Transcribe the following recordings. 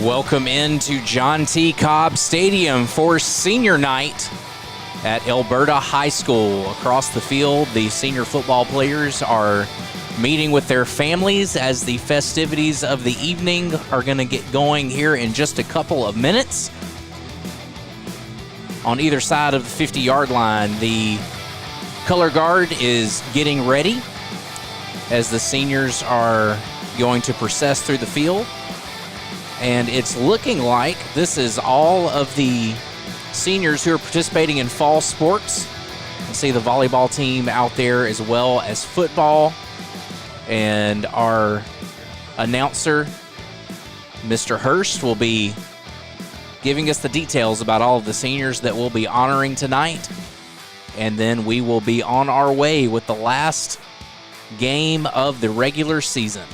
Welcome into John T. Cobb Stadium for senior night at Elberta High School. Across the field, the senior football players are meeting with their families as the festivities of the evening are going to get going here in just a couple of minutes. On either side of the 50-yard line, the color guard is getting ready as the seniors are going to process through the field. And it's looking like this is all of the seniors who are participating in fall sports. You can see the volleyball team out there as well as football. And our announcer, Mr. Hurst, will be giving us the details about all of the seniors that we'll be honoring tonight. And then we will be on our way with the last game of the regular season.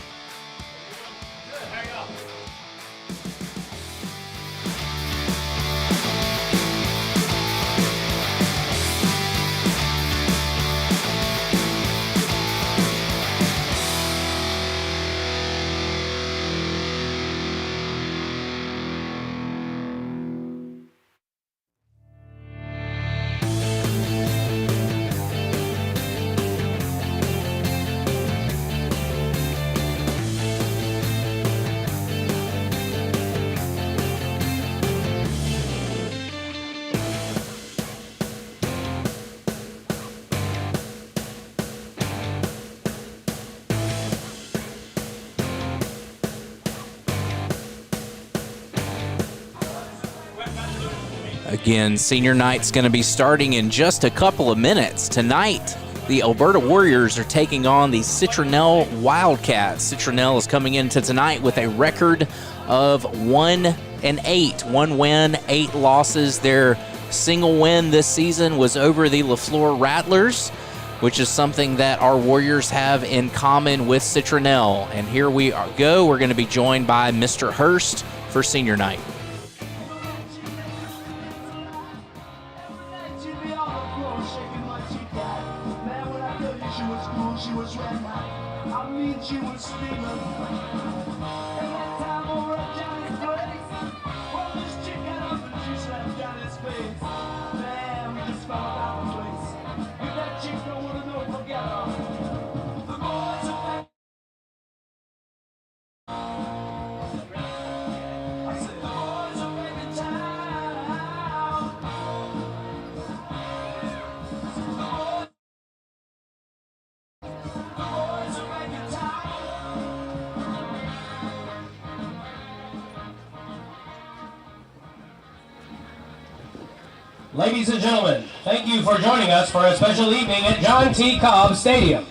Again, senior night's going to be starting in just a couple of minutes. Tonight, the Elberta Warriors are taking on the Citronelle Wildcats. Citronelle is coming into tonight with a record of 1-8. 1 win, 8 losses. Their single win this season was over the LaFleur Rattlers, which is something that our Warriors have in common with Citronelle. And here we go. We're going to be joined by Mr. Hurst for senior night. Ladies and gentlemen, thank you for joining us for a special evening at John T. Cobb Stadium.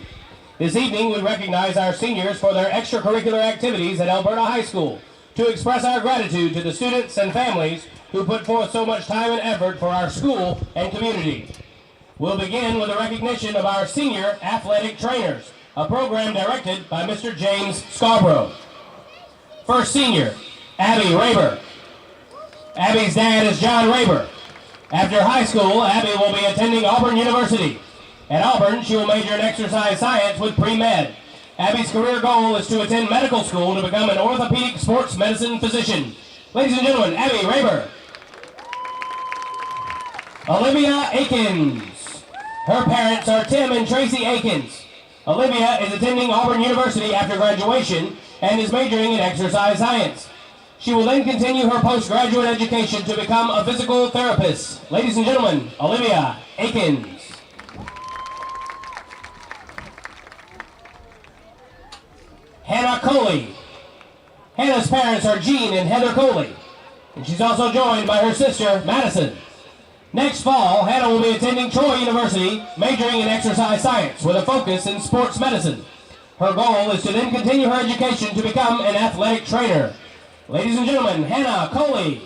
This evening we recognize our seniors for their extracurricular activities at Elberta High School to express our gratitude to the students and families who put forth so much time and effort for our school and community. We'll begin with a recognition of our senior athletic trainers, a program directed by Mr. James Scarborough. First senior, Abby Raber. Abby's dad is John Raber. After high school, Abby will be attending Auburn University. At Auburn, she will major in exercise science with pre-med. Abby's career goal is to attend medical school to become an orthopedic sports medicine physician. Ladies and gentlemen, Abby Raber. Olivia Akins. Her parents are Tim and Tracy Akins. Olivia is attending Auburn University after graduation and is majoring in exercise science. She will then continue her postgraduate education to become a physical therapist. Ladies and gentlemen, Olivia Akins. Hannah Coley. Hannah's parents are Jean and Heather Coley, and she's also joined by her sister, Madison. Next fall, Hannah will be attending Troy University, majoring in exercise science with a focus in sports medicine. Her goal is to then continue her education to become an athletic trainer. Ladies and gentlemen, Hannah Coley.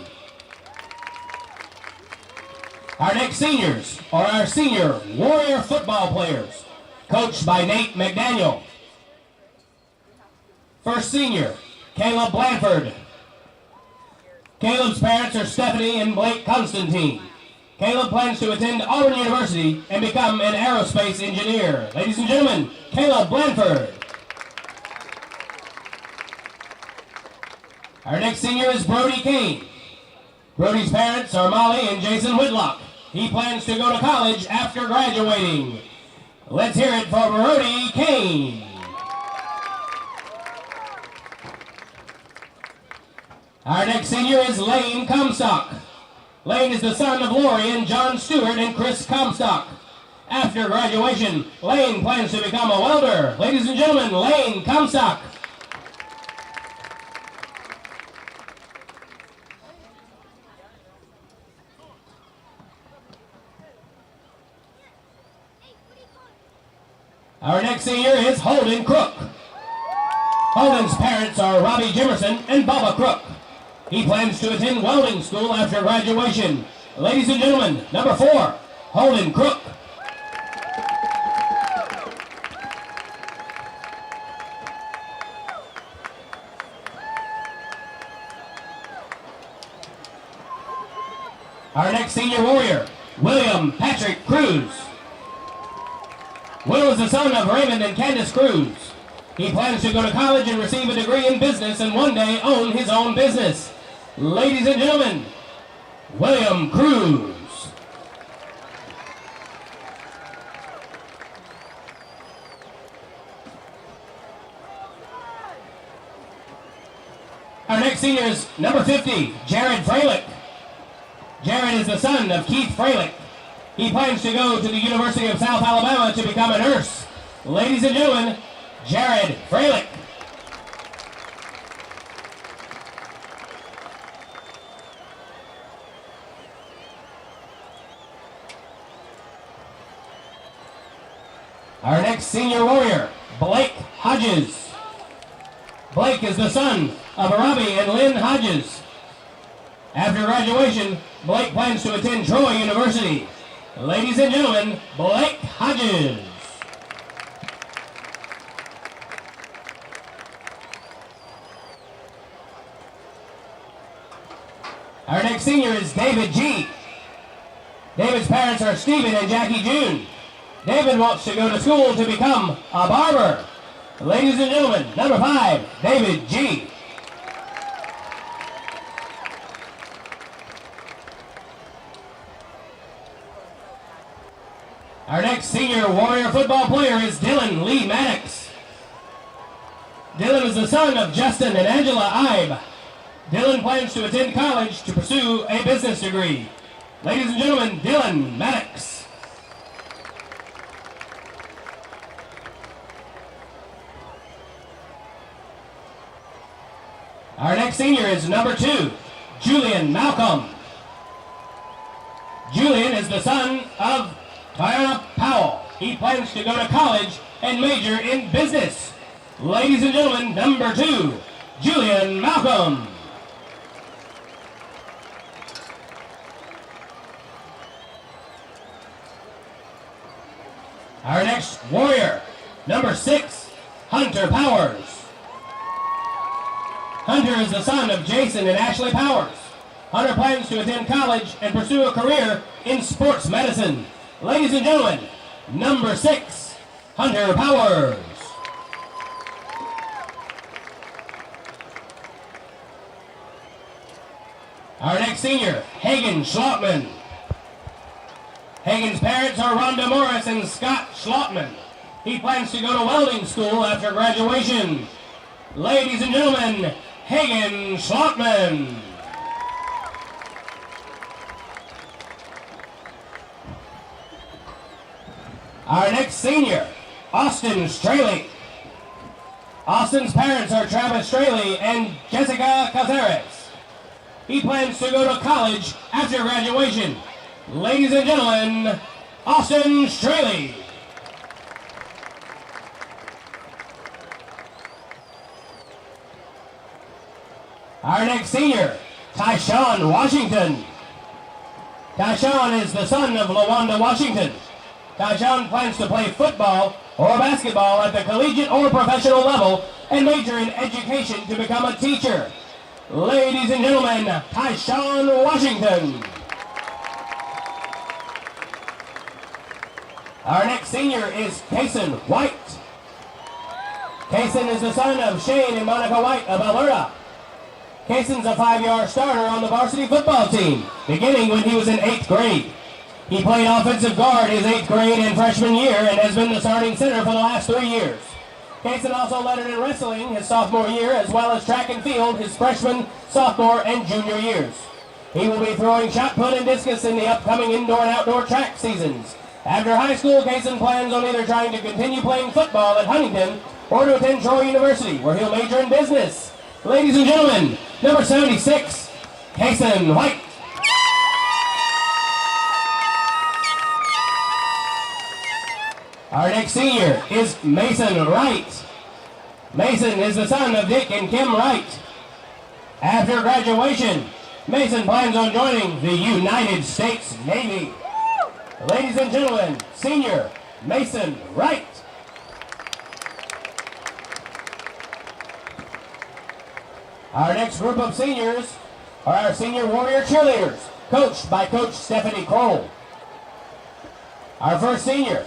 Our next seniors are our senior Warrior football players, coached by Nate McDaniel. First senior, Caleb Blanford. Caleb's parents are Stephanie and Blake Constantine. Caleb plans to attend Auburn University and become an aerospace engineer. Ladies and gentlemen, Caleb Blanford. Our next senior is Brody Kane. Brody's parents are Molly and Jason Whitlock. He plans to go to college after graduating. Let's hear it for Brody Kane. Our next senior is Lane Comstock. Lane is the son of Lori and John Stewart and Chris Comstock. After graduation, Lane plans to become a welder. Ladies and gentlemen, Lane Comstock. Our next senior is Holden Crook. Holden's parents are Robbie Jimerson and Bubba Crook. He plans to attend welding school after graduation. Ladies and gentlemen, number 4, Holden Crook. Our next senior warrior, William Patrick Cruz. Will is the son of Raymond and Candace Cruz. He plans to go to college and receive a degree in business and one day own his own business. Ladies and gentlemen, William Cruz. Our next senior is number 50, Jared Freilich. Jared is the son of Keith Freilich. He plans to go to the University of South Alabama to become a nurse. Ladies and gentlemen, Jared Freilich. Our next senior warrior, Blake Hodges. Blake is the son of Robbie and Lynn Hodges. After graduation, Blake plans to attend Troy University. Ladies and gentlemen, Blake Hodges. Our next senior is David G. David's parents are Stephen and Jackie June. David wants to go to school to become a barber. Ladies and gentlemen, number 5, David G. Our next senior warrior football player is Dylan Lee Maddox. Dylan is the son of Justin and Angela Ibe. Dylan plans to attend college to pursue a business degree. Ladies and gentlemen, Dylan Maddox. Our next senior is number 2, Julian Malcolm. Julian is the son of Tyra Powell. He plans to go to college and major in business. Ladies and gentlemen, number 2, Julian Malcolm. Our next warrior, number 6, Hunter Powers. Hunter is the son of Jason and Ashley Powers. Hunter plans to attend college and pursue a career in sports medicine. Ladies and gentlemen, number 6, Hunter Powers. Our next senior, Hagen Schlotman. Hagen's parents are Rhonda Morris and Scott Schlotman. He plans to go to welding school after graduation. Ladies and gentlemen, Hagen Schlotman. Our next senior, Austin Straley. Austin's parents are Travis Straley and Jessica Cazares. He plans to go to college after graduation. Ladies and gentlemen, Austin Straley. Our next senior, Tyshawn Washington. Tyshawn is the son of LaWanda Washington. Tyshawn plans to play football or basketball at the collegiate or professional level and major in education to become a teacher. Ladies and gentlemen, Tyshawn Washington. Our next senior is Kason White. Kason is the son of Shane and Monica White of Elberta. Cason's a 5-yard starter on the varsity football team, beginning when he was in 8th grade. He played offensive guard his 8th grade and freshman year and has been the starting center for the last 3 years. Cason also led it in wrestling his sophomore year, as well as track and field his freshman, sophomore, and junior years. He will be throwing shot put and discus in the upcoming indoor and outdoor track seasons. After high school, Cason plans on either trying to continue playing football at Huntington or to attend Troy University, where he'll major in business. Ladies and gentlemen, number 76, Cason White. Our next senior is Mason Wright. Mason is the son of Dick and Kim Wright. After graduation, Mason plans on joining the United States Navy. Ladies and gentlemen, senior Mason Wright. Our next group of seniors are our senior warrior cheerleaders, coached by Coach Stephanie Kroll. Our first senior,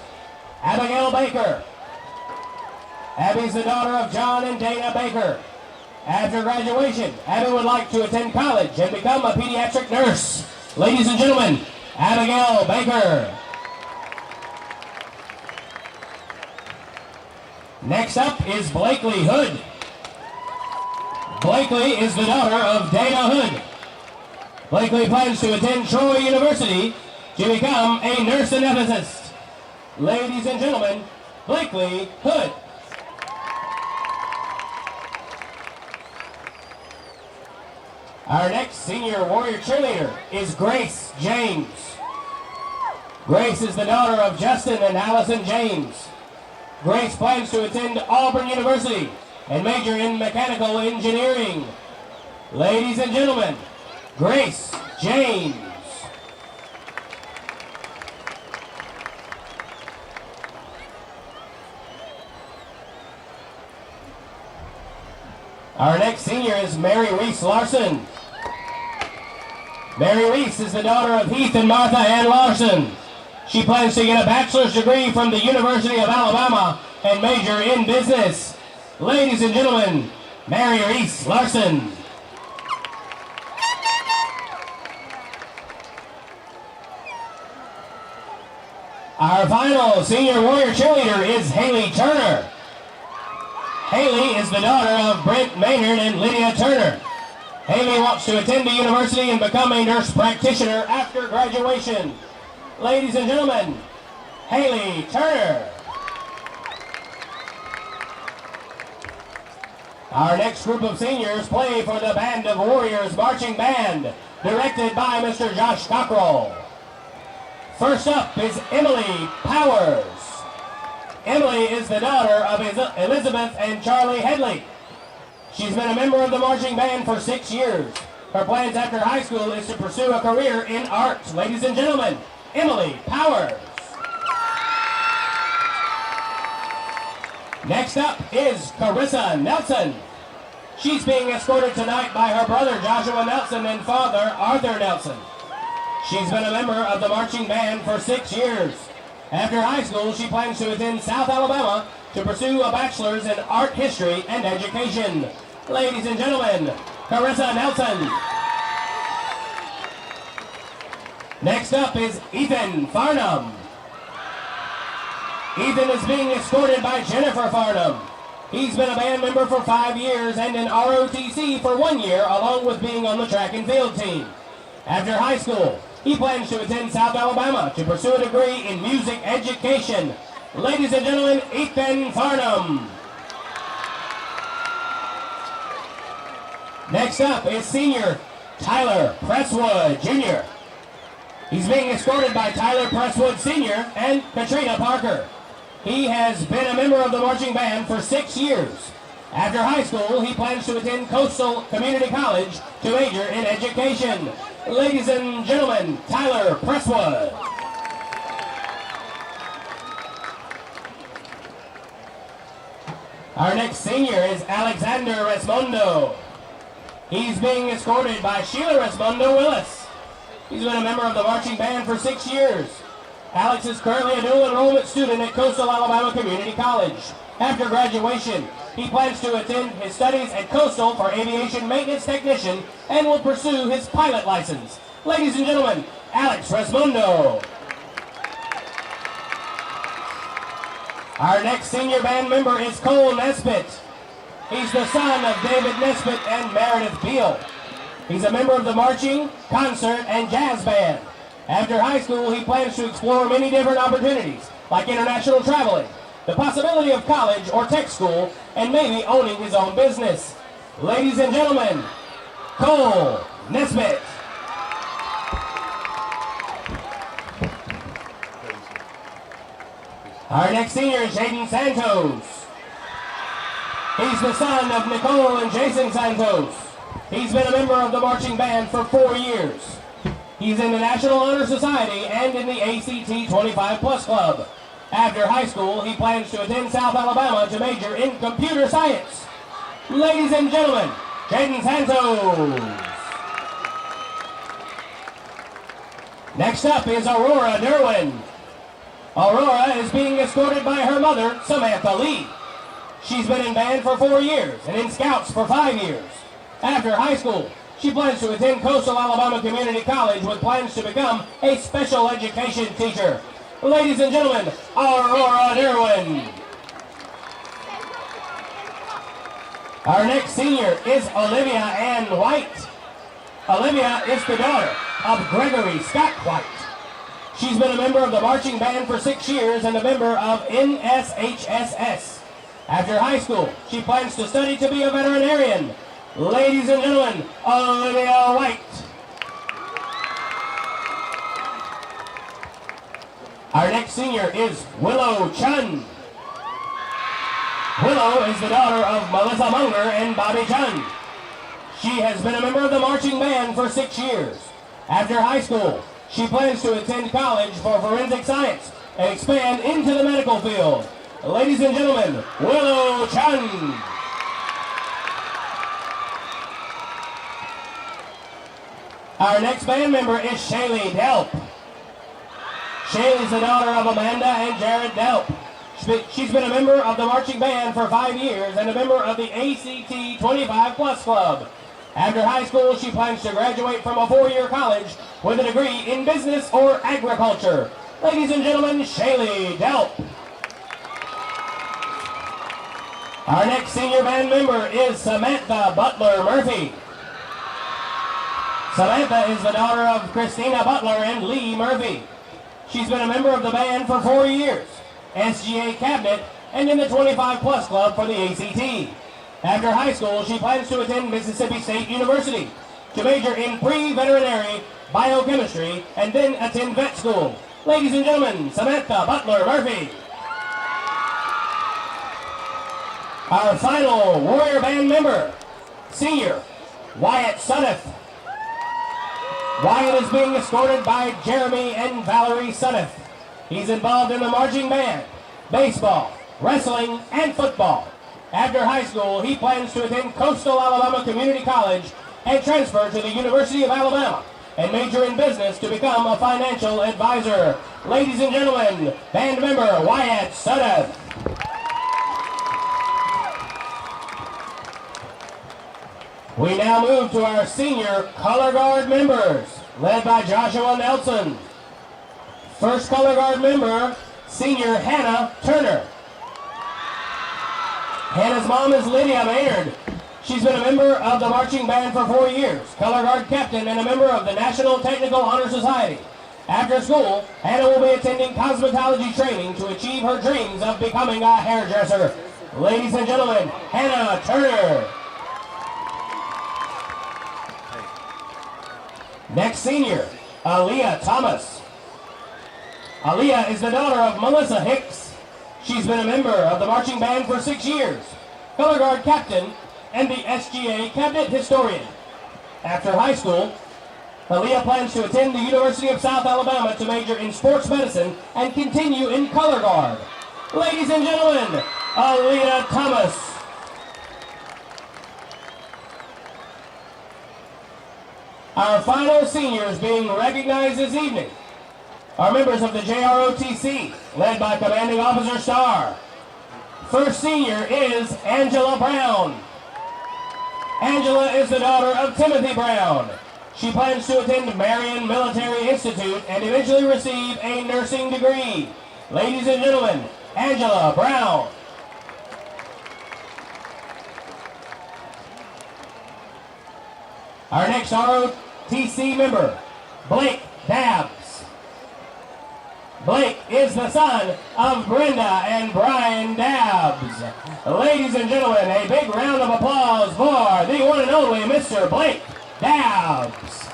Abigail Baker. Abby's the daughter of John and Dana Baker. After graduation, Abby would like to attend college and become a pediatric nurse. Ladies and gentlemen, Abigail Baker. Next up is Blakely Hood. Blakely is the daughter of Dana Hood. Blakely plans to attend Troy University to become a nurse anesthetist. Ladies and gentlemen, Blakely Hood. Our next senior warrior cheerleader is Grace James. Grace is the daughter of Justin and Allison James. Grace plans to attend Auburn University and major in mechanical engineering. Ladies and gentlemen, Grace James. Our next senior is Mary Reese Larson. Mary Reese is the daughter of Heath and Martha Ann Larson. She plans to get a bachelor's degree from the University of Alabama and major in business. Ladies and gentlemen, Mary Reese Larson. Our final senior warrior cheerleader is Haley Turner. Haley is the daughter of Brent Maynard and Lydia Turner. Haley wants to attend the university and become a nurse practitioner after graduation. Ladies and gentlemen, Haley Turner. Our next group of seniors play for the Band of Warriors Marching Band, directed by Mr. Josh Cockrell. First up is Emily Powers. Emily is the daughter of Elizabeth and Charlie Headley. She's been a member of the marching band for 6 years. Her plans after high school is to pursue a career in art. Ladies and gentlemen, Emily Powers. Next up is Carissa Nelson. She's being escorted tonight by her brother Joshua Nelson and father Arthur Nelson. She's been a member of the marching band for 6 years. After high school, she plans to attend South Alabama to pursue a bachelor's in art history and education. Ladies and gentlemen, Carissa Nelson. Next up is Ethan Farnham. Ethan is being escorted by Jennifer Farnham. He's been a band member for 5 years and in ROTC for 1 year, along with being on the track and field team. After high school, he plans to attend South Alabama to pursue a degree in music education. Ladies and gentlemen, Ethan Farnham. Next up is senior Tyler Presswood Jr. He's being escorted by Tyler Presswood Sr. and Katrina Parker. He has been a member of the marching band for 6 years. After high school, he plans to attend Coastal Community College to major in education. Ladies and gentlemen, Tyler Presswood. Our next senior is Alexander Resmondo. He's being escorted by Sheila Resmondo Willis. He's been a member of the marching band for 6 years. Alex is currently a dual enrollment student at Coastal Alabama Community College. After graduation, he plans to attend his studies at Coastal for aviation maintenance technician and will pursue his pilot license. Ladies and gentlemen, Alex Resmundo. Our next senior band member is Cole Nesbitt. He's the son of David Nesbitt and Meredith Beal. He's a member of the marching, concert, and jazz band. After high school, he plans to explore many different opportunities, like international traveling, the possibility of college or tech school, and maybe owning his own business. Ladies and gentlemen, Cole Nesbitt. Our next senior is Jaden Santos. He's the son of Nicole and Jason Santos. He's been a member of the marching band for 4 years. He's in the National Honor Society and in the ACT 25 Plus Club. After high school, he plans to attend South Alabama to major in computer science. Ladies and gentlemen, Jaden Santos. Next up is Aurora Derwin. Aurora is being escorted by her mother, Samantha Lee. She's been in band for 4 years and in scouts for 5 years. After high school, she plans to attend Coastal Alabama Community College with plans to become a special education teacher. Ladies and gentlemen, Aurora Derwin. Our next senior is Olivia Ann White. Olivia is the daughter of Gregory Scott White. She's been a member of the marching band for 6 years and a member of NSHSS. After high school, she plans to study to be a veterinarian. Ladies and gentlemen, Olivia White. Our next senior is Willow Chun. Willow is the daughter of Melissa Munger and Bobby Chun. She has been a member of the marching band for 6 years. After high school, she plans to attend college for forensic science and expand into the medical field. Ladies and gentlemen, Willow Chun. Our next band member is Shaylee Delp. Shaylee's the daughter of Amanda and Jared Delp. She's been a member of the marching band for 5 years and a member of the ACT 25 Plus Club. After high school, she plans to graduate from a 4-year college with a degree in business or agriculture. Ladies and gentlemen, Shaylee Delp. Our next senior band member is Samantha Butler Murphy. Samantha is the daughter of Christina Butler and Lee Murphy. She's been a member of the band for 4 years, SGA cabinet, and in the 25 Plus Club for the ACT. After high school, she plans to attend Mississippi State University to major in pre-veterinary biochemistry and then attend vet school. Ladies and gentlemen, Samantha Butler Murphy. Our final Warrior Band member, senior Wyatt Sunneth. Wyatt is being escorted by Jeremy and Valerie Sunneth. He's involved in the marching band, baseball, wrestling, and football. After high school, he plans to attend Coastal Alabama Community College and transfer to the University of Alabama and major in business to become a financial advisor. Ladies and gentlemen, band member Wyatt Sunneth. We now move to our senior color guard members, led by Joshua Nelson. First color guard member, senior Hannah Turner. Hannah's mom is Lydia Maynard. She's been a member of the marching band for 4 years, color guard captain, and a member of the National Technical Honor Society. After school, Hannah will be attending cosmetology training to achieve her dreams of becoming a hairdresser. Ladies and gentlemen, Hannah Turner. Next senior, Aaliyah Thomas. Aaliyah is the daughter of Melissa Hicks. She's been a member of the marching band for 6 years, color guard captain, and the SGA cabinet historian. After high school, Aaliyah plans to attend the University of South Alabama to major in sports medicine and continue in color guard. Ladies and gentlemen, Aaliyah Thomas. Our final seniors being recognized this evening are members of the JROTC, led by Commanding Officer Starr. First senior is Angela Brown. Angela is the daughter of Timothy Brown. She plans to attend Marion Military Institute and eventually receive a nursing degree. Ladies and gentlemen, Angela Brown. Our next ROTC member, Blake Dabbs. Blake is the son of Brenda and Brian Dabbs. Ladies and gentlemen, a big round of applause for the one and only Mr. Blake Dabbs.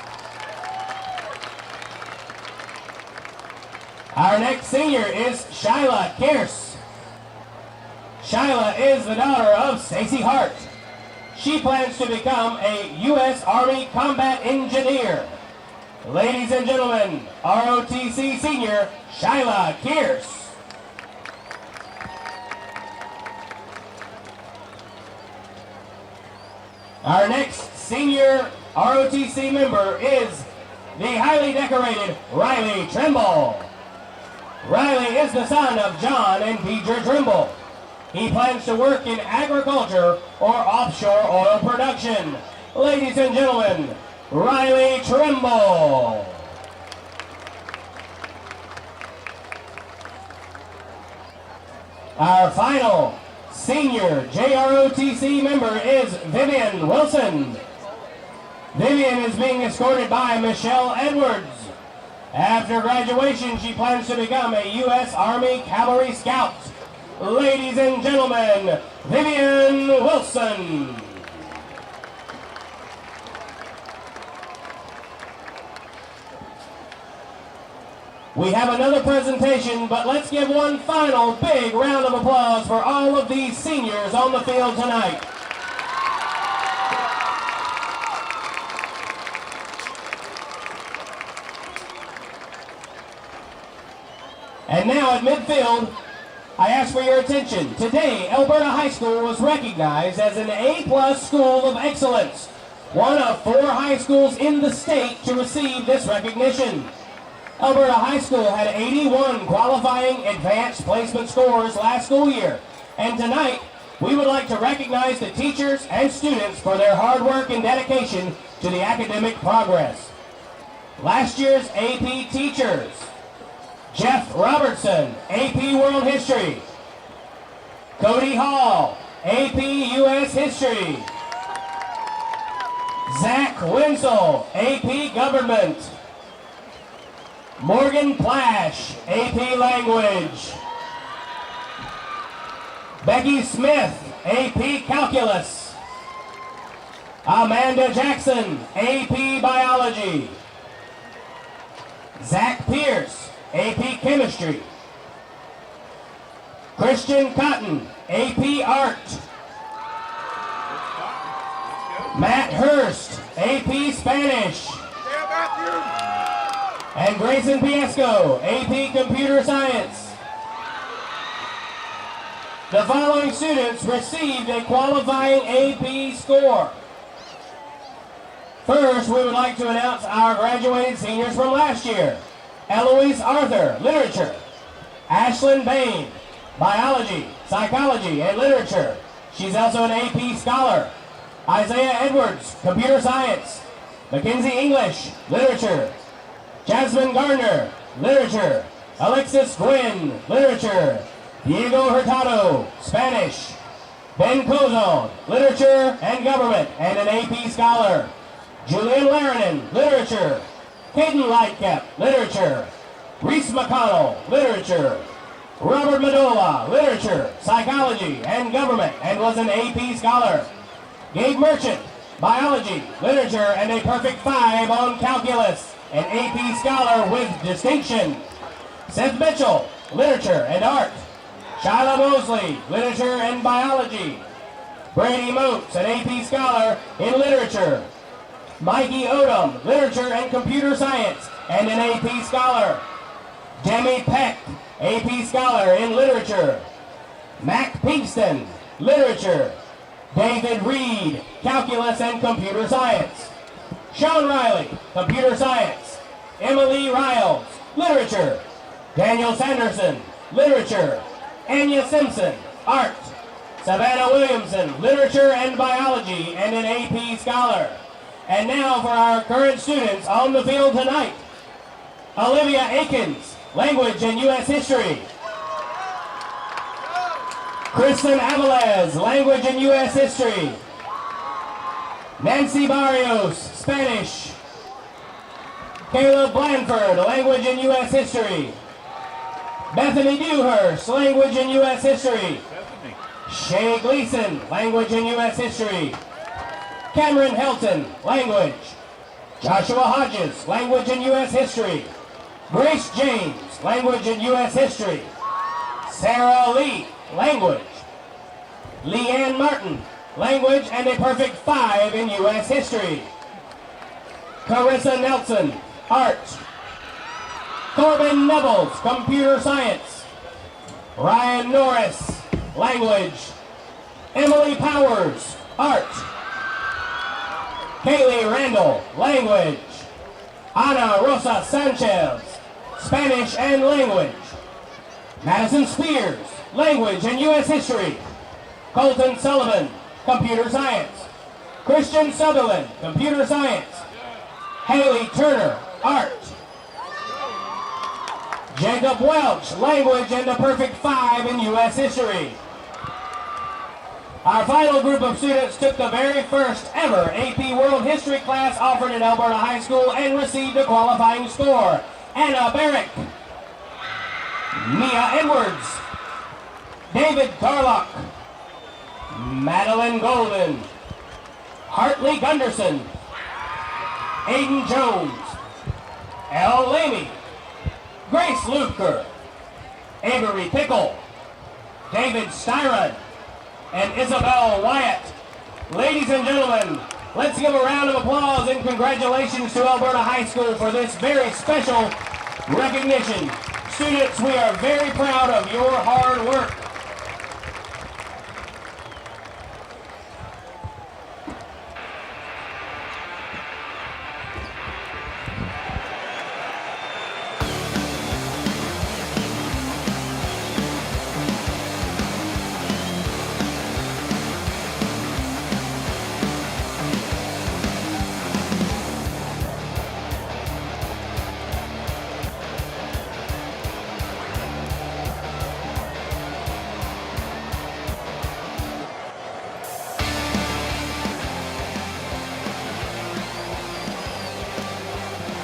Our next senior is Shyla Kearse. Shyla is the daughter of Stacy Hart. She plans to become a U.S. Army Combat Engineer. Ladies and gentlemen, ROTC senior Shyla Kearse. Our next senior ROTC member is the highly decorated Riley Trimble. Riley is the son of John and Deidre Trimble. He plans to work in agriculture or offshore oil production. Ladies and gentlemen, Riley Trimble. Our final senior JROTC member is Vivian Wilson. Vivian is being escorted by Michelle Edwards. After graduation, she plans to become a U.S. Army Cavalry Scout. Ladies and gentlemen, Vivian Wilson. We have another presentation, but let's give one final big round of applause for all of these seniors on the field tonight. And now at midfield, I ask for your attention. Today, Elberta High School was recognized as an A+ School of Excellence, one of 4 high schools in the state to receive this recognition. Elberta High School had 81 qualifying advanced placement scores last school year, and tonight we would like to recognize the teachers and students for their hard work and dedication to the academic progress. Last year's AP teachers: Jeff Robertson, AP World History; Cody Hall, AP US History; Zach Winsel, AP Government; Morgan Plash, AP Language; Becky Smith, AP Calculus; Amanda Jackson, AP Biology; Zach Pierce, AP Chemistry; Christian Cotton, AP Art; Matt Hurst, AP Spanish; and Grayson Piesco, AP Computer Science. The following students received a qualifying AP score. First, we would like to announce our graduated seniors from last year. Eloise Arthur, Literature; Ashlyn Bain, Biology, Psychology, and Literature. She's also an AP Scholar. Isaiah Edwards, Computer Science; Mackenzie English, Literature; Jasmine Gardner, Literature; Alexis Gwynn, Literature; Diego Hurtado, Spanish; Ben Cozon, Literature and Government, and an AP Scholar; Julian Laranen, Literature; Caden Lightcap, Literature; Reese McConnell, Literature; Robert Madola, Literature, Psychology, and Government, and was an AP Scholar; Gabe Merchant, Biology, Literature, and a perfect 5 on Calculus, an AP Scholar with distinction; Seth Mitchell, Literature and Art; Shyla Mosley, Literature and Biology; Brady Moats, an AP Scholar in Literature; Mikey Odom, Literature and Computer Science, and an AP Scholar; Demi Peck, AP Scholar in Literature; Mac Pinkston, Literature; David Reed, Calculus and Computer Science; Sean Riley, Computer Science; Emily Riles, Literature; Daniel Sanderson, Literature; Anya Simpson, Art. Savannah Williamson, Literature and Biology, and an AP Scholar. And now for our current students on the field tonight. Olivia Akins, Language and U.S. History. Kristen Avalez, Language and U.S. History. Nancy Barrios, Spanish. Caleb Blanford, Language and U.S. History. Bethany Dewhurst, Language and U.S. History. Shay Gleason, Language and U.S. History. Cameron Helton, Language. Joshua Hodges, Language and U.S. History. Grace James, Language and U.S. History. Sarah Lee, Language. Leanne Martin, Language and a perfect 5 in U.S. History. Carissa Nelson, Art. Corbin Nevels, Computer Science. Ryan Norris, Language. Emily Powers, Art. Kaylee Randall, Language. Ana Rosa Sanchez, Spanish and Language. Madison Spears, Language and U.S. History. Colton Sullivan, Computer Science. Christian Sutherland, Computer Science. Haley Turner, Art. Jacob Welch, Language and a perfect 5 in U.S. History. Our final group of students took the very first ever AP World History class offered at Elberta High School and received a qualifying score. Anna Barrick, Mia Edwards, David Carlock, Madeline Golden, Hartley Gunderson, Aiden Jones, Elle Lamy, Grace Lupker, Avery Pickle, David Styrud, and Isabel Wyatt. Ladies and gentlemen, let's give a round of applause and congratulations to Elberta High School for this very special recognition. Students, we are very proud of your hard work.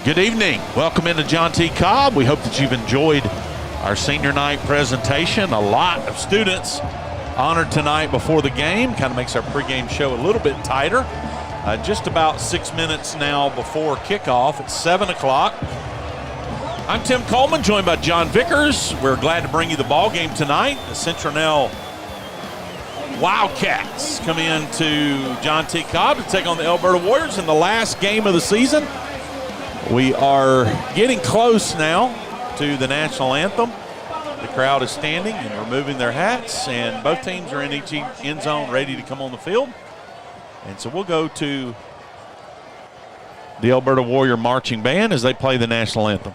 Good evening. Welcome into John T. Cobb. We hope that you've enjoyed our senior night presentation. A lot of students honored tonight before the game. Kind of makes our pregame show a little bit tighter. Just about 6 minutes now before kickoff. It's 7 o'clock. I'm Tim Coleman, joined by John Vickers. We're glad to bring you the ball game tonight. The Citronelle Wildcats come into John T. Cobb to take on the Elberta Warriors in the last game of the season. We are getting close now to the national anthem. The crowd is standing and removing their hats, and both teams are in each end zone ready to come on the field. And so we'll go to the Elberta Warrior Marching Band as they play the national anthem.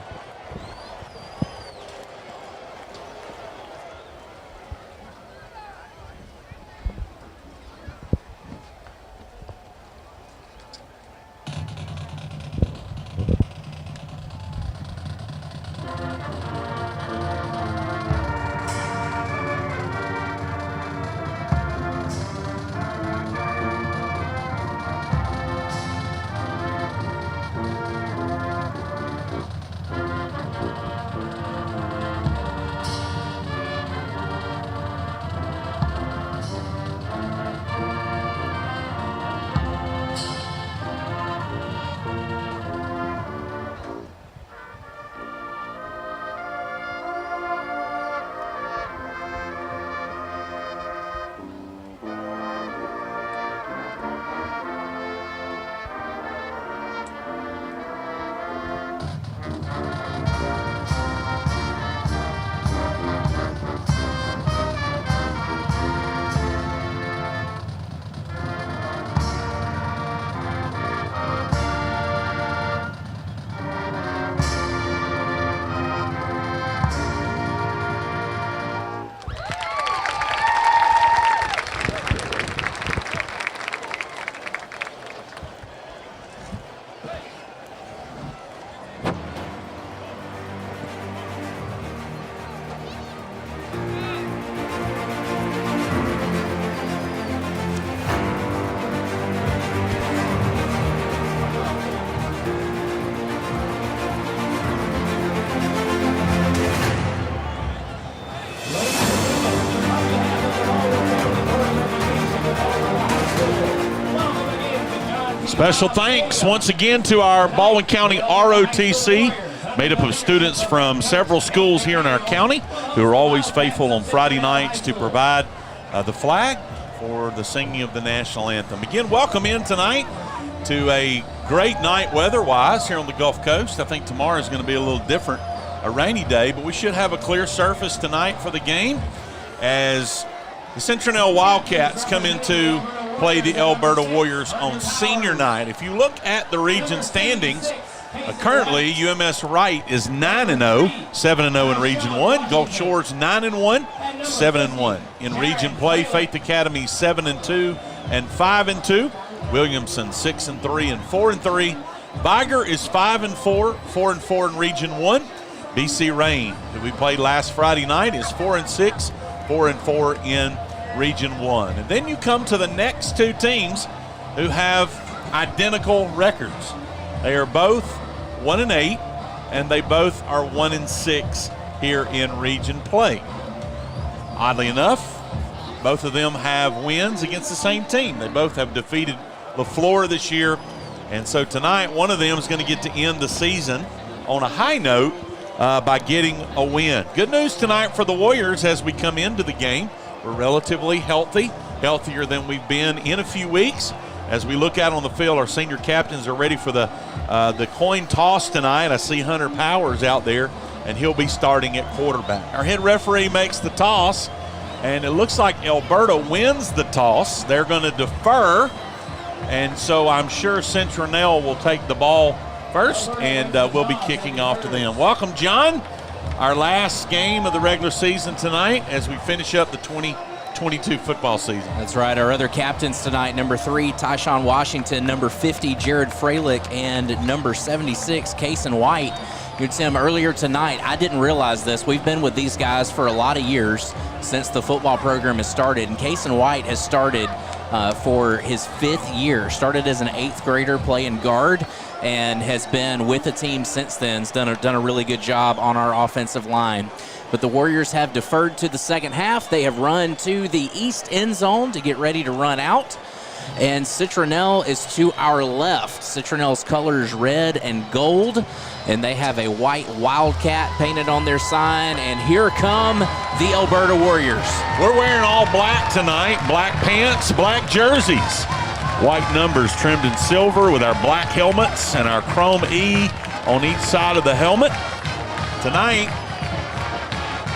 Special thanks once again to our Baldwin County ROTC, made up of students from several schools here in our county who are always faithful on Friday nights to provide the flag for the singing of the national anthem. Again, welcome in tonight to a great night weather-wise here on the Gulf Coast. I think tomorrow is going to be a little different, a rainy day, but we should have a clear surface tonight for the game as the Citronelle Wildcats come into play the Elberta Warriors on senior night. If you look at the region standings, currently UMS Wright is 9-0, 7-0 in Region 1. Gulf Shores 9-1, 7-1. In Region play, Faith Academy 7-2 and 5-2. Williamson 6-3 and 4-3. Viger is 5-4, 4-4 in Region 1. BC Rain, who we played last Friday night, is 4-6, 4-4 in Region 1. And then you come to the next two teams who have identical records. They are both 1-8, and they both are 1-6 here in region play. Oddly enough, both of them have wins against the same team. They both have defeated LaFleur this year, and so tonight one of them is going to get to end the season on a high note by getting a win. Good news tonight for the Warriors as we come into the game. We're relatively healthy, healthier than we've been in a few weeks. As we look out on the field, our senior captains are ready for the coin toss tonight. I see Hunter Powers out there, and he'll be starting at quarterback. Our head referee makes the toss, and it looks like Elberta wins the toss. They're going to defer, and so I'm sure Citronelle will take the ball first, and we'll be kicking off to them. Welcome, John. Our last game of the regular season tonight as we finish up the 2022 football season. That's right. Our other captains tonight, number 3, Tyshawn Washington, number 50, Jared Freilich, and number 76, Kason White. You'd see him earlier tonight. I didn't realize this. We've been with these guys for a lot of years since the football program has started, and Kason White has started for his 5th year. Started as an 8th grader playing guard, and has been with the team since then. Has done a really good job on our offensive line. But the Warriors have deferred to the second half. They have run to the east end zone to get ready to run out. And Citronelle is to our left. Citronelle's color is red and gold, and they have a white Wildcat painted on their sign. And here come the Elberta Warriors. We're wearing all black tonight, black pants, black jerseys. White numbers trimmed in silver with our black helmets and our chrome E on each side of the helmet. Tonight,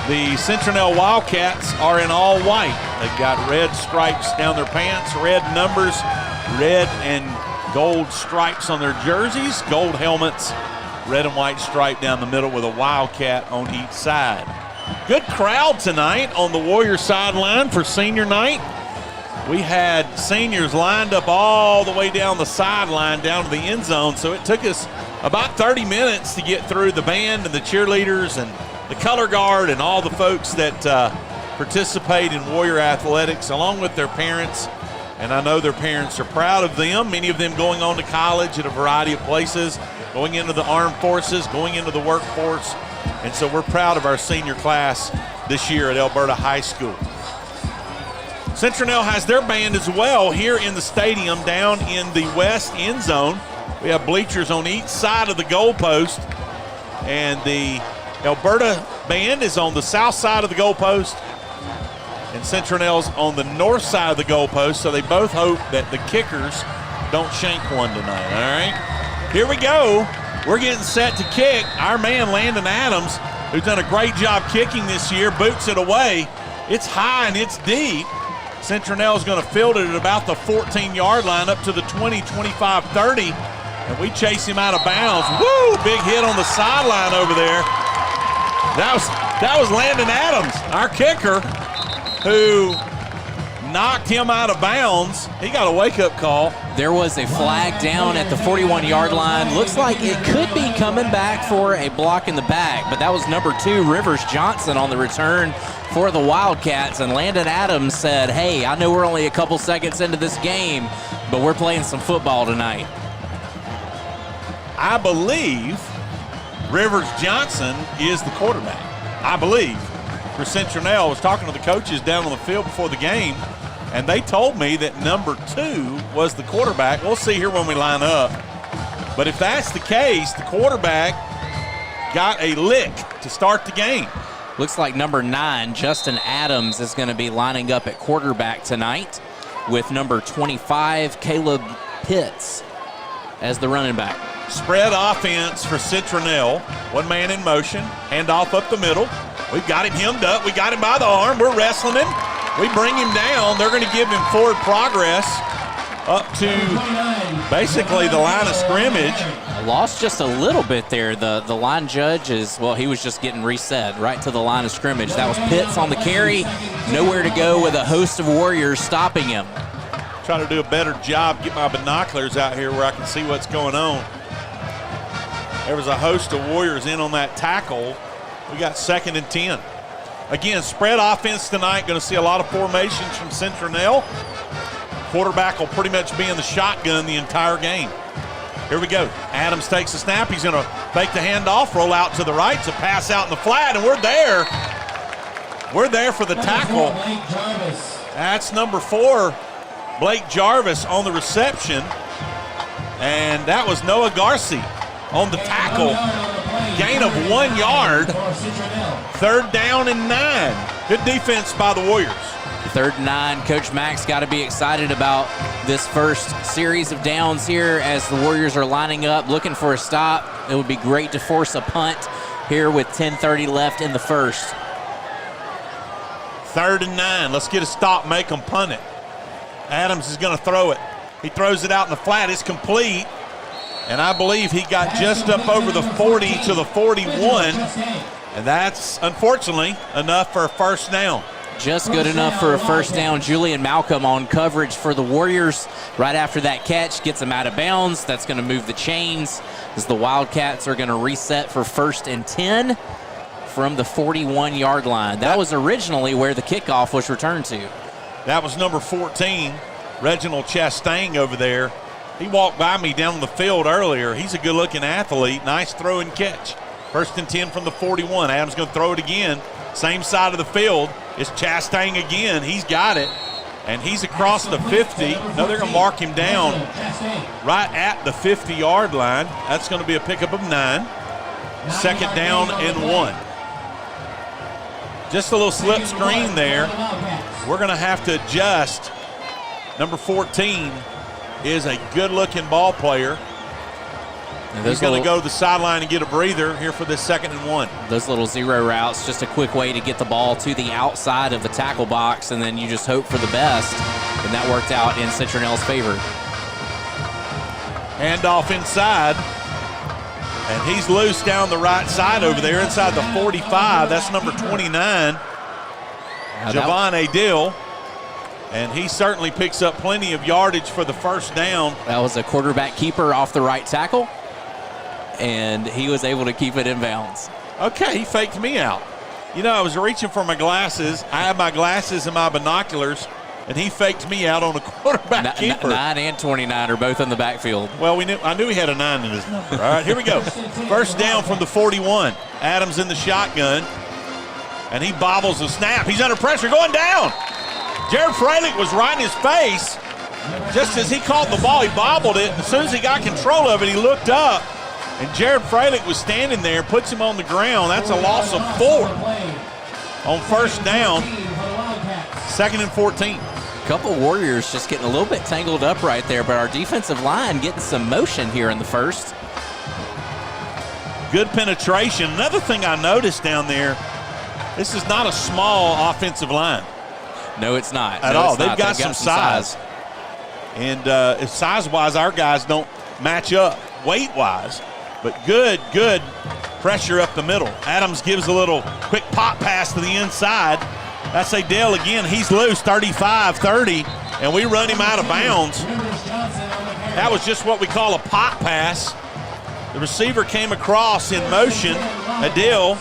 the Citronelle Wildcats are in all white. They've got red stripes down their pants, red numbers, red and gold stripes on their jerseys, gold helmets, red and white stripe down the middle with a Wildcat on each side. Good crowd tonight on the Warrior sideline for senior night. We had seniors lined up all the way down the sideline, down to the end zone, so it took us about 30 minutes to get through the band and the cheerleaders and the color guard and all the folks that participate in Warrior athletics, along with their parents. And I know their parents are proud of them, many of them going on to college at a variety of places, going into the armed forces, going into the workforce. And so we're proud of our senior class this year at Elberta High School. Citronelle has their band as well here in the stadium down in the west end zone. We have bleachers on each side of the goalpost, and the Elberta band is on the south side of the goalpost, and Citronelle's on the north side of the goalpost, so they both hope that the kickers don't shank one tonight, all right? Here we go. We're getting set to kick. Our man, Landon Adams, who's done a great job kicking this year, boots it away. It's high and it's deep. Citronelle's going to field it at about the 14-yard line up to the 20, 25, 30, and we chase him out of bounds. Woo! Big hit on the sideline over there. That was Landon Adams, our kicker, who knocked him out of bounds. He got a wake-up call. There was a flag down at the 41-yard line. Looks like it could be coming back for a block in the back, but that was number 2, Rivers Johnson, on the return for the Wildcats. And Landon Adams said, hey, I know we're only a couple seconds into this game, but we're playing some football tonight. I believe Rivers Johnson is the quarterback. I believe. For Citronelle, I was talking to the coaches down on the field before the game, And they told me that number 2 was the quarterback. We'll see here when we line up. But if that's the case, the quarterback got a lick to start the game. Looks like number 9, Justin Adams, is going to be lining up at quarterback tonight with number 25, Caleb Pitts, as the running back. Spread offense for Citronelle. One man in motion. Handoff up the middle. We've got him hemmed up. We got him by the arm. We're wrestling him. We bring him down. They're going to give him forward progress up to basically the line of scrimmage. Lost just a little bit there. The line judge he was just getting reset right to the line of scrimmage. That was Pitts on the carry. Nowhere to go with a host of Warriors stopping him. Try to do a better job, get my binoculars out here where I can see what's going on. There was a host of Warriors in on that tackle. We got 2nd and 10. Again, spread offense tonight. Going to see a lot of formations from Citronelle. Quarterback will pretty much be in the shotgun the entire game. Here we go. Adams takes the snap. He's going to fake the handoff, roll out to the right. It's a pass out in the flat, and we're there. We're there for the tackle. That's number 4, Blake Jarvis on the reception. And that was Noah Garcia on the tackle. Gain of 1 yard. 3rd down and 9. Good defense by the Warriors. 3rd and 9. Coach Mack's got to be excited about this first series of downs here as the Warriors are lining up, looking for a stop. It would be great to force a punt here with 10:30 left in the first. 3rd and 9. Let's get a stop, make them punt it. Adams is going to throw it. He throws it out in the flat. It's complete. And I believe he got just up over the 40 to the 41. And that's, unfortunately, enough for a first down. Just good enough for a first down. Julian Malcolm on coverage for the Warriors. Right after that catch, gets him out of bounds. That's going to move the chains as the Wildcats are going to reset for 1st and 10 from the 41-yard line. That was originally where the kickoff was returned to. That was number 14, Reginald Chastain over there. He walked by me down the field earlier. He's a good-looking athlete. Nice throw and catch. 1st and 10 from the 41. Adams going to throw it again. Same side of the field. It's Chastain again. He's got it. And he's across the 50. No, they're going to mark him down right at the 50-yard line. That's going to be a pickup of 9. 2nd down and 1. Just a little slip screen there. We're going to have to adjust. Number 14 is a good-looking ball player. He's going to go to the sideline and get a breather here for this 2nd and 1. Those little zero routes, just a quick way to get the ball to the outside of the tackle box, and then you just hope for the best. And that worked out in Citronelle's favor. Handoff inside. And he's loose down the right side over there inside the 45. That's number 29, Javon Adil. And he certainly picks up plenty of yardage for the first down. That was a quarterback keeper off the right tackle, and he was able to keep it in bounds. Okay, he faked me out. You know, I was reaching for my glasses. I had my glasses and my binoculars, and he faked me out on a quarterback keeper. 9 and 29 are both in the backfield. Well, I knew he had a 9 in his number. All right, here we go. First down from the 41. Adams in the shotgun, and he bobbles the snap. He's under pressure, going down. Jared Freilich was right in his face. Just as he caught the ball, he bobbled it. As soon as he got control of it, he looked up, and Jared Freilich was standing there, puts him on the ground. That's a loss of 4 on first down. 2nd and 14. A couple Warriors just getting a little bit tangled up right there, but our defensive line getting some motion here in the first. Good penetration. Another thing I noticed down there, this is not a small offensive line. No, it's not. At all. They've got some size. And size-wise, our guys don't match up weight-wise. But good pressure up the middle. Adams gives a little quick pop pass to the inside. That's Adele again. He's loose, 35, 30, and we run him out of bounds. That was just what we call a pop pass. The receiver came across in motion. Adele.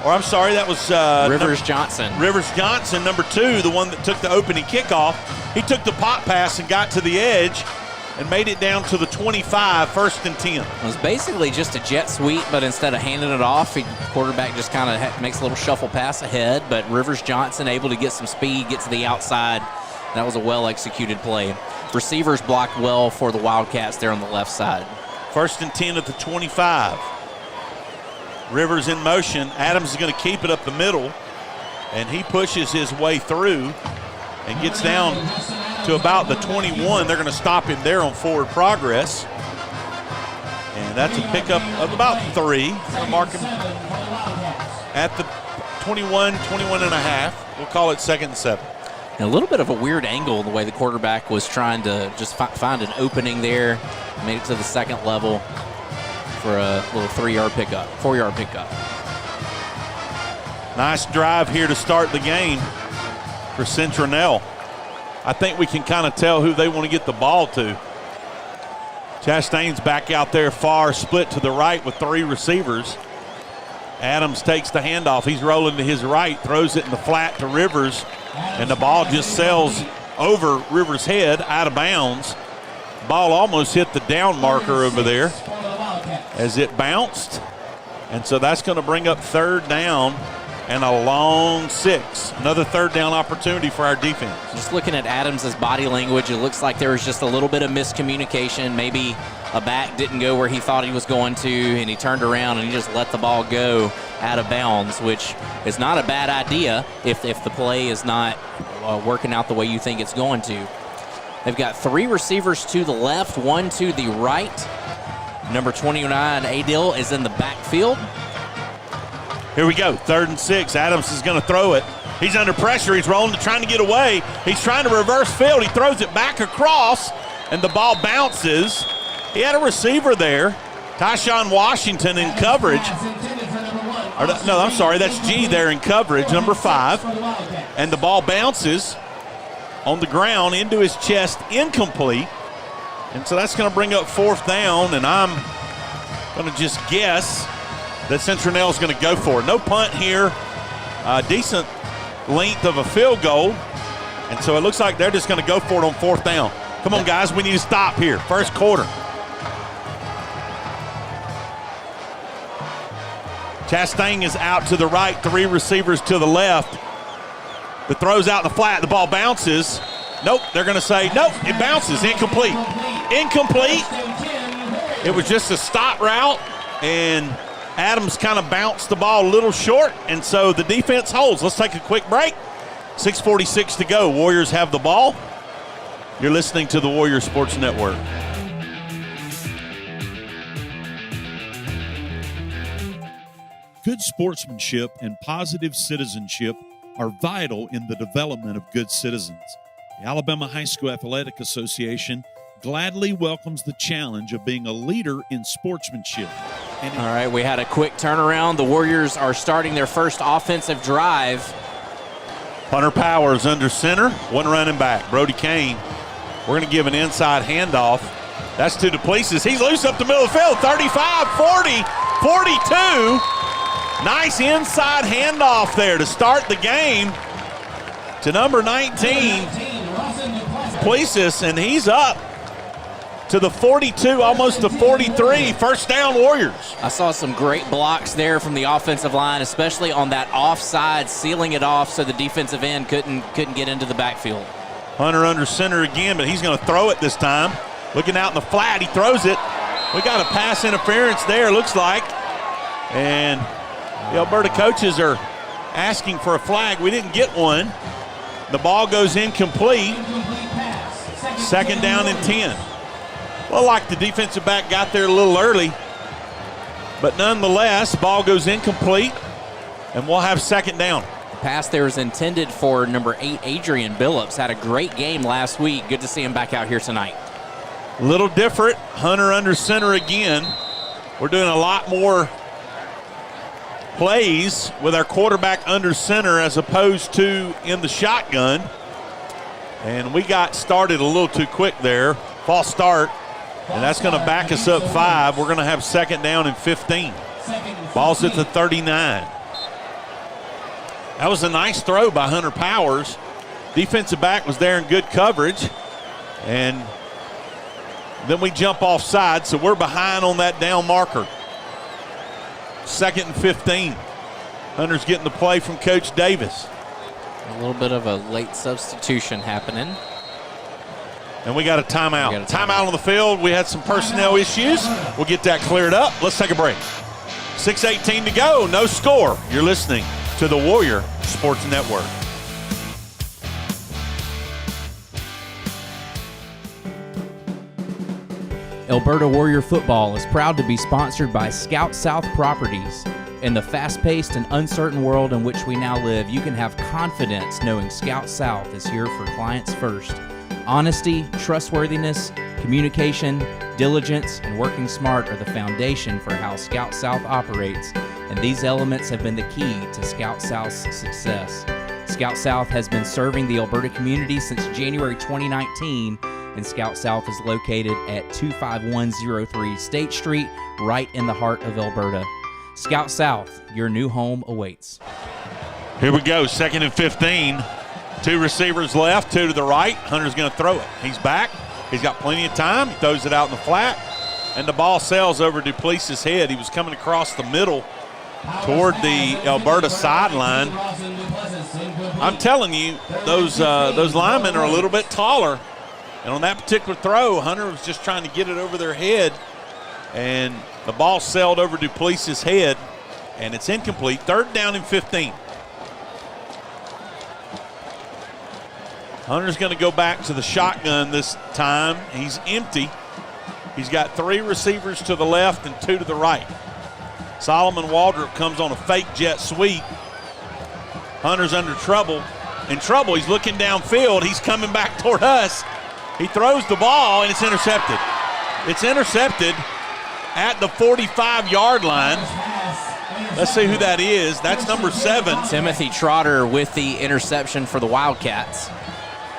Or I'm sorry, that was Rivers Johnson. Rivers Johnson, number 2, the one that took the opening kickoff. He took the pop pass and got to the edge and made it down to the 25, 1st and 10. It was basically just a jet sweep, but instead of handing it off, the quarterback just kind of makes a little shuffle pass ahead. But Rivers Johnson able to get some speed, get to the outside, That was a well-executed play. Receivers blocked well for the Wildcats there on the left side. 1st and 10 at the 25. Rivers in motion. Adams is going to keep it up the middle, and he pushes his way through and gets down to about the 21. They're going to stop him there on forward progress. And that's a pickup of about 3. We'll mark him at the 21 and a half. We'll call it 2nd and 7. And a little bit of a weird angle the way the quarterback was trying to just find an opening there. Made it to the second level for a little 4-yard pickup. Nice drive here to start the game for Citronelle. I think we can kind of tell who they want to get the ball to. Chastain's back out there far, split to the right with 3 receivers. Adams takes the handoff. He's rolling to his right, throws it in the flat to Rivers, and the ball just sails over Rivers' head, out of bounds. Ball almost hit the down marker over there as it bounced. And so that's going to bring up 3rd down and a long 6. Another 3rd down opportunity for our defense. Just looking at Adams' body language, it looks like there was just a little bit of miscommunication. Maybe a back didn't go where he thought he was going to, and he turned around and he just let the ball go out of bounds, which is not a bad idea if the play is not working out the way you think it's going to. They've got 3 receivers to the left, 1 to the right. Number 29, Adil, is in the backfield. Here we go, 3rd and 6. Adams is going to throw it. He's under pressure. He's rolling, trying to get away. He's trying to reverse field. He throws it back across, and the ball bounces. He had a receiver there, Tyshawn Washington, in coverage. No, I'm sorry, that's G there in coverage, number 5. And the ball bounces on the ground into his chest, incomplete. And so that's going to bring up 4th down, and I'm going to just guess that Citronelle is going to go for it. No punt here. Decent length of a field goal. And so it looks like they're just going to go for it on 4th down. Come on, guys, we need to stop here. 1st quarter. Chastain is out to the right, 3 receivers to the left. The throw's out in the flat, the ball bounces. Nope, they're going to say, nope, it bounces, incomplete. Incomplete. It was just a stop route, and Adams kind of bounced the ball a little short, and so the defense holds. Let's take a quick break. 6:46 to go. Warriors have the ball. You're listening to the Warrior Sports Network. Good sportsmanship and positive citizenship are vital in the development of good citizens. The Alabama High School Athletic Association gladly welcomes the challenge of being a leader in sportsmanship. All right, we had a quick turnaround. The Warriors are starting their first offensive drive. Hunter Powers under center, 1 running back, Brody Kane. We're going to give an inside handoff. That's to DePlesis. He's loose up the middle of the field, 35, 40, 42. Nice inside handoff there to start the game to number 19, Plesis, and he's up to the 42, almost the 43. 1st down, Warriors. I saw some great blocks there from the offensive line, especially on that offside, sealing it off so the defensive end couldn't get into the backfield. Hunter under center again, but he's going to throw it this time. Looking out in the flat, he throws it. We got a pass interference there, looks like. And the Elberta coaches are asking for a flag. We didn't get one. The ball goes incomplete. 2nd down and 10. Well, like the defensive back got there a little early, but nonetheless, ball goes incomplete, and we'll have 2nd down. Pass there is intended for number 8, Adrian Billups. Had a great game last week. Good to see him back out here tonight. A little different. Hunter under center again. We're doing a lot more plays with our quarterback under center as opposed to in the shotgun. And we got started a little too quick there. False start. And that's going to back us up 5. We're going to have 2nd down and 15. Ball's at the 39. That was a nice throw by Hunter Powers. Defensive back was there in good coverage. And then we jump offside, so we're behind on that down marker. 2nd and 15. Hunter's getting the play from Coach Davis. A little bit of a late substitution happening. And we got a timeout. Timeout on the field. We had some personnel issues. We'll get that cleared up. Let's take a break. 6:18 to go. No score. You're listening to the Warrior Sports Network. Elberta Warrior Football is proud to be sponsored by Scout South Properties. In the fast-paced and uncertain world in which we now live, you can have confidence knowing Scout South is here for clients first. Honesty, trustworthiness, communication, diligence, and working smart are the foundation for how Scout South operates, and these elements have been the key to Scout South's success. Scout South has been serving the Elberta community since January 2019, and Scout South is located at 25103 State Street, right in the heart of Elberta. Scout South, your new home awaits. Here we go, 2nd and 15. 2 receivers left, 2 to the right. Hunter's going to throw it. He's back. He's got plenty of time. He throws it out in the flat, and the ball sails over Duplessis' head. He was coming across the middle toward the Elberta sideline. I'm telling you, those linemen are a little bit taller, and on that particular throw, Hunter was just trying to get it over their head, and the ball sailed over Duplessis' head, and it's incomplete. 3rd down and 15. Hunter's going to go back to the shotgun this time. He's empty. He's got 3 receivers to the left and 2 to the right. Solomon Waldrop comes on a fake jet sweep. Hunter's under trouble. In trouble, he's looking downfield. He's coming back toward us. He throws the ball, and it's intercepted. It's intercepted at the 45-yard line. Let's see who that is. That's number 7. Timothy Trotter with the interception for the Wildcats.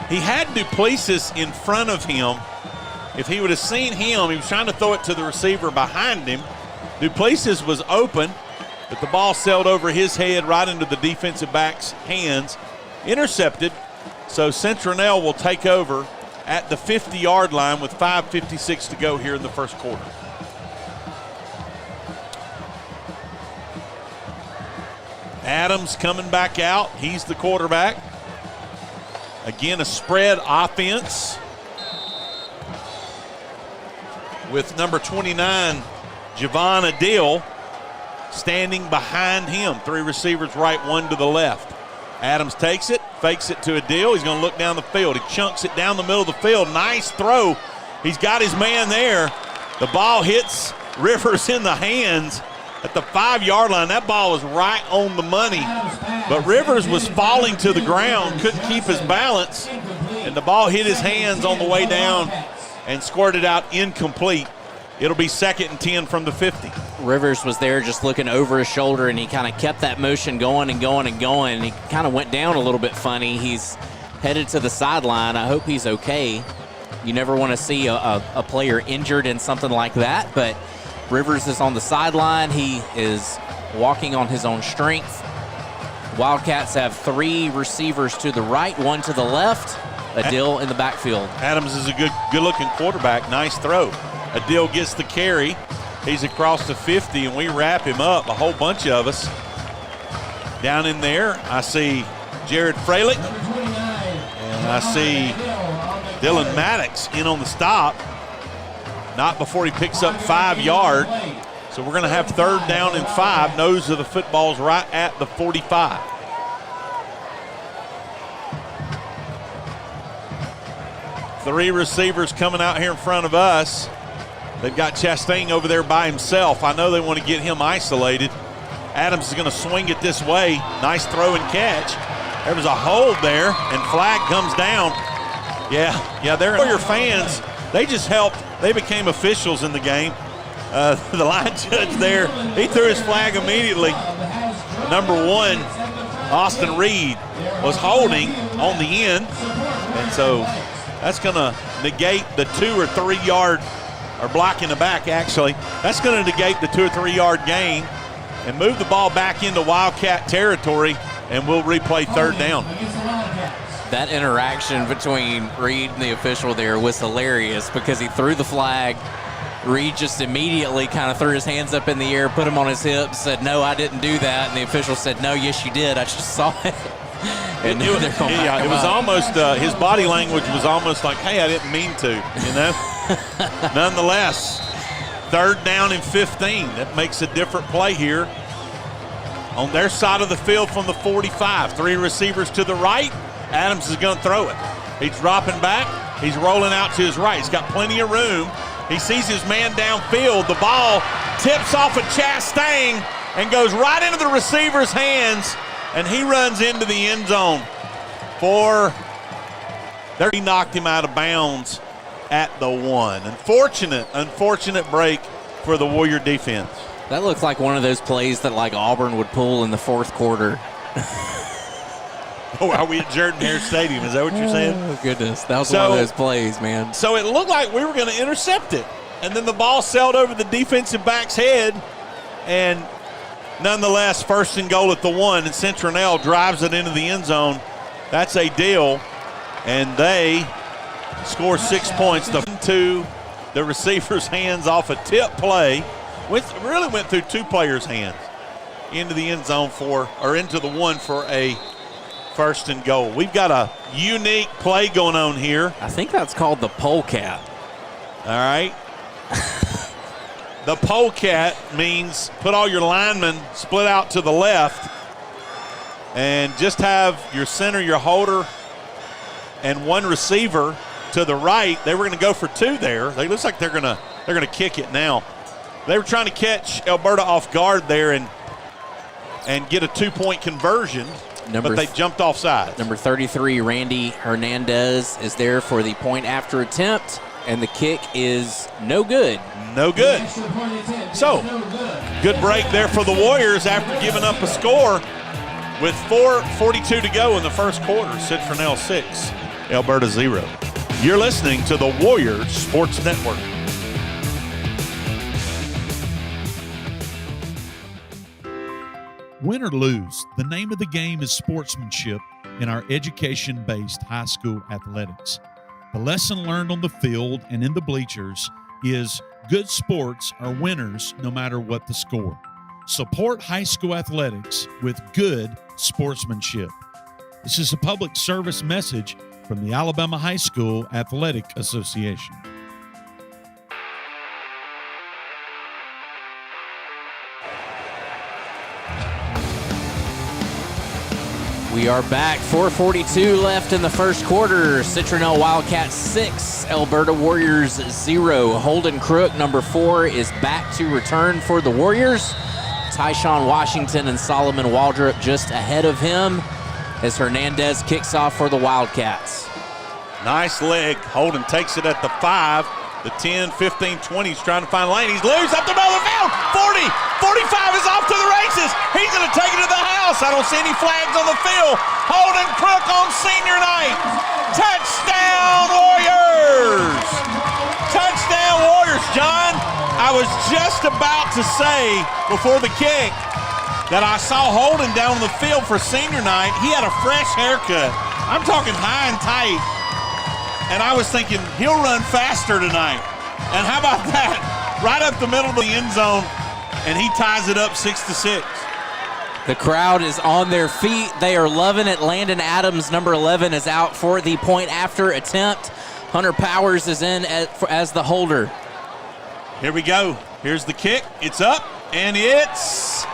He had Duplessis in front of him. If he would have seen him, he was trying to throw it to the receiver behind him. Duplessis was open, but the ball sailed over his head right into the defensive back's hands. Intercepted, so Citronelle will take over at the 50-yard line with 5:56 to go here in the first quarter. Adams coming back out. He's the quarterback. Again, a spread offense with number 29, Javon Adil, standing behind him. 3 receivers right, 1 to the left. Adams takes it, fakes it to Adil. He's going to look down the field. He chunks it down the middle of the field. Nice throw. He's got his man there. The ball hits Rivers in the hands at the 5-yard line. That ball was right on the money. But Rivers was falling to the ground, couldn't keep his balance, and the ball hit his hands on the way down and squirted out incomplete. It'll be 2nd and 10 from the 50. Rivers was there just looking over his shoulder, and he kind of kept that motion going and going and going. And he kind of went down a little bit funny. He's headed to the sideline. I hope he's okay. You never want to see a player injured in something like that, but Rivers is on the sideline. He is walking on his own strength. Wildcats have 3 receivers to the right, 1 to the left. Adil in the backfield. Adams is a good-looking quarterback. Nice throw. Adil gets the carry. He's across the 50, and we wrap him up, a whole bunch of us. Down in there, I see Jared Freilich, and I see Dylan Maddox in on the stop. Not before he picks up 5 yards. So we're going to have 3rd down and 5. Nose of the football's right at the 45. Three receivers coming out here in front of us. They've got Chastain over there by himself. I know they want to get him isolated. Adams is going to swing it this way. Nice throw and catch. There was a hold there, and flag comes down. Yeah, they're Warrior fans. They just helped. They became officials in the game. The line judge there, he threw his flag immediately. Number 1, Austin Reed, was holding on the end. And so that's going to negate the 2 or 3 yard, or blocking the back actually. That's going to negate the 2 or 3 yard gain and move the ball back into Wildcat territory, and we'll replay 3rd down. That interaction between Reed and the official there was hilarious because he threw the flag. Reed just immediately kind of threw his hands up in the air, put him on his hips, said, "No, I didn't do that." And the official said, "No, yes, you did. I just saw it." And it was almost, his body language was almost like, hey, I didn't mean to, you know? Nonetheless, 3rd down and 15. That makes a different play here. On their side of the field from the 45. 3 receivers to the right. Adams is going to throw it. He's dropping back. He's rolling out to his right. He's got plenty of room. He sees his man downfield. The ball tips off of Chastain and goes right into the receiver's hands, and he runs into the end zone he knocked him out of bounds at the 1. Unfortunate break for the Warrior defense. That looks like one of those plays that like Auburn would pull in the 4th quarter. Oh, are we at Jordan-Hare Stadium? Is that what you're saying? Oh, goodness. That was one of those plays, man. So it looked like we were going to intercept it. And then the ball sailed over the defensive back's head. And nonetheless, 1st and goal at the 1. And Citronelle drives it into the end zone. That's a deal. And they score 6 points. To the receiver's hands off a tip play. Really went through 2 players' hands into the end zone into the 1 for a 1st and goal. We've got a unique play going on here. I think that's called the polecat. All right. The polecat means put all your linemen split out to the left and just have your center, your holder, and 1 receiver to the right. They were going to go for 2 there. It looks like they're going to kick it now. They were trying to catch Elberta off guard there and get a 2-point conversion, but they jumped offside. Number 33, Randy Hernandez, is there for the point after attempt, and the kick is no good. No good. So, good break there for the Warriors after giving up a score with 4:42 to go in the 1st quarter. Citronelle 6, Elberta 0. You're listening to the Warriors Sports Network. Win or lose, the name of the game is sportsmanship in our education-based high school athletics. The lesson learned on the field and in the bleachers is good sports are winners no matter what the score. Support high school athletics with good sportsmanship. This is a public service message from the Alabama High School Athletic Association. We are back. 4:42 left in the 1st quarter. Citronelle Wildcats 6, Elberta Warriors 0. Holden Crook, number 4, is back to return for the Warriors. Tyshawn Washington and Solomon Waldrop just ahead of him as Hernandez kicks off for the Wildcats. Nice leg. Holden takes it at the 5, the 10, 15, 20. He's trying to find a lane. He's loose up the middle of the field. 40, 45 is off to the races. He's going to take it to the house. I don't see any flags on the field. Holden Crook on senior night. Touchdown, Warriors. Touchdown, Warriors. John, I was just about to say before the kick that I saw Holden down on the field for senior night. He had a fresh haircut. I'm talking high and tight. And I was thinking, he'll run faster tonight. And how about that? Right up the middle of the end zone, and he ties it up 6-6. The crowd is on their feet. They are loving it. Landon Adams, number 11, is out for the point after attempt. Hunter Powers is in as the holder. Here we go. Here's the kick. It's up, and it's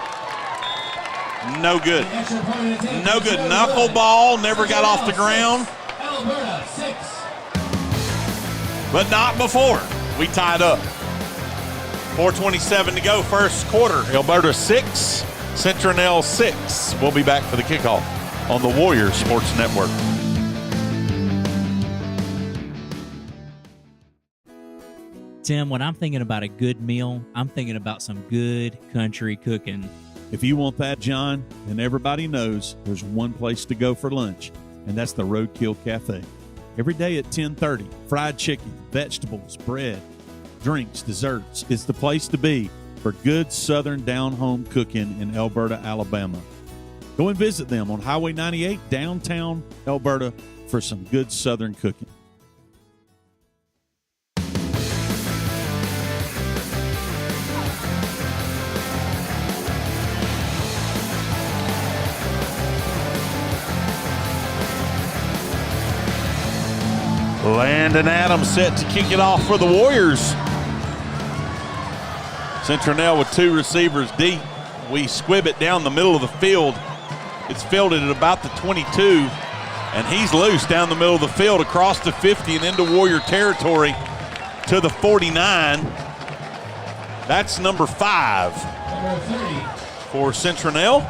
no good. No good. Knuckleball, never got off the ground. Elberta 6. But not before we tied up. 4:27 to go, 1st quarter. Elberta 6, Citronelle 6. We'll be back for the kickoff on the Warriors Sports Network. Tim, when I'm thinking about a good meal, I'm thinking about some good country cooking. If you want that, John, then everybody knows there's one place to go for lunch, and that's the Roadkill Cafe. Every day at 10:30, fried chicken, vegetables, bread, drinks, desserts. It's the place to be for good Southern down-home cooking in Elberta, Alabama. Go and visit them on Highway 98, downtown Elberta, for some good Southern cooking. Landon Adams set to kick it off for the Warriors. Citronelle with 2 receivers deep. We squib it down the middle of the field. It's fielded at about the 22, and he's loose down the middle of the field across the 50 and into Warrior territory to the 49. That's number 5 for Citronelle.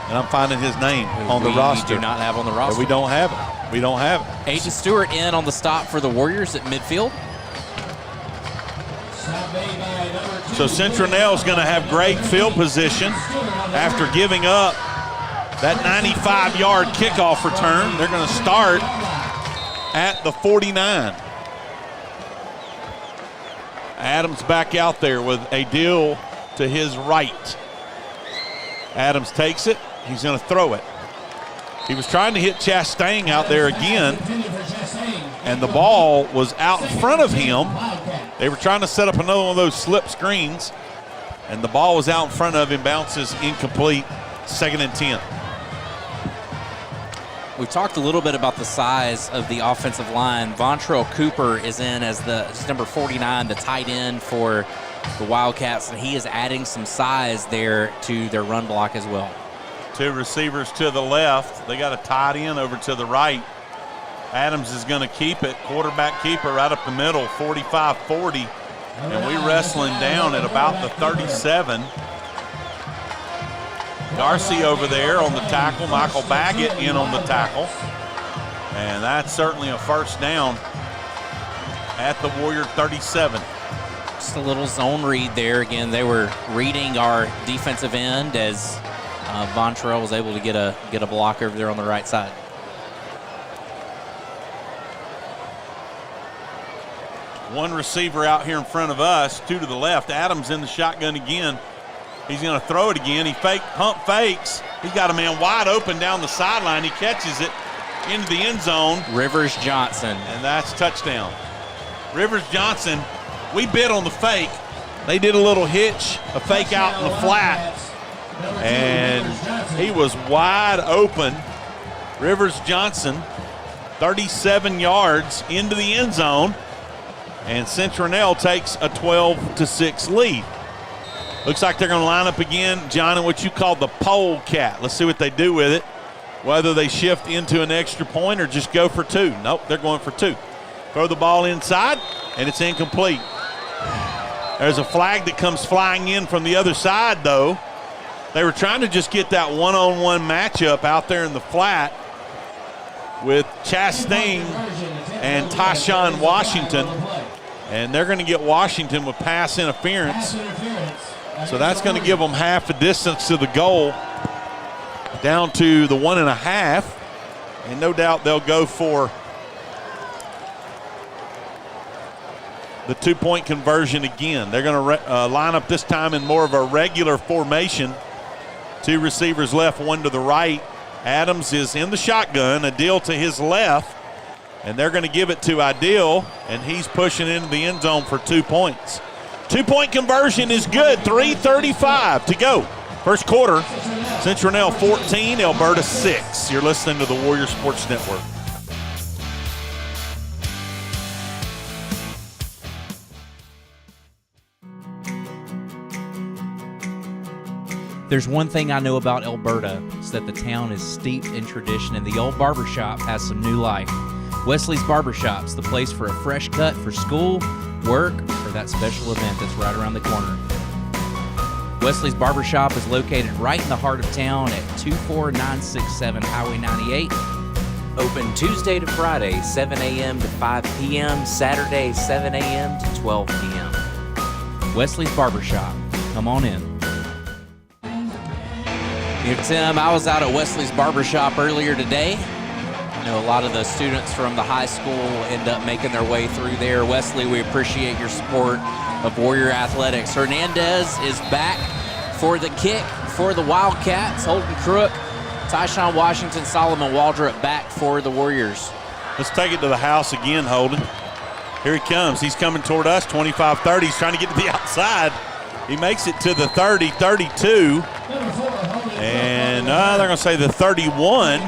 And I'm finding his name on the roster. We do not have on the roster. We don't have it. We don't have it. Aiden Stewart in on the stop for the Warriors at midfield. So Citronelle is going to have great field position after giving up that 95-yard kickoff return. They're going to start at the 49. Adams back out there with a deal to his right. Adams takes it. He's going to throw it. He was trying to hit Chastain out there again, and the ball was out in front of him. They were trying to set up another one of those slip screens, and the ball was out in front of him, bounces incomplete, 2nd and 10. We talked a little bit about the size of the offensive line. Vontrell Cooper is in as number 49, the tight end for the Wildcats, and he is adding some size there to their run block as well. 2 receivers to the left. They got a tight end over to the right. Adams is going to keep it. Quarterback keeper right up the middle, 45-40. And we wrestling down at about the 37. Darcy over there on the tackle. Michael Baggett in on the tackle. And that's certainly a first down at the Warrior 37. Just a little zone read there. Again, they were reading our defensive end as Vontrell was able to get a block over there on the right side. One receiver out here in front of us, 2 to the left. Adams in the shotgun again. He's going to throw it again. He pump fakes. He's got a man wide open down the sideline. He catches it into the end zone. Rivers Johnson. And that's touchdown. Rivers Johnson, we bid on the fake. They did a little hitch, a fake out in the flat, and he was wide open. Rivers Johnson, 37 yards into the end zone, and Citronelle takes a 12-6 lead. Looks like they're going to line up again, John, in what you call the polecat. Let's see what they do with it, whether they shift into an extra point or just go for 2. Nope, they're going for 2. Throw the ball inside, and it's incomplete. There's a flag that comes flying in from the other side, though. They were trying to just get that one-on-one matchup out there in the flat with Chastain and Tyshawn Washington, and they're going to get Washington with pass interference. So that's going to give them half the distance to the goal, down to the 1.5, and no doubt they'll go for the 2-point conversion again. They're going to line up this time in more of a regular formation. 2 receivers left, 1 to the right. Adams is in the shotgun, Adil to his left, and they're going to give it to Adil, and he's pushing into the end zone for 2 points. 2-point conversion is good, 3:35 to go. First quarter, Citronelle 14, Elberta 6. You're listening to the Warrior Sports Network. There's one thing I know about Elberta, is that the town is steeped in tradition, and the old barbershop has some new life. Wesley's Barbershop's the place for a fresh cut for school, work, or that special event that's right around the corner. Wesley's Barbershop is located right in the heart of town at 24967 Highway 98. Open Tuesday to Friday, 7 a.m. to 5 p.m., Saturday, 7 a.m. to 12 p.m. Wesley's Barbershop. Come on in. Here, Tim, I was out at Wesley's Barbershop earlier today. I know a lot of the students from the high school end up making their way through there. Wesley, we appreciate your support of Warrior Athletics. Hernandez is back for the kick for the Wildcats. Holden Crook, Tyshawn Washington, Solomon Waldrop back for the Warriors. Let's take it to the house again, Holden. Here he comes. He's coming toward us, 25-30. He's trying to get to the outside. He makes it to the 30, 32. And they're going to say the 31.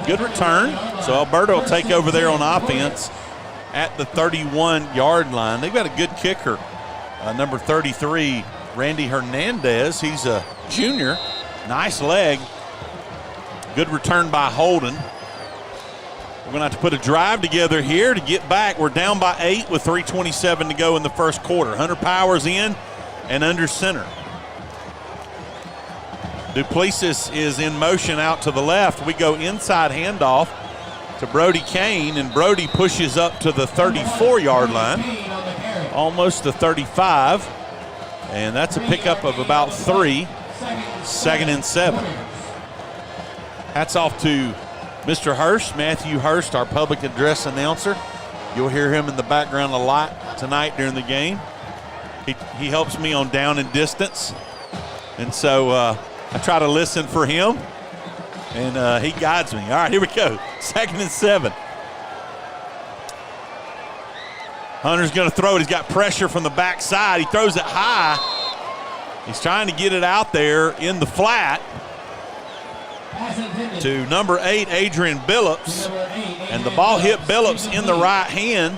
Good return. So Alberta will take over there on offense at the 31-yard line. They've got a good kicker, number 33, Randy Hernandez. He's a junior. Nice leg. Good return by Holden. We're going to have to put a drive together here to get back. We're down by 8 with 3:27 to go in the first quarter. Hunter Powers in and under center. Duplessis is in motion out to the left. We go inside handoff to Brody Kane, and Brody pushes up to the 34-yard line, almost the 35, and that's a pickup of about 3, 2nd and 7. Hats off to Mr. Hurst, Matthew Hurst, our public address announcer. You'll hear him in the background a lot tonight during the game. He helps me on down and distance, and so I try to listen for him, and he guides me. All right, here we go. 2nd and 7. Hunter's going to throw it. He's got pressure from the backside. He throws it high. He's trying to get it out there in the flat to number 8, Adrian Billups, and the ball hit Billups in the right hand.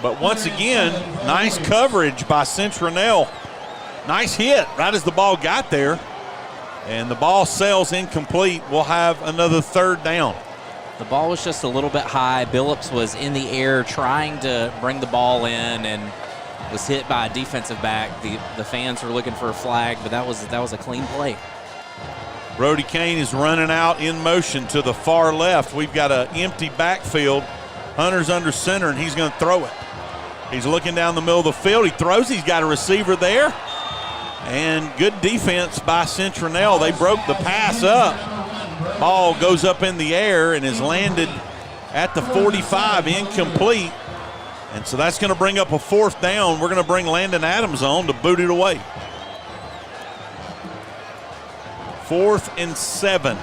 But once again, nice coverage by Citronelle. Nice hit right as the ball got there, and the ball sails incomplete. We'll have another 3rd down. The ball was just a little bit high. Billups was in the air trying to bring the ball in and was hit by a defensive back. The fans were looking for a flag, but that was a clean play. Brody Kane is running out in motion to the far left. We've got an empty backfield. Hunter's under center, and he's going to throw it. He's looking down the middle of the field. He throws. He's got a receiver there. And good defense by Citronelle. They broke the pass up. Ball goes up in the air and is landed at the 45, incomplete. And so that's going to bring up a 4th down. We're going to bring Landon Adams on to boot it away. 4th and 7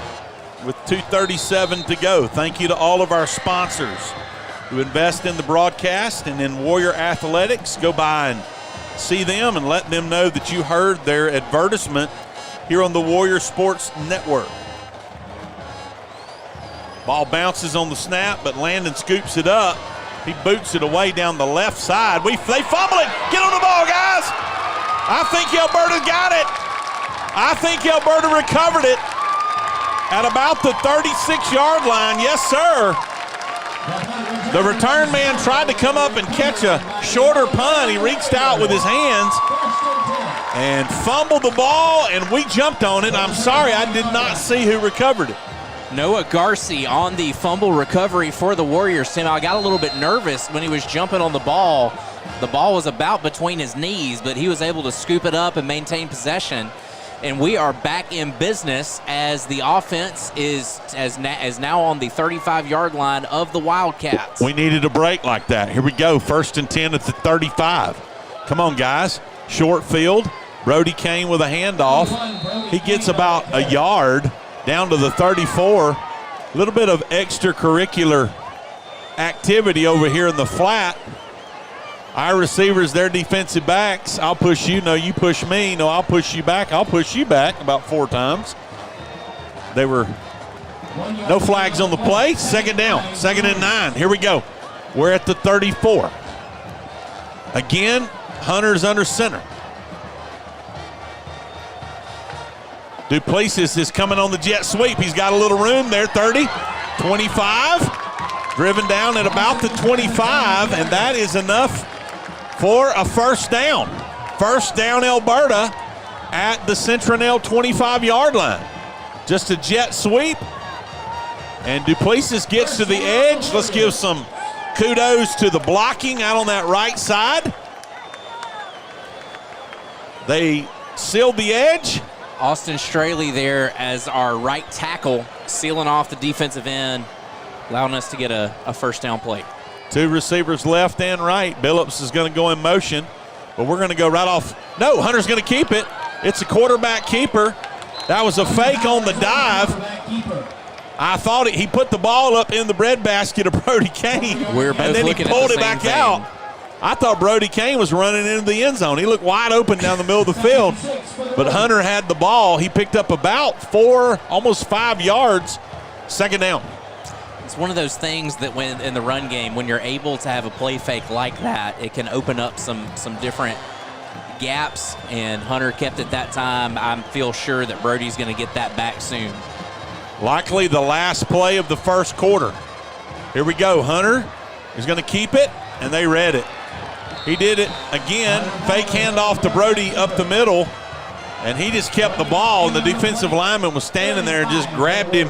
with 2:37 to go. Thank you to all of our sponsors who invest in the broadcast and in Warrior Athletics. Go by and see them and let them know that you heard their advertisement here on the Warrior Sports Network. Ball bounces on the snap, but Landon scoops it up. He boots it away down the left side. They fumble it. Get on the ball, guys. I think Elberta got it. I think Elberta recovered it at about the 36-yard line. Yes, sir. The return man tried to come up and catch a shorter punt. He reached out with his hands and fumbled the ball, and we jumped on it. I'm sorry, I did not see who recovered it. Noah Garcia on the fumble recovery for the Warriors. Tim, I got a little bit nervous when he was jumping on the ball. The ball was about between his knees, but he was able to scoop it up and maintain possession. And we are back in business as the offense is now on the 35-yard line of the Wildcats. We needed a break like that. Here we go, 1st and 10 at the 35. Come on, guys. Short field. Brody Kane with a handoff. He gets about a yard down to the 34. A little bit of extracurricular activity over here in the flat. Our receivers, their defensive backs, I'll push you, no, you push me, no, I'll push you back, I'll push you back about 4 times. They were no flags on the play. 2nd down, 2nd and 9. Here we go. We're at the 34. Again, Hunter's under center. Duplessis is coming on the jet sweep. He's got a little room there, 30, 25. Driven down at about the 25, and that is enough for a 1st down. 1st down, Elberta at the Citronelle 25-yard line. Just a jet sweep, and Duplessis gets to the edge. Let's give some kudos to the blocking out on that right side. They sealed the edge. Austin Straley there as our right tackle, sealing off the defensive end, allowing us to get a 1st down play. 2 receivers left and right. Billups is going to go in motion, but we're going to go right off. No, Hunter's going to keep it. It's a quarterback keeper. That was a fake on the dive. I thought he put the ball up in the breadbasket of Brody Kane, and then he pulled it back out. I thought Brody Kane was running into the end zone. He looked wide open down the middle of the field, but Hunter had the ball. He picked up about 4, almost 5 yards. 2nd down. it's one of those things that when in the run game, when you're able to have a play fake like that, it can open up some different gaps, and Hunter kept it that time. I feel sure that Brody's going to get that back soon. Likely the last play of the first quarter. Here we go. Hunter is going to keep it, and they read it. He did it again. Fake handoff to Brody up the middle, and he just kept the ball, and the defensive lineman was standing there and just grabbed him,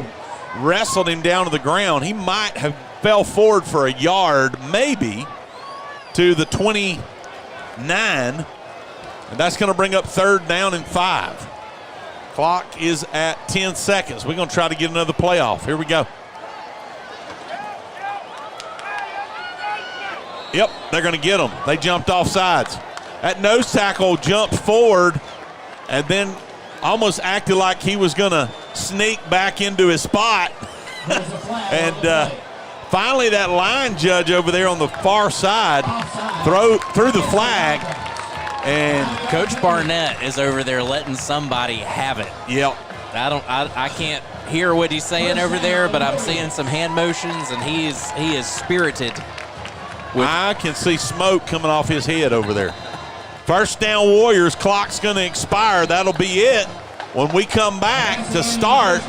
wrestled him down to the ground. He might have fell forward for a yard, maybe, to the 29, and that's going to bring up 3rd down and 5. Clock is at 10 seconds. We're going to try to get another play off. Here we go. Yep, they're going to get them. They jumped off sides. That nose tackle jumped forward and then almost acted like he was going to sneak back into his spot. And finally that line judge over there on the far side threw the flag. And Coach Barnett is over there letting somebody have it. Yep. I can't hear what he's saying over there, but I'm seeing some hand motions, and he is spirited. I can see smoke coming off his head over there. 1st down Warriors, clock's going to expire. That'll be it when we come back to start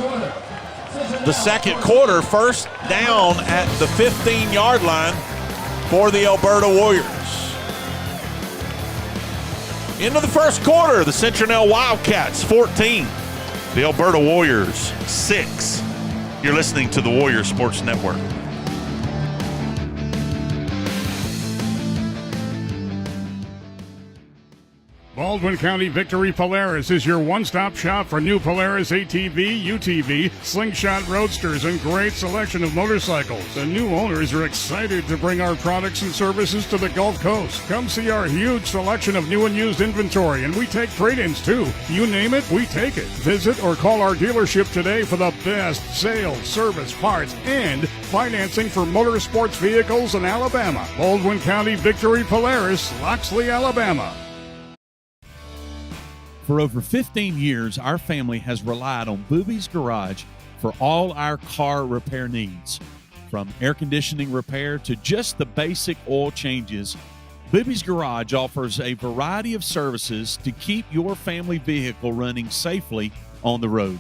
the second quarter. 1st down at the 15-yard line for the Elberta Warriors. Into the first quarter, the Citronelle Wildcats 14, the Elberta Warriors 6. You're listening to the Warrior Sports Network. Baldwin County Victory Polaris is your one-stop shop for new Polaris ATV, UTV, Slingshot Roadsters, and great selection of motorcycles. The new owners are excited to bring our products and services to the Gulf Coast. Come see our huge selection of new and used inventory, and we take trade-ins too. You name it, we take it. Visit or call our dealership today for the best sales, service, parts, and financing for motorsports vehicles in Alabama. Baldwin County Victory Polaris, Loxley, Alabama. For over 15 years, our family has relied on Booby's Garage for all our car repair needs. From air conditioning repair to just the basic oil changes, Booby's Garage offers a variety of services to keep your family vehicle running safely on the road.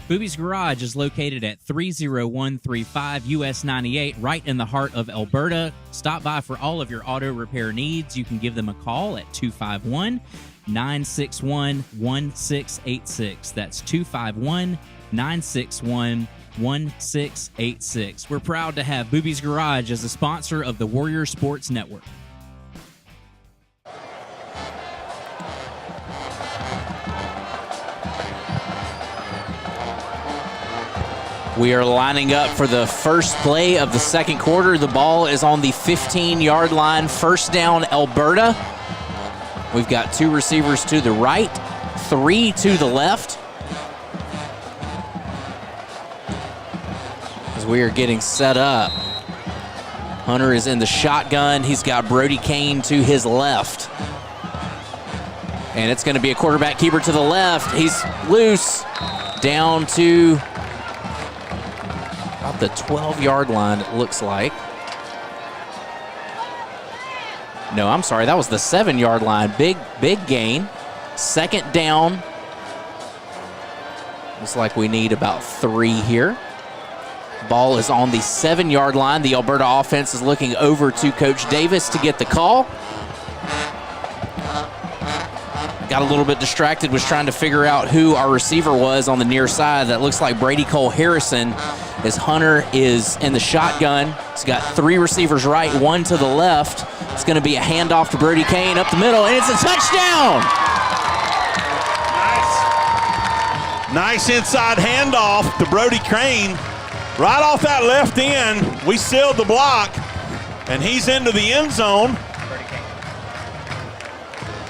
Booby's Garage is located at 30135 US 98, right in the heart of Elberta. Stop by for all of your auto repair needs. You can give them a call at 251-961-1686. That's 251-961-1686. We're proud to have Booby's Garage as a sponsor of the Warrior Sports Network. We are lining up for the first play of the second quarter. The ball is on the 15-yard line. 1st down, Elberta. We've got 2 receivers to the right, 3 to the left. As we are getting set up, Hunter is in the shotgun. He's got Brody Kane to his left. And it's going to be a quarterback keeper to the left. He's loose down to about the 12-yard line, it looks like. No, I'm sorry. That was the 7-yard line. Big gain. 2nd down. Looks like we need about 3 here. Ball is on the 7-yard line. The Elberta offense is looking over to Coach Davis to get the call. Got a little bit distracted, was trying to figure out who our receiver was on the near side. That looks like Brady Cole Harrison, as Hunter is in the shotgun. He's got 3 receivers right, 1 to the left. It's going to be a handoff to Brody Kane up the middle, and it's a touchdown! Nice inside handoff to Brody Kane. Right off that left end, we sealed the block, and he's into the end zone.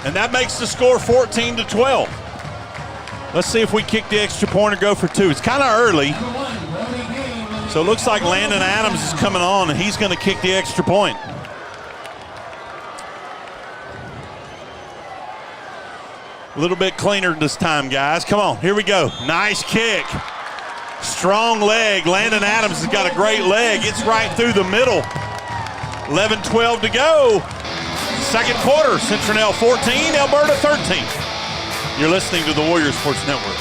And that makes the score 14-12. Let's see if we kick the extra point or go for 2. It's kind of early. So it looks like Landon Adams is coming on, and he's going to kick the extra point. A little bit cleaner this time, guys. Come on, here we go. Nice kick. Strong leg. Landon Adams has got a great leg. It's right through the middle. 11-12 to go. Second quarter. Citronelle 14, Elberta 13. You're listening to the Warriors Sports Network.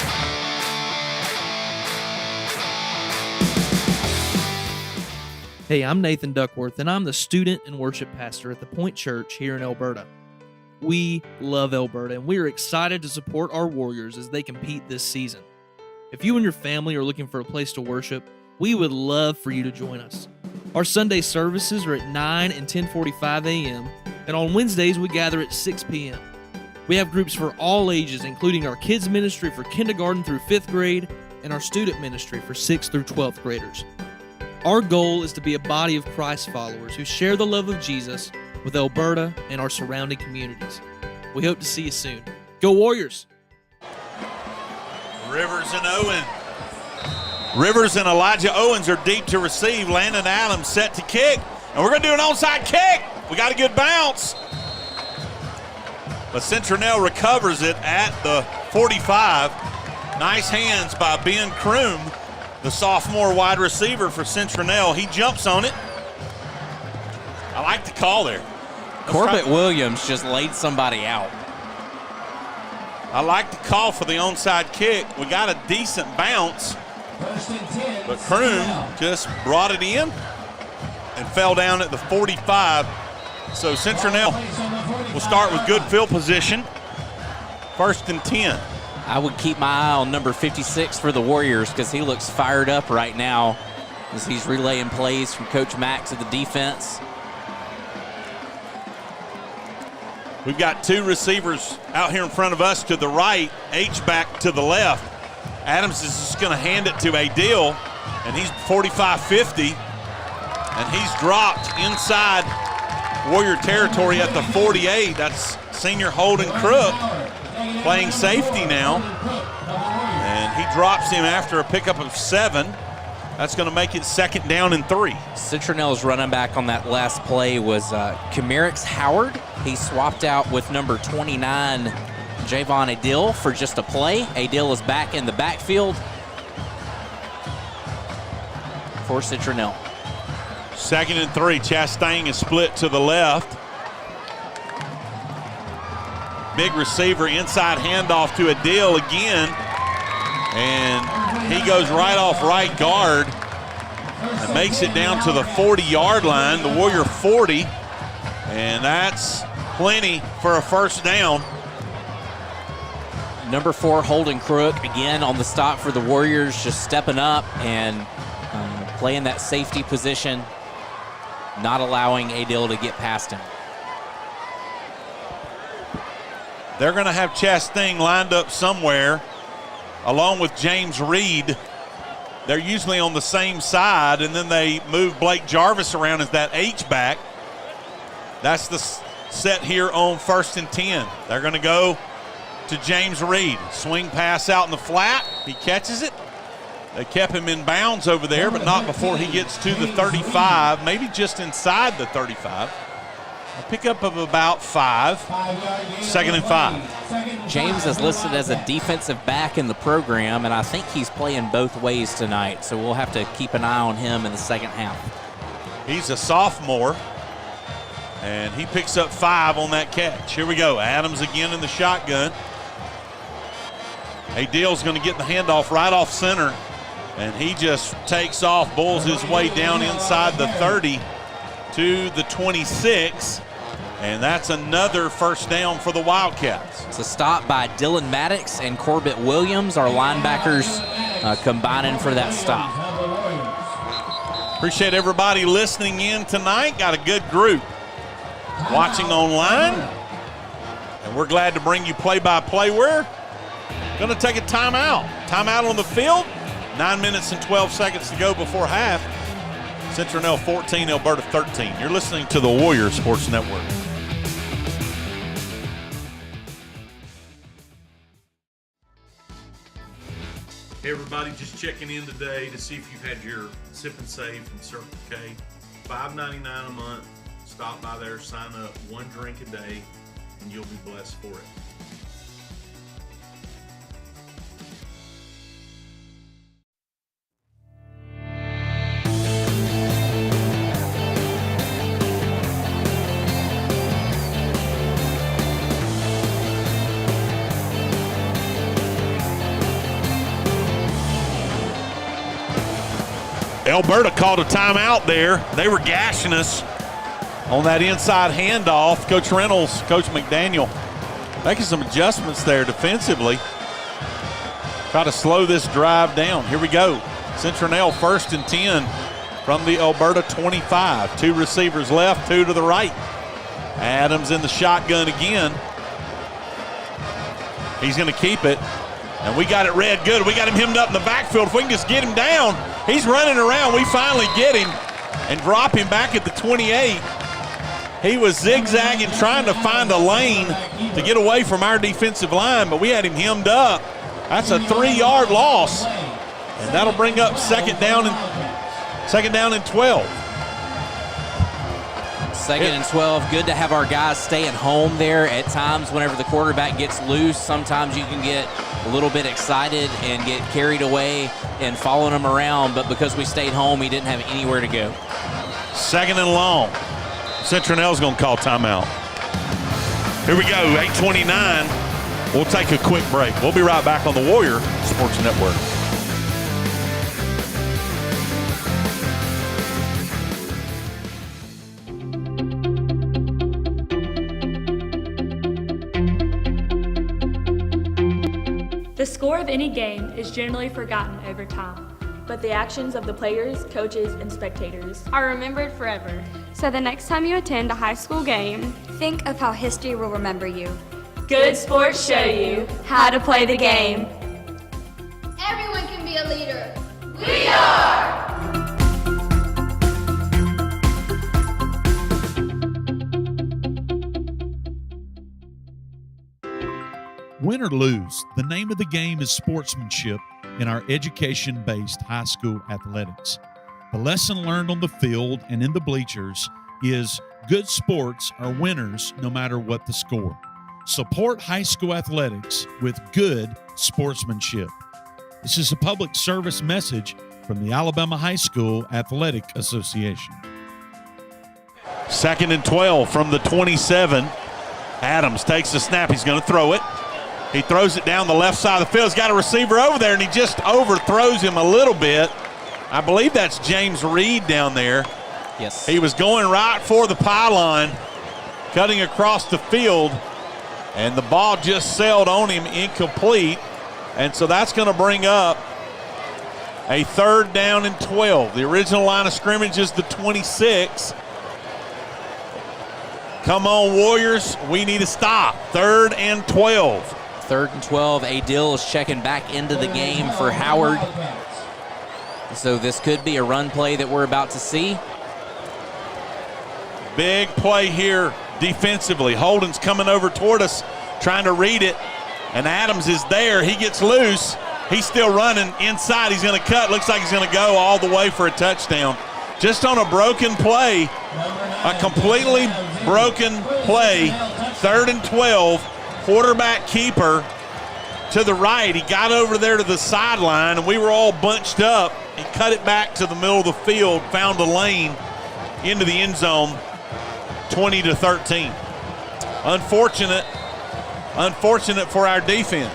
Hey, I'm Nathan Duckworth, and I'm the student and worship pastor at the Point Church here in Elberta. We love Elberta, and we are excited to support our Warriors as they compete this season. If you and your family are looking for a place to worship, we would love for you to join us. Our Sunday services are at 9 and 10:45 a.m., and on Wednesdays we gather at 6 p.m. We have groups for all ages, including our kids ministry for kindergarten through 5th grade and our student ministry for 6th through 12th graders. Our goal is to be a body of Christ followers who share the love of Jesus with Elberta and our surrounding communities. We hope to see you soon. Go Warriors! Rivers and Owen. Rivers and Elijah Owens are deep to receive. Landon Adams set to kick. And we're going to do an onside kick. We got a good bounce. But Citronelle recovers it at the 45. Nice hands by Ben Kroom, the sophomore wide receiver for Citronelle. He jumps on it. I like the call there. Corbett Williams just laid somebody out. I like the call for the onside kick. We got a decent bounce, but Kroom just brought it in and fell down at the 45. So Citronelle will start with good field position. 1st and 10. I would keep my eye on number 56 for the Warriors because he looks fired up right now as he's relaying plays from Coach Max of the defense. We've got 2 receivers out here in front of us to the right, H-back to the left. Adams is just going to hand it to Adil, and he's 45-50, and he's dropped inside Warrior territory at the 48. That's senior Holden Crook playing safety now, and he drops him after a pickup of 7. That's going to make it 2nd down and 3. Citronelle's running back on that last play was Kamerix Howard. He swapped out with number 29, Javon Adil, for just a play. Adil is back in the backfield for Citronelle. 2nd and 3. Chastain is split to the left. Big receiver, inside handoff to Adil again. And he goes right off right guard and makes it down to the 40-yard line, the Warrior 40. And that's plenty for a 1st down. Number 4, Holden Crook, again on the stop for the Warriors, just stepping up and playing that safety position, not allowing Adil to get past him. They're going to have Chastain lined up somewhere along with James Reed. They're usually on the same side, and then they move Blake Jarvis around as that H-back. That's the set here on 1st and 10. They're going to go to James Reed. Swing pass out in the flat. He catches it. They kept him in bounds over there, but not before he gets to the 35, maybe just inside the 35. A pickup of about 5. 2nd and 5. James is listed as a defensive back in the program, and I think he's playing both ways tonight, so we'll have to keep an eye on him in the second half. He's a sophomore, and he picks up 5 on that catch. Here we go. Adams again in the shotgun. Adil's going to get the handoff right off center, and he just takes off, bulls his way down inside the 30 to the 26. And that's another 1st down for the Wildcats. It's a stop by Dylan Maddox and Corbett Williams, our linebackers, combining for that stop. Appreciate everybody listening in tonight. Got a good group watching online. And we're glad to bring you play-by-play. We're going to take a timeout. Timeout on the field. 9 minutes and 12 seconds to go before half. Citronelle 14, Elberta 13. You're listening to the Warrior Sports Network. Hey everybody, just checking in today to see if you've had your Sip and Save from Circle K. $5.99 a month. Stop by there, sign up, 1 drink a day, and you'll be blessed for it. Elberta called a timeout there. They were gashing us on that inside handoff. Coach Reynolds, Coach McDaniel making some adjustments there defensively. Try to slow this drive down. Here we go. Citronelle 1st and 10 from the Elberta 25. 2 receivers left, 2 to the right. Adams in the shotgun again. He's going to keep it. And we got it read good. We got him hemmed up in the backfield. If we can just get him down, he's running around. We finally get him and drop him back at the 28. He was zigzagging, trying to find a lane to get away from our defensive line, but we had him hemmed up. That's a 3-yard loss. And that'll bring up second down and 12. Second and 12. Good to have our guys stay at home there. At times, whenever the quarterback gets loose, sometimes you can get a little bit excited and get carried away and following him around. But because we stayed home, he didn't have anywhere to go. Second and long. Citronelle's going to call timeout. Here we go, 8:29. We'll take a quick break. We'll be right back on the Warrior Sports Network. The score of any game is generally forgotten over time, but the actions of the players, coaches, and spectators are remembered forever. So the next time you attend a high school game, think of how history will remember you. Good sports show you how to play the game. Everyone can be a leader. We are! Win or lose, the name of the game is sportsmanship in our education-based high school athletics. The lesson learned on the field and in the bleachers is good sports are winners no matter what the score. Support high school athletics with good sportsmanship. This is a public service message from the Alabama High School Athletic Association. Second and 12 from the 27. Adams takes the snap. He's going to throw it. He throws it down the left side of the field. He's got a receiver over there, and he just overthrows him a little bit. I believe that's James Reed down there. Yes. He was going right for the pylon, cutting across the field, and the ball just sailed on him, incomplete. And so that's going to bring up a 3rd down and 12. The original line of scrimmage is the 26. Come on, Warriors. We need to stop. 3rd and 12. 3rd and 12. Adil is checking back into the game for Howard. So this could be a run play that we're about to see. Big play here defensively. Holden's coming over toward us, trying to read it. And Adams is there. He gets loose. He's still running inside. He's going to cut. Looks like he's going to go all the way for a touchdown. Just on a broken play, a completely broken play. 3rd and 12. Quarterback keeper to the right. He got over there to the sideline, and we were all bunched up. He cut it back to the middle of the field, found a lane into the end zone, 20-13. Unfortunate for our defense.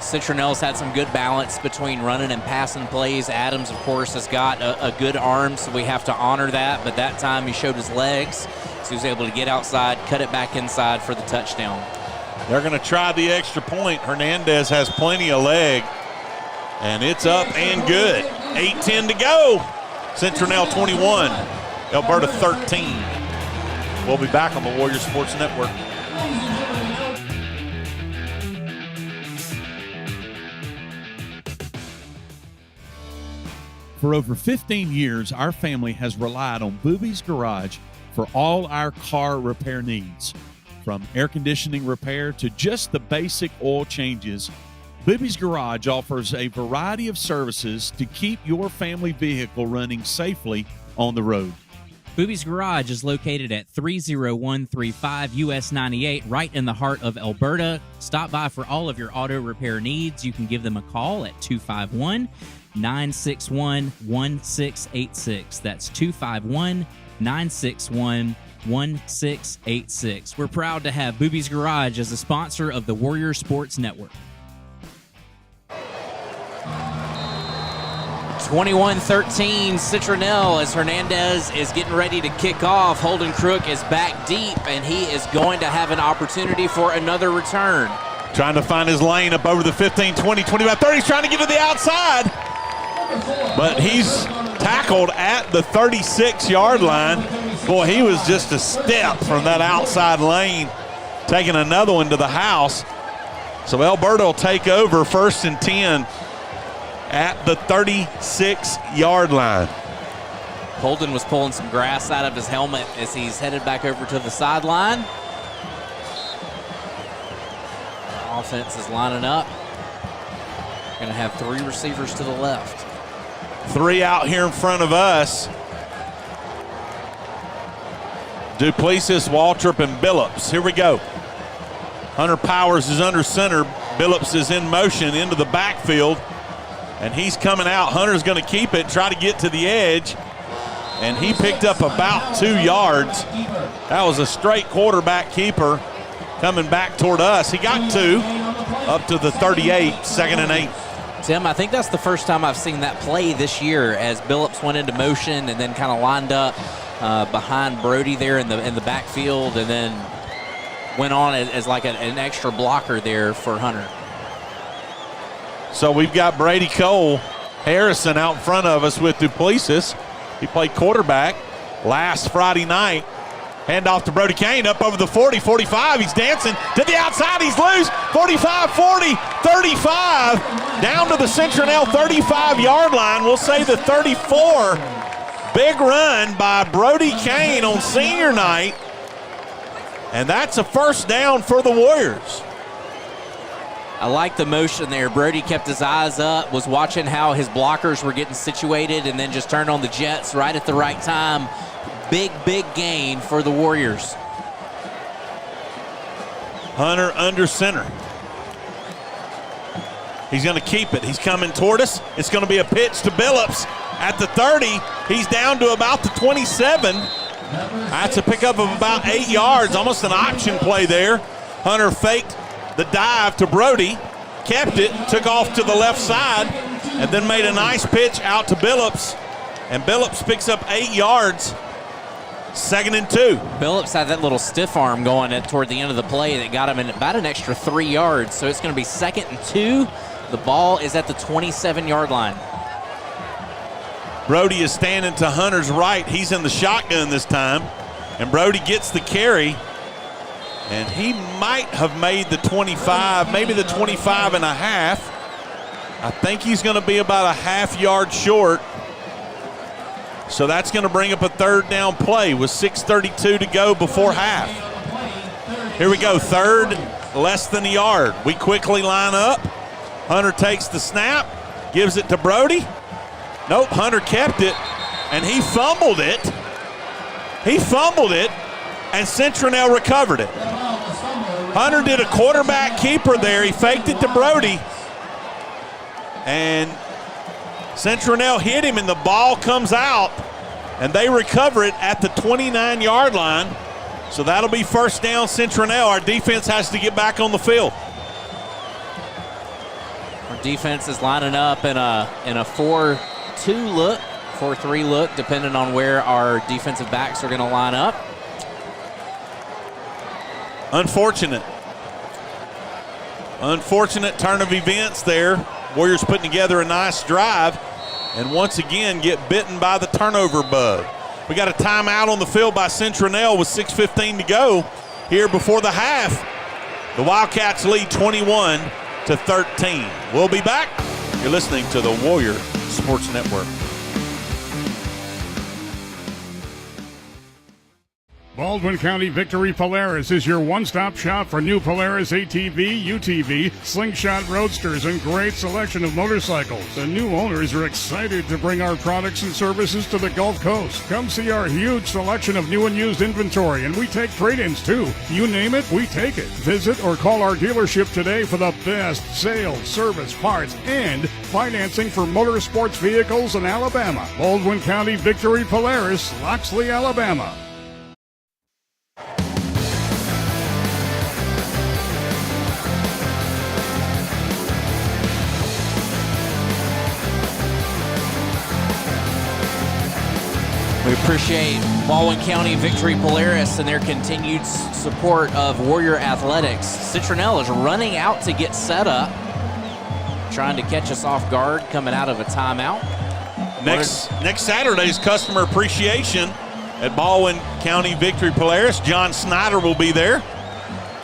Citronelle's had some good balance between running and passing plays. Adams, of course, has got a good arm, so we have to honor that. But that time he showed his legs, so he was able to get outside, cut it back inside for the touchdown. They're going to try the extra point. Hernandez has plenty of leg, and it's up and good. 8:10 to go. Citronelle 21, Elberta 13. We'll be back on the Warrior Sports Network. For over 15 years, our family has relied on Booby's Garage for all our car repair needs. From air conditioning repair to just the basic oil changes, Booby's Garage offers a variety of services to keep your family vehicle running safely on the road. Booby's Garage is located at 30135 US 98, right in the heart of Elberta. Stop by for all of your auto repair needs. You can give them a call at 251-961-1686. That's 251-961-1686. We're proud to have Booby's Garage as a sponsor of the Warrior Sports Network. 21-13 Citronelle as Hernandez is getting ready to kick off. Holden Crook is back deep, and he is going to have an opportunity for another return. Trying to find his lane up over the 15, 20, 25, 30. He's trying to get to the outside, but he's tackled at the 36-yard line. Boy, he was just a step from that outside lane, taking another one to the house. So Elberta will take over 1st and 10 at the 36-yard line. Holden was pulling some grass out of his helmet as he's headed back over to the sideline. Offense is lining up. Going to have 3 receivers to the left. 3 out here in front of us. Duplessis, Waltrip, and Billups. Here we go. Hunter Powers is under center. Billups is in motion into the backfield, and he's coming out. Hunter's going to keep it, try to get to the edge, and he picked up about 2 yards. That was a straight quarterback keeper coming back toward us. He got 2 up to the 38, 2nd and 8. Tim, I think that's the first time I've seen that play this year, as Billups went into motion and then kind of lined up behind Brody there in the backfield, and then went on as like an extra blocker there for Hunter. So we've got Brady Cole Harrison out in front of us with Duplessis. He played quarterback last Friday night. Handoff to Brody Kane up over the 40, 45. He's dancing to the outside. He's loose. 45, 40, 35. Down to the Citronelle 35-yard line. We'll say the 34. Big run by Brody Kane on senior night. And that's a 1st down for the Warriors. I like the motion there. Brody kept his eyes up, was watching how his blockers were getting situated, and then just turned on the jets right at the right time. Big gain for the Warriors. Hunter under center. He's going to keep it. He's coming toward us. It's going to be a pitch to Billups at the 30. He's down to about the 27. That's a pickup of about 8 yards, almost an option play there. Hunter faked the dive to Brody, kept it, took off to the left side, and then made a nice pitch out to Billups. And Billups picks up 8 yards. 2nd and 2. Billups had that little stiff arm going toward the end of the play that got him in about an extra 3 yards. So it's going to be 2nd and 2. The ball is at the 27-yard line. Brody is standing to Hunter's right. He's in the shotgun this time. And Brody gets the carry. And he might have made the 25, maybe the 25 and a half. I think he's going to be about a half yard short. So that's going to bring up a 3rd down play with 6:32 to go before half. Here we go, 3rd, less than a yard. We quickly line up. Hunter takes the snap, gives it to Brody. Nope, Hunter kept it, and he fumbled it. And Citronelle recovered it. Hunter did a quarterback keeper there. He faked it to Brody, and Citronelle hit him, and the ball comes out, and they recover it at the 29-yard line. So that'll be 1st down Citronelle. Our defense has to get back on the field. Our defense is lining up in a 4-2 look, 4-3 look, depending on where our defensive backs are going to line up. Unfortunate turn of events there. Warriors putting together a nice drive, and once again get bitten by the turnover bug. We got a timeout on the field by Citronelle with 6:15 to go here before the half. The Wildcats lead 21-13. We'll be back. You're listening to the Warrior Sports Network. Baldwin County Victory Polaris is your one-stop shop for new Polaris ATV, UTV, Slingshot Roadsters, and great selection of motorcycles. The new owners are excited to bring our products and services to the Gulf Coast. Come see our huge selection of new and used inventory, and we take trade-ins too. You name it, we take it. Visit or call our dealership today for the best sales, service, parts, and financing for motorsports vehicles in Alabama. Baldwin County Victory Polaris, Loxley, Alabama. Appreciate Baldwin County Victory Polaris and their continued support of Warrior Athletics. Citronelle is running out to get set up, trying to catch us off guard coming out of a timeout. Next Saturday's customer appreciation at Baldwin County Victory Polaris. John Snyder will be there.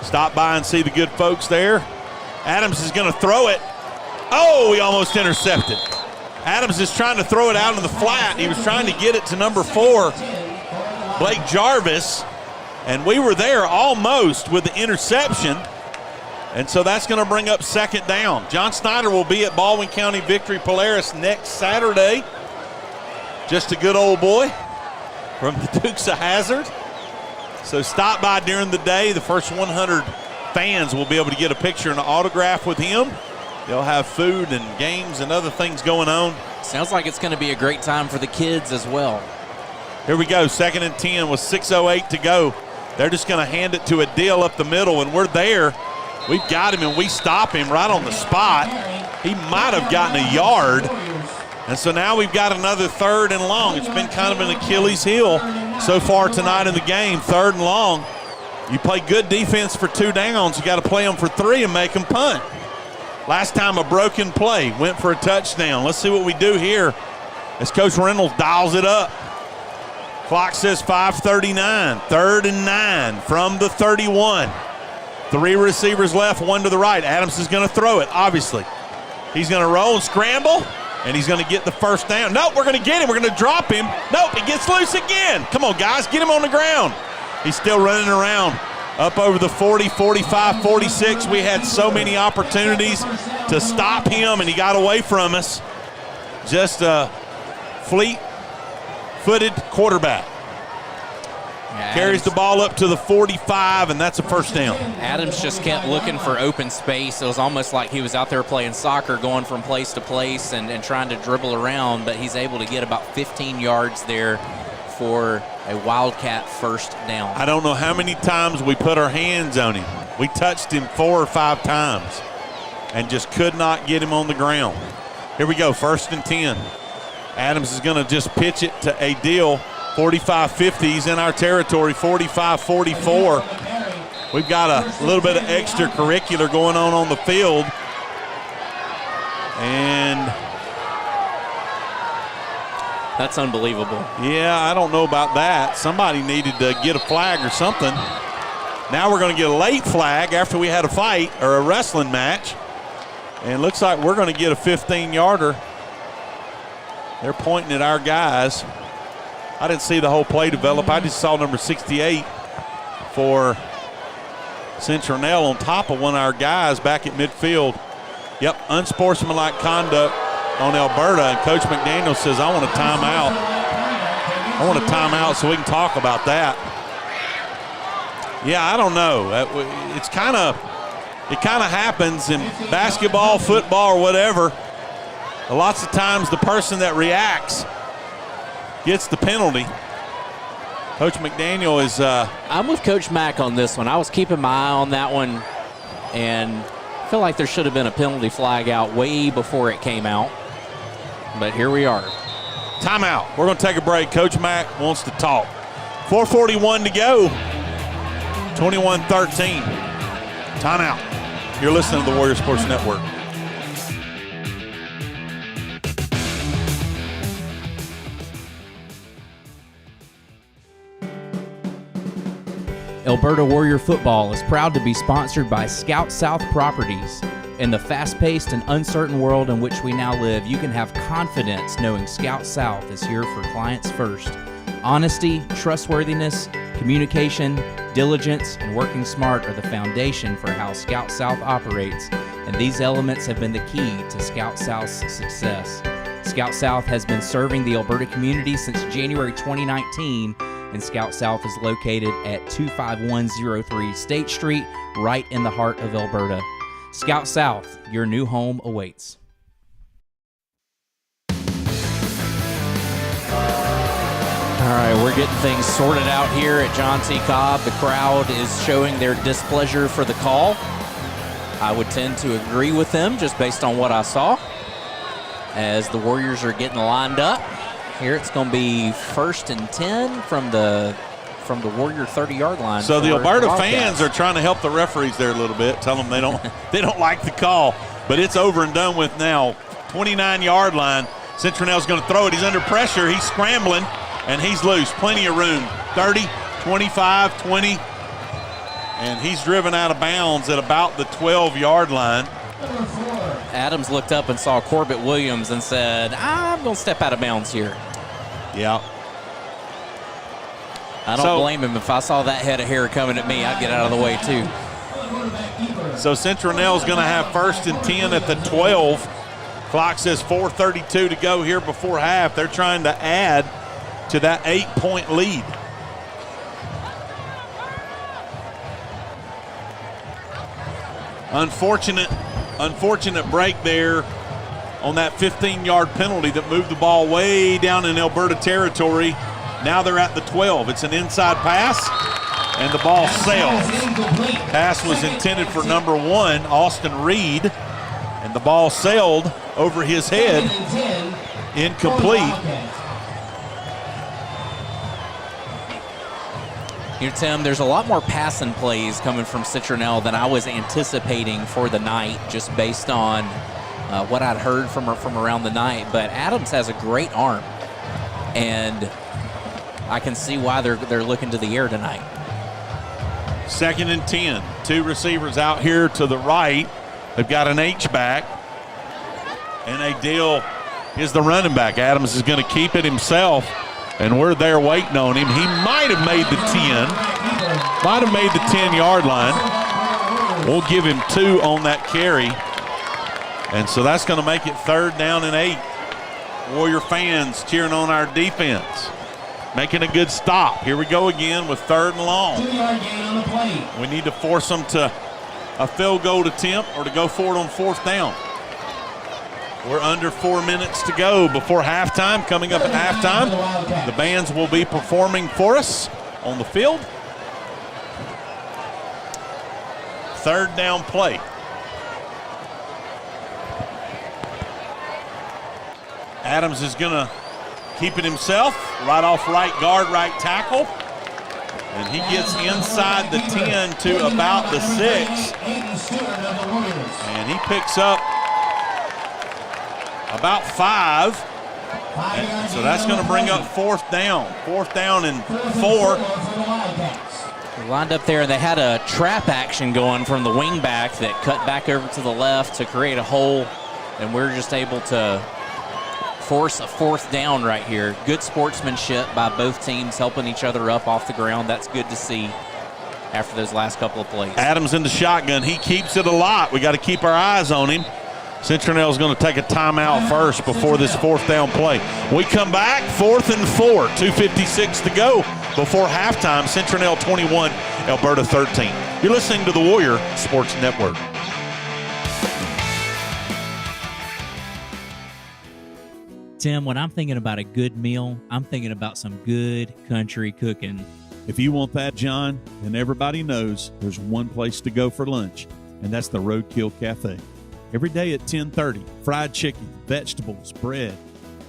Stop by and see the good folks there. Adams is going to throw it. Oh, he almost intercepted. Adams is trying to throw it out in the flat. He was trying to get it to number 4, Blake Jarvis, and we were there almost with the interception, and so that's going to bring up second down. John Snyder will be at Baldwin County Victory Polaris next Saturday. Just a good old boy from the Dukes of Hazzard. So stop by during the day. The first 100 fans will be able to get a picture and an autograph with him. They'll have food and games and other things going on. Sounds like it's going to be a great time for the kids as well. Here we go, 2nd and 10 with 6:08 to go. They're just going to hand it to Adil up the middle, and we're there. We've got him, and we stop him right on the spot. He might have gotten a yard. And so now we've got another 3rd and long. It's been kind of an Achilles heel so far tonight in the game, 3rd and long. You play good defense for 2 downs. You got to play them for 3 and make them punt. Last time a broken play, went for a touchdown. Let's see what we do here as Coach Reynolds dials it up. Clock says 5:39, 3rd and 9 from the 31. 3 receivers left, 1 to the right. Adams is going to throw it, obviously. He's going to roll and scramble, and he's going to get the first down. Nope, we're going to get him. We're going to drop him. Nope, he gets loose again. Come on, guys, get him on the ground. He's still running around. Up over the 40, 45, 46. We had so many opportunities to stop him, and he got away from us. Just a fleet-footed quarterback. Carries the ball up to the 45, and that's a first down. Adams just kept looking for open space. It was almost like he was out there playing soccer, going from place to place and trying to dribble around, but he's able to get about 15 yards there for a Wildcat first down. I don't know how many times we put our hands on him. We touched him 4 or 5 times and just could not get him on the ground. Here we go, 1st and 10. Adams is going to just pitch it to Adil, 45-50. He's in our territory, 45-44. We've got a little bit of extracurricular going on the field. And that's unbelievable. Yeah, I don't know about that. Somebody needed to get a flag or something. Now we're going to get a late flag after we had a fight or a wrestling match. And looks like we're going to get a 15-yarder. They're pointing at our guys. I didn't see the whole play develop. I just saw number 68 for Citronelle on top of one of our guys back at midfield. Yep, unsportsmanlike conduct on Elberta, and Coach McDaniel says, I want a timeout. I want a timeout so we can talk about that. Yeah, I don't know. It kind of happens in basketball, football, or whatever. Lots of times the person that reacts gets the penalty. Coach McDaniel is I'm with Coach Mack on this one. I was keeping my eye on that one, and I feel like there should have been a penalty flag out way before it came out. But here we are. Timeout. We're going to take a break. Coach Mack wants to talk. 4:41 to go. 21-13. Timeout. You're listening to the Warrior Sports Network. Elberta Warrior Football is proud to be sponsored by Scout South Properties. In the fast-paced and uncertain world in which we now live, you can have confidence knowing Scout South is here for clients first. Honesty, trustworthiness, communication, diligence, and working smart are the foundation for how Scout South operates, and these elements have been the key to Scout South's success. Scout South has been serving the Elberta community since January 2019, and Scout South is located at 25103 State Street, right in the heart of Elberta. Scout South, your new home awaits. All right, we're getting things sorted out here at John T. Cobb. The crowd is showing their displeasure for the call. I would tend to agree with them just based on what I saw as the Warriors are getting lined up. Here it's going to be 1st and 10 from the Warrior 30-yard line. So the for Elberta Wildcats. fans are trying to help the referees there a little bit, tell them they don't like the call, but it's over and done with now. 29-yard line. Citronelle's going to throw it. He's under pressure. He's scrambling, and he's loose. Plenty of room. 30, 25, 20, and he's driven out of bounds at about the 12-yard line. Adams looked up and saw Corbett Williams and said, I'm going to step out of bounds here. Yeah. I don't blame him. If I saw that head of hair coming at me, I'd get out of the way too. So Citronelle's going to have 1st and 10 at the 12. Clock says 4:32 to go here before half. They're trying to add to that 8-point lead. Unfortunate break there on that 15-yard penalty that moved the ball way down in Elberta territory. Now they're at the 12. It's an inside pass, and the ball sails. Pass was intended for number 1, Austin Reed, and the ball sailed over his head, incomplete. You know, Tim, there's a lot more passing plays coming from Citronelle than I was anticipating for the night, just based on what I'd heard from around the night. But Adams has a great arm, and I can see why they're looking to the air tonight. 2nd and 10. 2 receivers out here to the right. They've got an H-back, and Adele is the running back. Adams is going to keep it himself, and we're there waiting on him. He might have made the 10. Might have made the 10-yard line. We'll give him 2 on that carry. And so that's going to make it 3rd down and 8. Warrior fans cheering on our defense. Making a good stop. Here we go again with 3rd and long. 2-yard gain on the play. We need to force them to a field goal attempt or to go for it on 4th down. We're under 4 minutes to go before halftime. Coming up at halftime, the bands will be performing for us on the field. 3rd down play. Adams is going to keep it himself, right off right guard, right tackle. And he gets inside the 10 to about the 6. And he picks up about 5. And so that's going to bring up 4th down. 4th down and 4. They lined up there, and they had a trap action going from the wing back that cut back over to the left to create a hole, and we're just able to force a 4th down right here. Good sportsmanship by both teams, helping each other up off the ground. That's good to see after those last couple of plays. Adams in the shotgun. He keeps it a lot. We got to keep our eyes on him. Citronelle is going to take a timeout first before this 4th down play. We come back, 4th and 4, 2:56 to go before halftime. Citronelle 21, Elberta 13. You're listening to the Warrior Sports Network. Tim, when I'm thinking about a good meal, I'm thinking about some good country cooking. If you want that, John, then everybody knows there's one place to go for lunch, and that's the Roadkill Cafe. Every day at 10:30, fried chicken, vegetables, bread,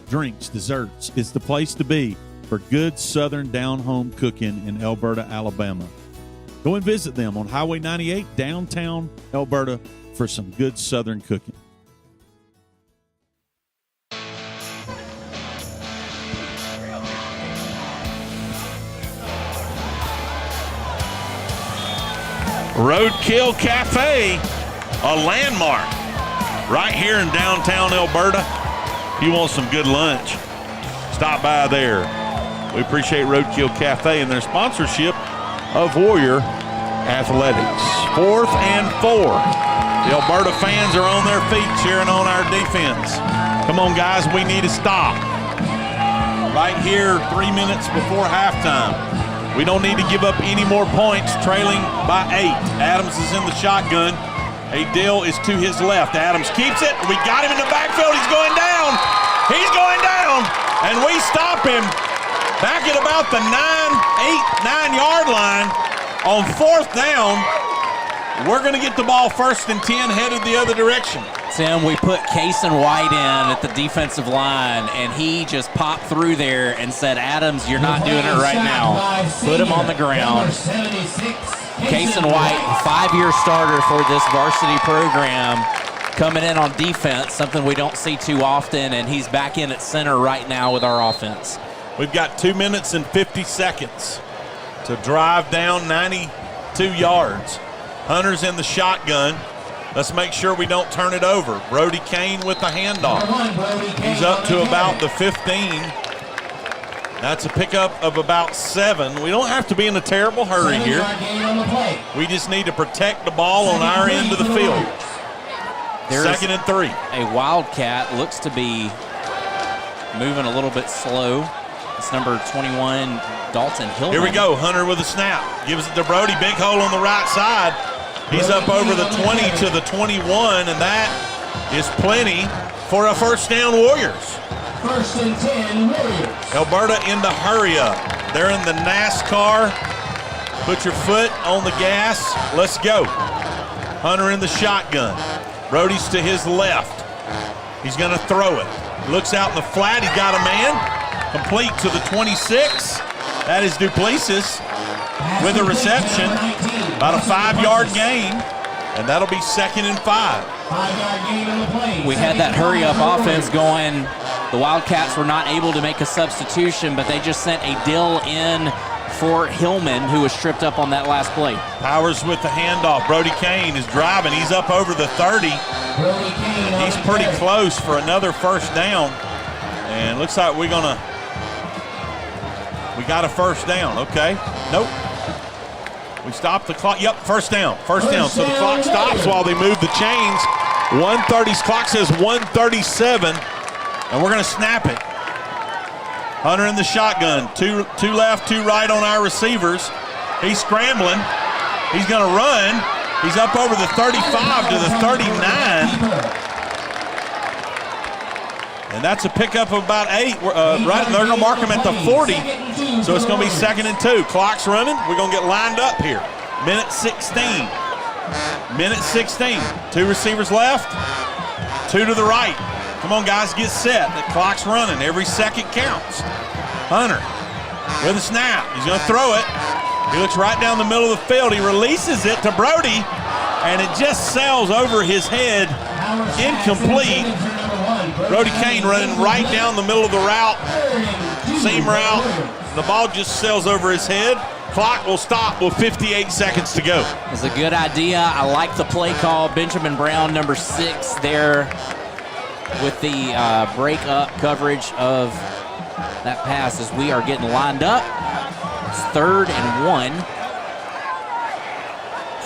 drinks, desserts. It's the place to be for good Southern down-home cooking in Elberta, Alabama. Go and visit them on Highway 98, downtown Elberta, for some good Southern cooking. Roadkill Cafe, a landmark right here in downtown Elberta. If you want some good lunch, stop by there. We appreciate Roadkill Cafe and their sponsorship of Warrior Athletics. 4th and 4. The Elberta fans are on their feet cheering on our defense. Come on, guys, we need to stop. Right here, 3 minutes before halftime. We don't need to give up any more points, trailing by 8. Adams is in the shotgun. Adele is to his left. Adams keeps it. We got him in the backfield. He's going down. He's going down. And we stop him back at about the 9-yard line on 4th down. We're going to get the ball 1st and 10 headed the other direction. Tim, we put Kason White in at the defensive line, and he just popped through there and said, Adams, you're not doing it right now. Put him on the ground. Kason White, 5-year starter for this varsity program, coming in on defense, something we don't see too often, and he's back in at center right now with our offense. We've got 2 minutes and 50 seconds to drive down 92 yards. Hunter's in the shotgun. Let's make sure we don't turn it over. Brody Kane with the handoff. He's up to about the 15. That's a pickup of about 7. We don't have to be in a terrible hurry here. We just need to protect the ball on our end of the field. Second and 3. A Wildcat looks to be moving a little bit slow. It's number 21, Dalton Hillman. Here we go. Hunter with a snap. Gives it to Brody. Big hole on the right side. He's up over the 20 to the 21, and that is plenty for a first down, Warriors. First and 10, Warriors. Elberta in the hurry up. They're in the NASCAR. Put your foot on the gas. Let's go. Hunter in the shotgun. Brody's to his left. He's going to throw it. Looks out in the flat. He's got a man. Complete to the 26. That is Duplessis with a reception. About a 5-yard gain, and that'll be second and 5. 5-yard gain on the play. We had that hurry-up offense going. The Wildcats were not able to make a substitution, but they just sent a deal in for Hillman, who was tripped up on that last play. Powers with the handoff. Brody Kane is driving. He's up over the 30. He's pretty close for another first down. And looks like we got a first down. Okay. Nope. We stopped the clock. Yep, first down. First down. So the clock stops while they move the chains. 1:30. Clock says 1:37, and we're going to snap it. Hunter in the shotgun. Two left, 2 right on our receivers. He's scrambling. He's going to run. He's up over the 35 to the 39. And that's a pickup of about 8. Right, they're going to mark him at the 40. So it's going to be second and 2. Clock's running. We're going to get lined up here. Minute 16. Minute 16. 2 receivers left. 2 to the right. Come on, guys, get set. The clock's running. Every second counts. Hunter with a snap. He's going to throw it. He looks right down the middle of the field. He releases it to Brody, and it just sails over his head. Incomplete. Brody Kane running right down the middle of the route. Seam route. The ball just sails over his head. Clock will stop with 58 seconds to go. It's a good idea. I like the play call. Benjamin Brown, number 6, there with the break-up coverage of that pass as we are getting lined up. It's 3rd and 1.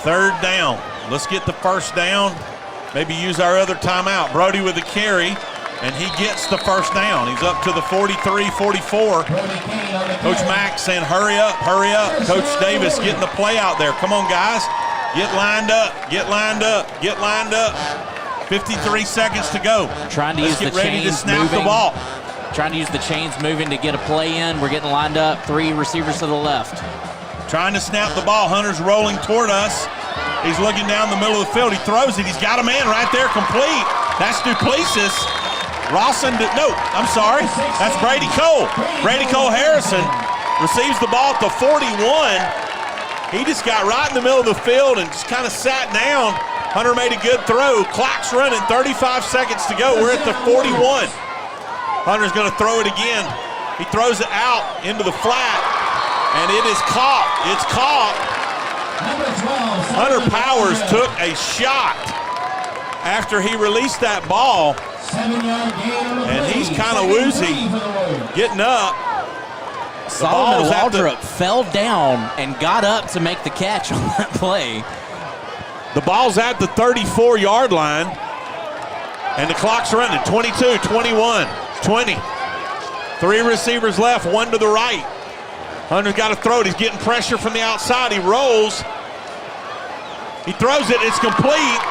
3rd down. Let's get the first down. Maybe use our other timeout. Brody with the carry, and he gets the first down. He's up to the 43-44. Coach Mack saying, hurry up, hurry up. Coach Davis getting the play out there. Come on, guys. Get lined up, get lined up, get lined up. 53 seconds to go. Trying to Let's use get the ready chains to snap moving. the ball. Trying to use the chains moving to get a play in. We're getting lined up. 3 receivers to the left. Trying to snap the ball. Hunter's rolling toward us. He's looking down the middle of the field. He throws it. He's got a man right there, complete. That's Duplessis. Rawson, no, I'm sorry. That's Brady Cole. Brady Cole Harrison receives the ball at the 41. He just got right in the middle of the field and just kind of sat down. Hunter made a good throw. Clock's running, 35 seconds to go. We're at the 41. Hunter's going to throw it again. He throws it out into the flat, and it is caught. It's caught. Hunter Powers took a shot after he released that ball, and he's kind of woozy getting up. Solomon Waldrop fell down and got up to make the catch on that play. The ball's at the 34-yard line, and the clock's running. 22, 21, 20. 3 receivers left, 1 to the right. Hunter's got to throw it. He's getting pressure from the outside. He rolls. He throws it. It's complete.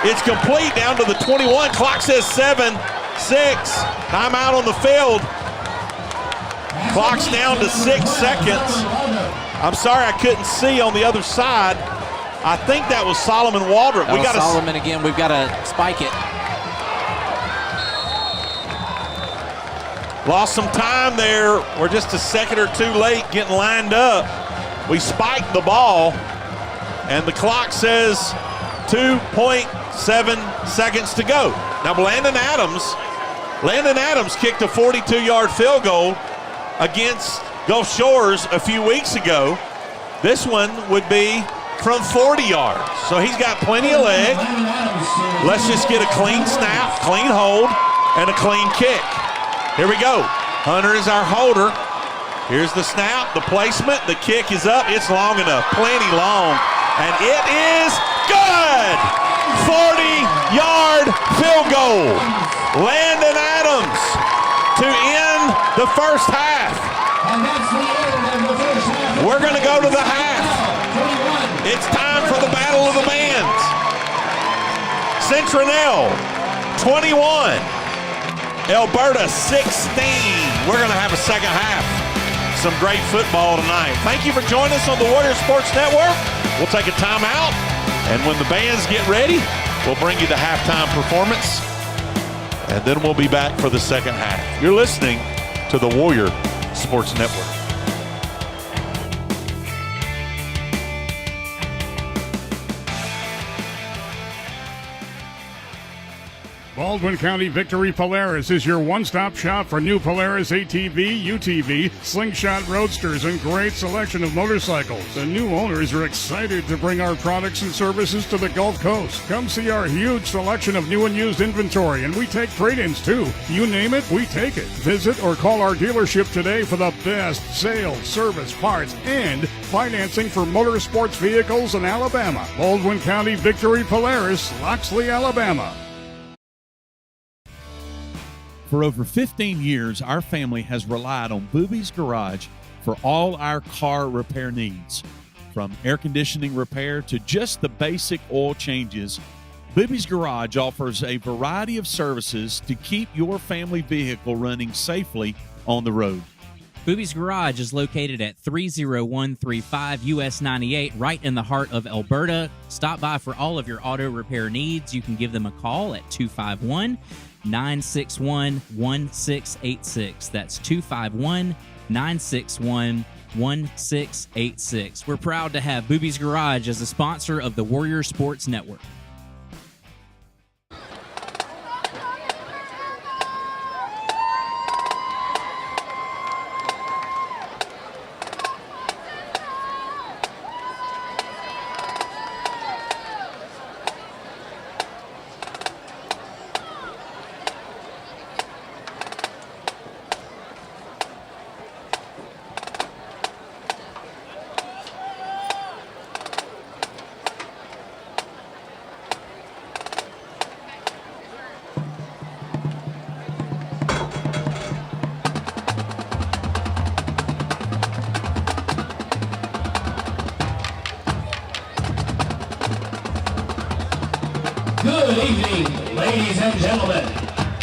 It's complete down to the 21. Clock says 7, 6. Timeout on the field. Clock's down to 6 seconds. I'm sorry I couldn't see on the other side. I think that was Solomon Waldrop. Solomon again. We've got to spike it. Lost some time there. We're just a second or two late getting lined up. We spiked the ball, and the clock says 2.7 seconds to go. Now, Landon Adams kicked a 42-yard field goal against Gulf Shores a few weeks ago. This one would be from 40 yards. So he's got plenty of leg. Let's just get a clean snap, clean hold, and a clean kick. Here we go. Hunter is our holder. Here's the snap, the placement, the kick is up. It's long enough, plenty long, and it is good. 40-yard field goal. Landon Adams to end the first half. And that's the end of the first half. We're going to go to the half. It's time for the Battle of the Bands. Citronelle, 21. Elberta, 16. We're going to have a second half. Some great football tonight. Thank you for joining us on the Warrior Sports Network. We'll take a timeout, and when the bands get ready, we'll bring you the halftime performance, and then we'll be back for the second half. You're listening to the Warrior Sports Network. Baldwin County Victory Polaris is your one-stop shop for new Polaris ATV, UTV, Slingshot Roadsters, and great selection of motorcycles. The new owners are excited to bring our products and services to the Gulf Coast. Come see our huge selection of new and used inventory, and we take trade-ins too. You name it, we take it. Visit or call our dealership today for the best sales, service, parts, and financing for motorsports vehicles in Alabama. Baldwin County Victory Polaris, Loxley, Alabama. For over 15 years, our family has relied on Booby's Garage for all our car repair needs. From air conditioning repair to just the basic oil changes, Booby's Garage offers a variety of services to keep your family vehicle running safely on the road. Booby's Garage is located at 30135 US 98, right in the heart of Elberta. Stop by for all of your auto repair needs. You can give them a call at 251-961-1686. That's 251-961-1686. We're proud to have Booby's Garage as a sponsor of the Warrior Sports Network. Good evening, ladies and gentlemen.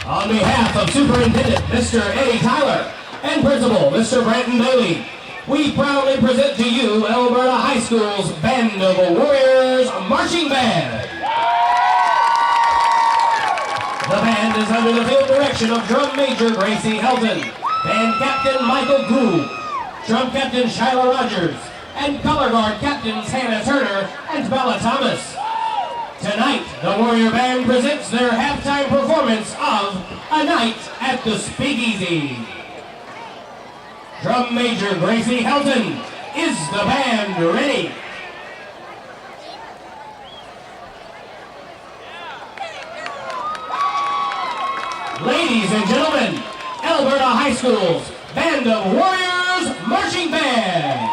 On behalf of Superintendent Mr. Eddie Tyler and Principal Mr. Brandon Bailey, we proudly present to you Elberta High School's Band of Warriors Marching Band. The band is under the field direction of Drum Major Gracie Helton, Band Captain Michael Gould, Drum Captain Shyla Rogers, and Color Guard Captains Hannah Turner and Bella Thomas. Tonight, the Warrior Band presents their halftime performance of A Night at the Speakeasy. Drum Major Gracie Helton, is the band ready? Ladies and gentlemen, Elberta High School's Band of Warriors Marching Band.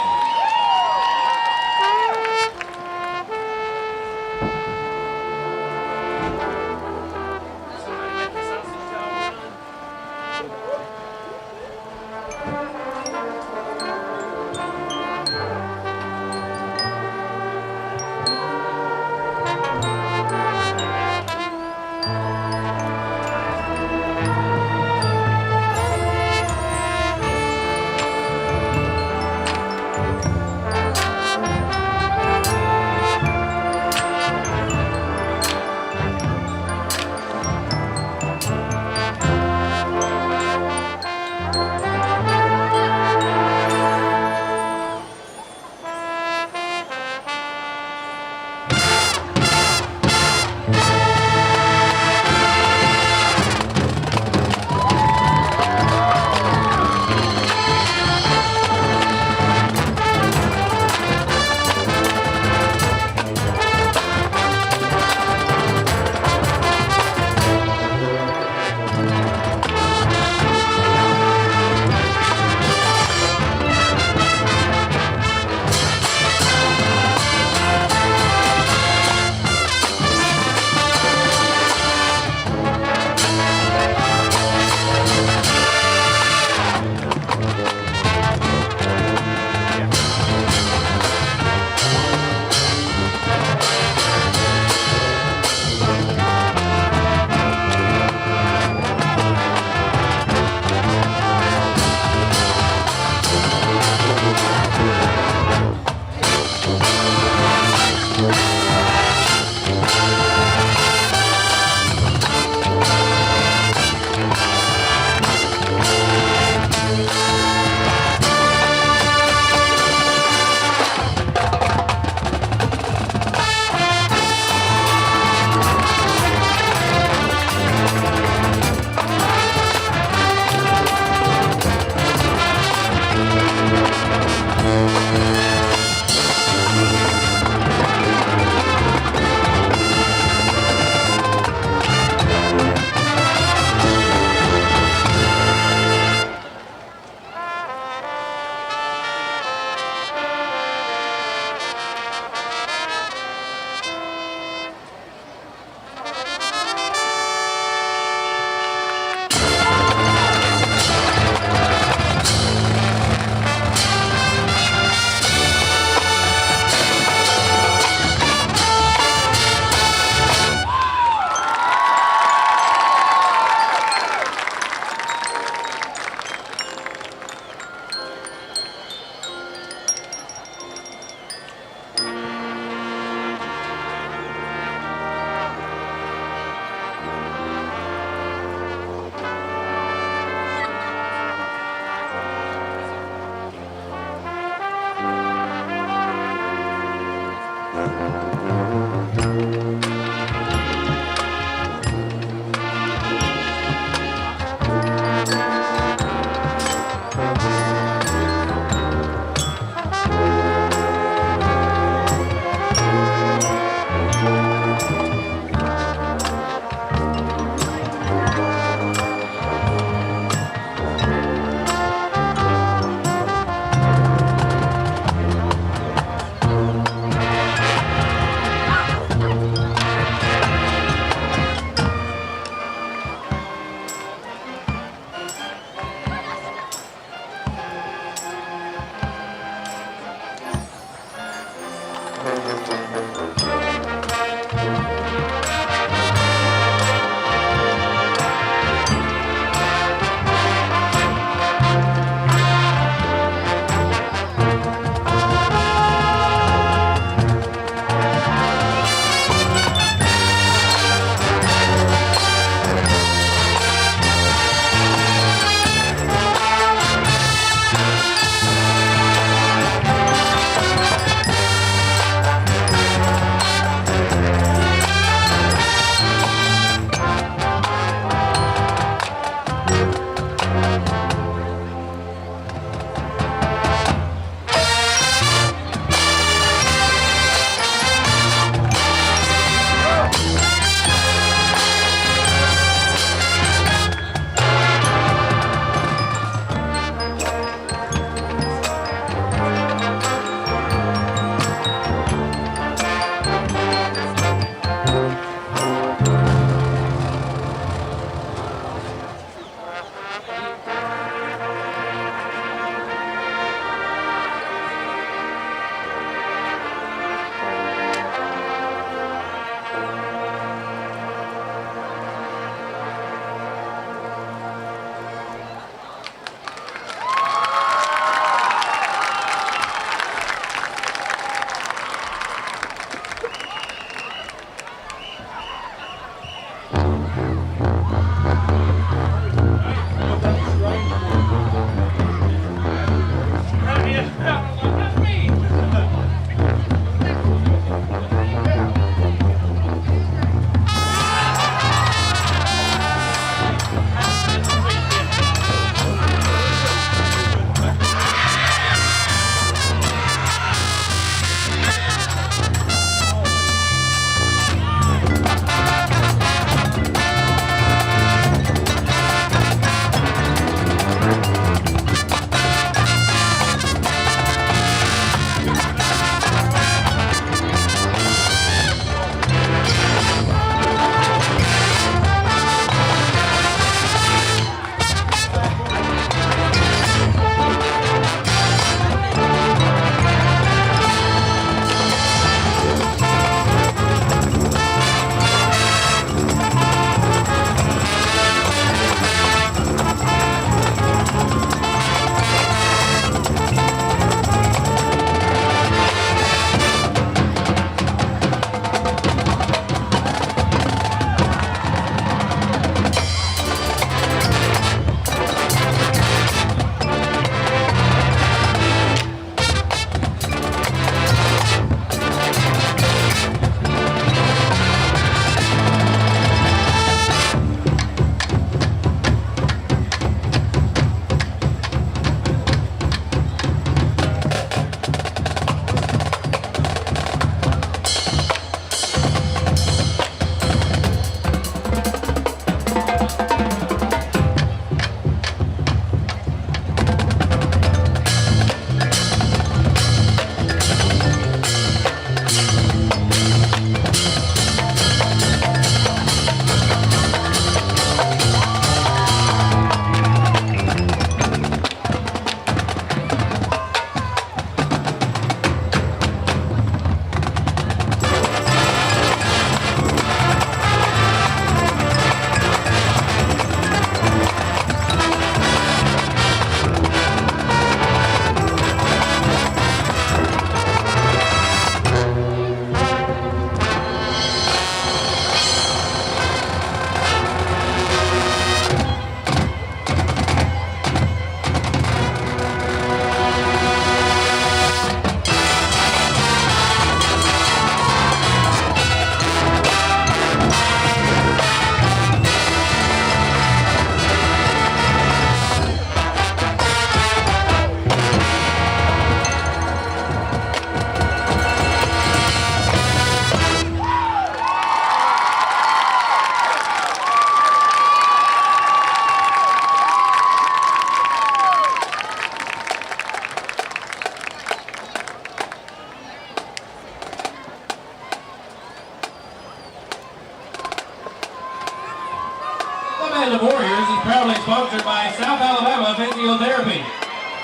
Band of Warriors is proudly sponsored by South Alabama Physiotherapy,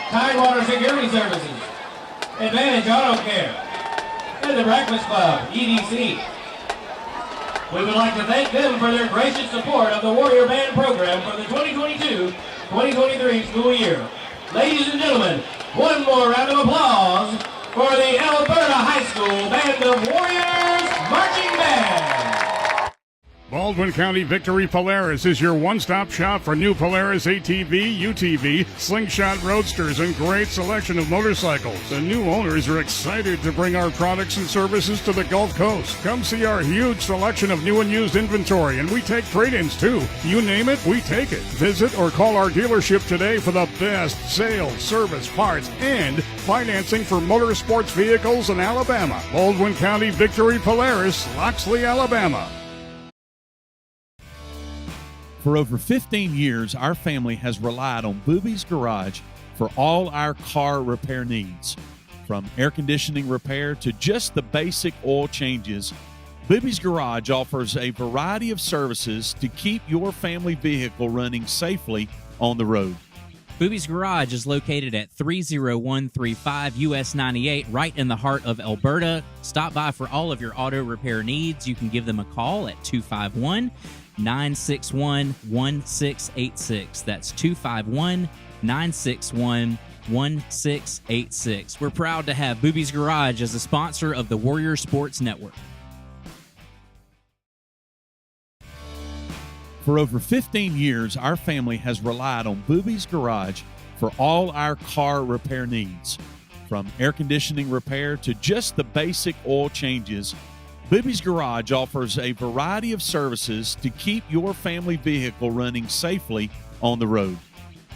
Tidewater Security Services, Advantage Auto Care, and the Breakfast Club, EDC. We would like to thank them for their gracious support of the Warrior Band program for the 2022-2023 school year. Ladies and gentlemen, one more round of applause for the Elberta High School Band of Warriors Marching Band. Baldwin County Victory Polaris is your one-stop shop for new Polaris ATV, UTV, Slingshot Roadsters, and great selection of motorcycles. The new owners are excited to bring our products and services to the Gulf Coast. Come see our huge selection of new and used inventory, and we take trade-ins too. You name it, we take it. Visit or call our dealership today for the best sales, service, parts, and financing for motorsports vehicles in Alabama. Baldwin County Victory Polaris, Loxley, Alabama. For over 15 years, our family has relied on Booby's Garage for all our car repair needs. From air conditioning repair to just the basic oil changes, Booby's Garage offers a variety of services to keep your family vehicle running safely on the road. Booby's Garage is located at 30135 US 98, right in the heart of Elberta. Stop by for all of your auto repair needs. You can give them a call at 251-961-1686. That's 251-961-1686. We're proud to have Booby's Garage as a sponsor of the Warrior Sports Network. For over 15 years, our family has relied on Booby's Garage for all our car repair needs. From air conditioning repair to just the basic oil changes, Booby's Garage offers a variety of services to keep your family vehicle running safely on the road.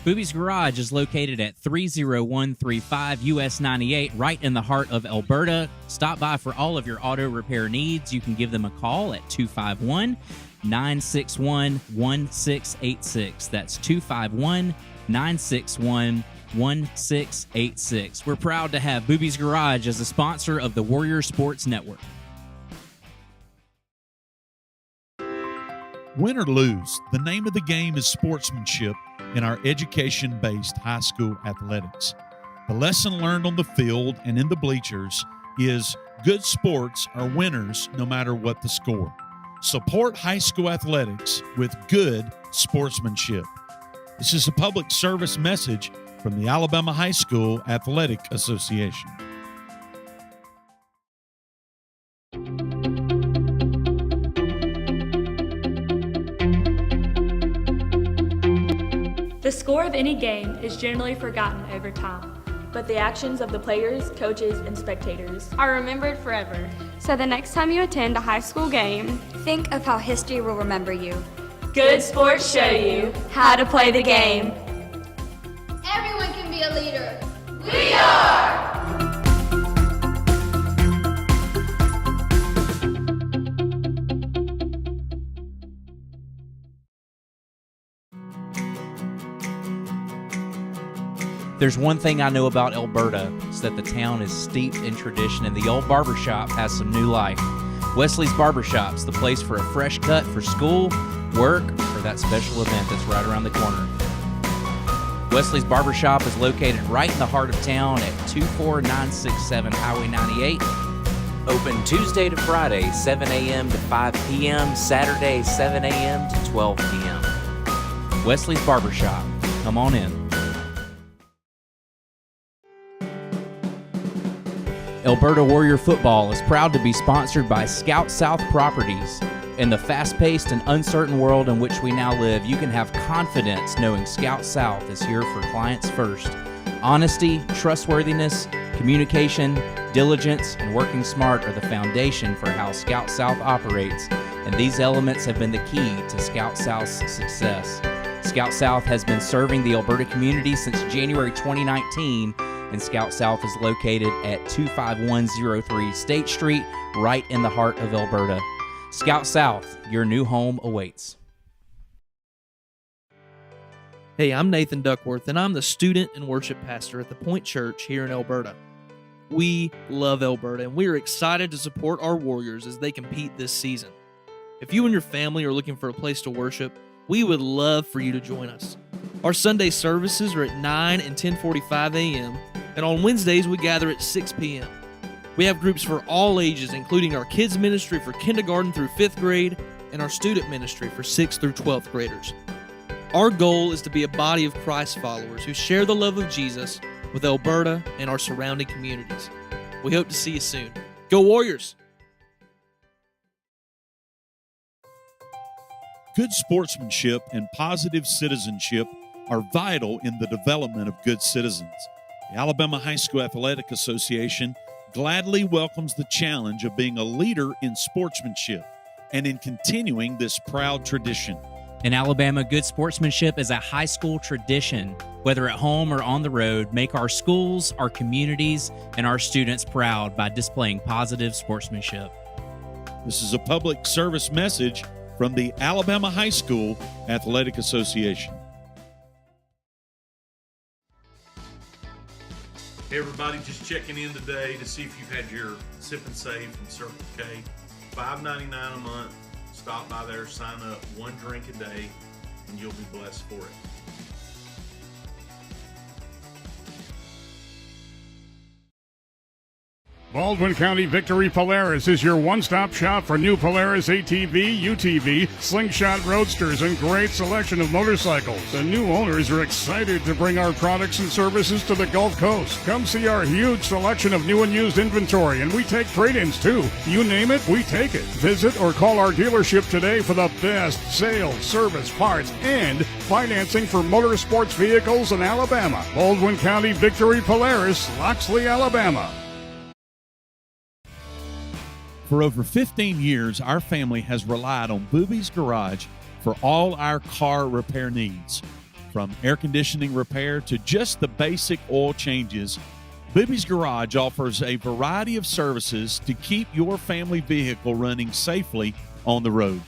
Booby's Garage is located at 30135 US 98, right in the heart of Elberta. Stop by for all of your auto repair needs. You can give them a call at 251-961-1686. That's 251-961-1686. We're proud to have Booby's Garage as a sponsor of the Warrior Sports Network. Win or lose, the name of the game is sportsmanship in our education-based high school athletics. The lesson learned on the field and in the bleachers is good sports are winners no matter what the score. Support high school athletics with good sportsmanship. This is a public service message from the Alabama High School Athletic Association. The score of any game is generally forgotten over time, but the actions of the players, coaches, and spectators Are remembered forever. So the next time you attend a high school game, Think of how history will remember you. Good sports show you how to play the game. Everyone can be a leader. We are! There's one thing I know about Elberta, it's that the town is steeped in tradition, and the old barbershop has some new life. Wesley's Barbershop's the place for a fresh cut for school, work, or that special event that's right around the corner. Wesley's Barbershop is located right in the heart of town at 24967 Highway 98. Open Tuesday to Friday, 7 a.m. to 5 p.m., Saturday, 7 a.m. to 12 p.m. Wesley's Barbershop. Come on in. Elberta Warrior Football is proud to be sponsored by Scout South Properties. In the fast-paced and uncertain world in which we now live, you can have confidence knowing Scout South is here for clients first. Honesty, trustworthiness, communication, diligence, and working smart are the foundation for how Scout South operates, and these elements have been the key to Scout South's success. Scout South has been serving the Elberta community since January 2019, and Scout South is located at 25103 State Street, right in the heart of Elberta. Scout South, your new home awaits. Hey, I'm Nathan Duckworth, and I'm the student and worship pastor at the Point Church here in Elberta. We love Elberta, and we are excited to support our Warriors as they compete this season. If you and your family are looking for a place to worship, We would love for you to join us. Our Sunday services are at 9 and 10:45 a.m., and on Wednesdays we gather at 6 p.m. We have groups for all ages, including our kids ministry for kindergarten through 5th grade and our student ministry for 6th through 12th graders. Our goal is to be a body of Christ followers who share the love of Jesus with Elberta and our surrounding communities. We hope to see you soon. Go Warriors! Good sportsmanship and positive citizenship are vital in the development of good citizens. The Alabama High School Athletic Association gladly welcomes the challenge of being a leader in sportsmanship and in continuing this proud tradition. In Alabama, good sportsmanship is a high school tradition. Whether at home or on the road, make our schools, our communities, and our students proud by displaying positive sportsmanship. This is a public service message from the Alabama High School Athletic Association. Hey everybody, just checking in today to see if you've had your Sip and Save from Circle K. $5.99 a month. Stop by there, sign up, 1 drink a day, and you'll be blessed for it. Baldwin County Victory Polaris is your one-stop shop for new Polaris ATV, UTV, Slingshot Roadsters, and great selection of motorcycles. The new owners are excited to bring our products and services to the Gulf Coast. Come see our huge selection of new and used inventory, and we take trade-ins too. You name it, we take it. Visit or call our dealership today for the best sales, service, parts, and financing for motorsports vehicles in Alabama. Baldwin County Victory Polaris, Loxley, Alabama. For over 15 years, our family has relied on Booby's Garage for all our car repair needs. From air conditioning repair to just the basic oil changes, Booby's Garage offers a variety of services to keep your family vehicle running safely on the road.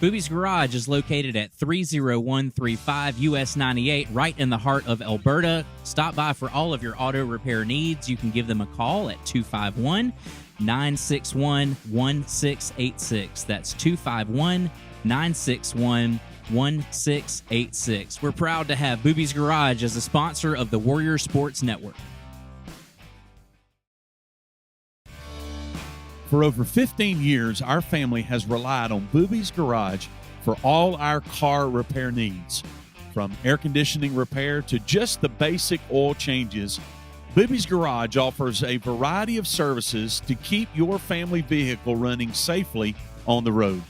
Booby's Garage is located at 30135 US 98, right in the heart of Elberta. Stop by for all of your auto repair needs. You can give them a call at 251-961-1686. That's 251-961-1686. We're proud to have Booby's Garage as a sponsor of the Warrior Sports Network. For over 15 years, our family has relied on Booby's Garage for all our car repair needs. From air conditioning repair to just the basic oil changes, Booby's Garage offers a variety of services to keep your family vehicle running safely on the road.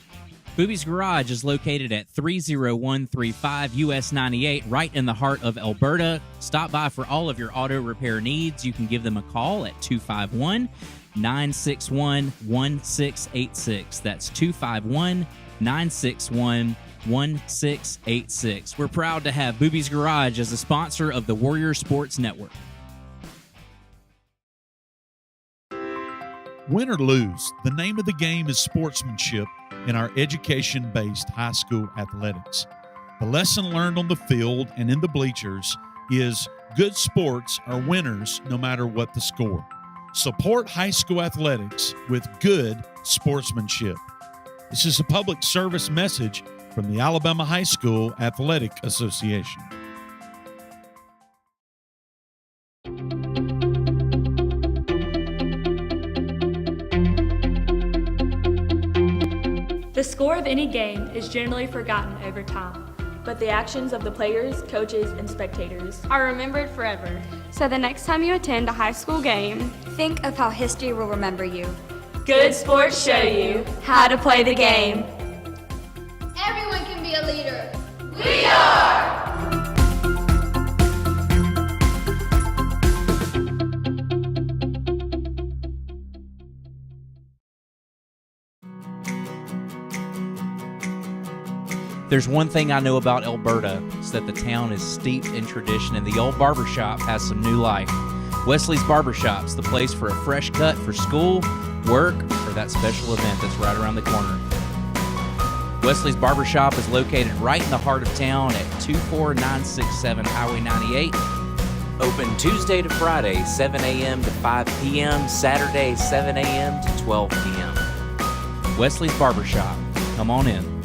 Booby's Garage is located at 30135 US 98, right in the heart of Elberta. Stop by for all of your auto repair needs. You can give them a call at 251-961-1686. That's 251-961-1686. We're proud to have Booby's Garage as a sponsor of the Warrior Sports Network. Win or lose, the name of the game is sportsmanship in our education-based high school athletics. The lesson learned on the field and in the bleachers is good sports are winners no matter what the score. Support high school athletics with good sportsmanship. This is a public service message from the Alabama High School Athletic Association. The score of any game is generally forgotten over time, but the actions of the players, coaches, and spectators Are remembered forever. So the next time you attend a high school game, Think of how history will remember you. Good sports show you how to play the game. Everyone can be a leader. We are! There's one thing I know about Elberta, is that the town is steeped in tradition, and the old barbershop has some new life. Wesley's Barbershop's the place for a fresh cut for school, work, or that special event that's right around the corner. Wesley's Barbershop is located right in the heart of town at 24967 Highway 98. Open Tuesday to Friday, 7 a.m. to 5 p.m., Saturday, 7 a.m. to 12 p.m. Wesley's Barbershop. Come on in.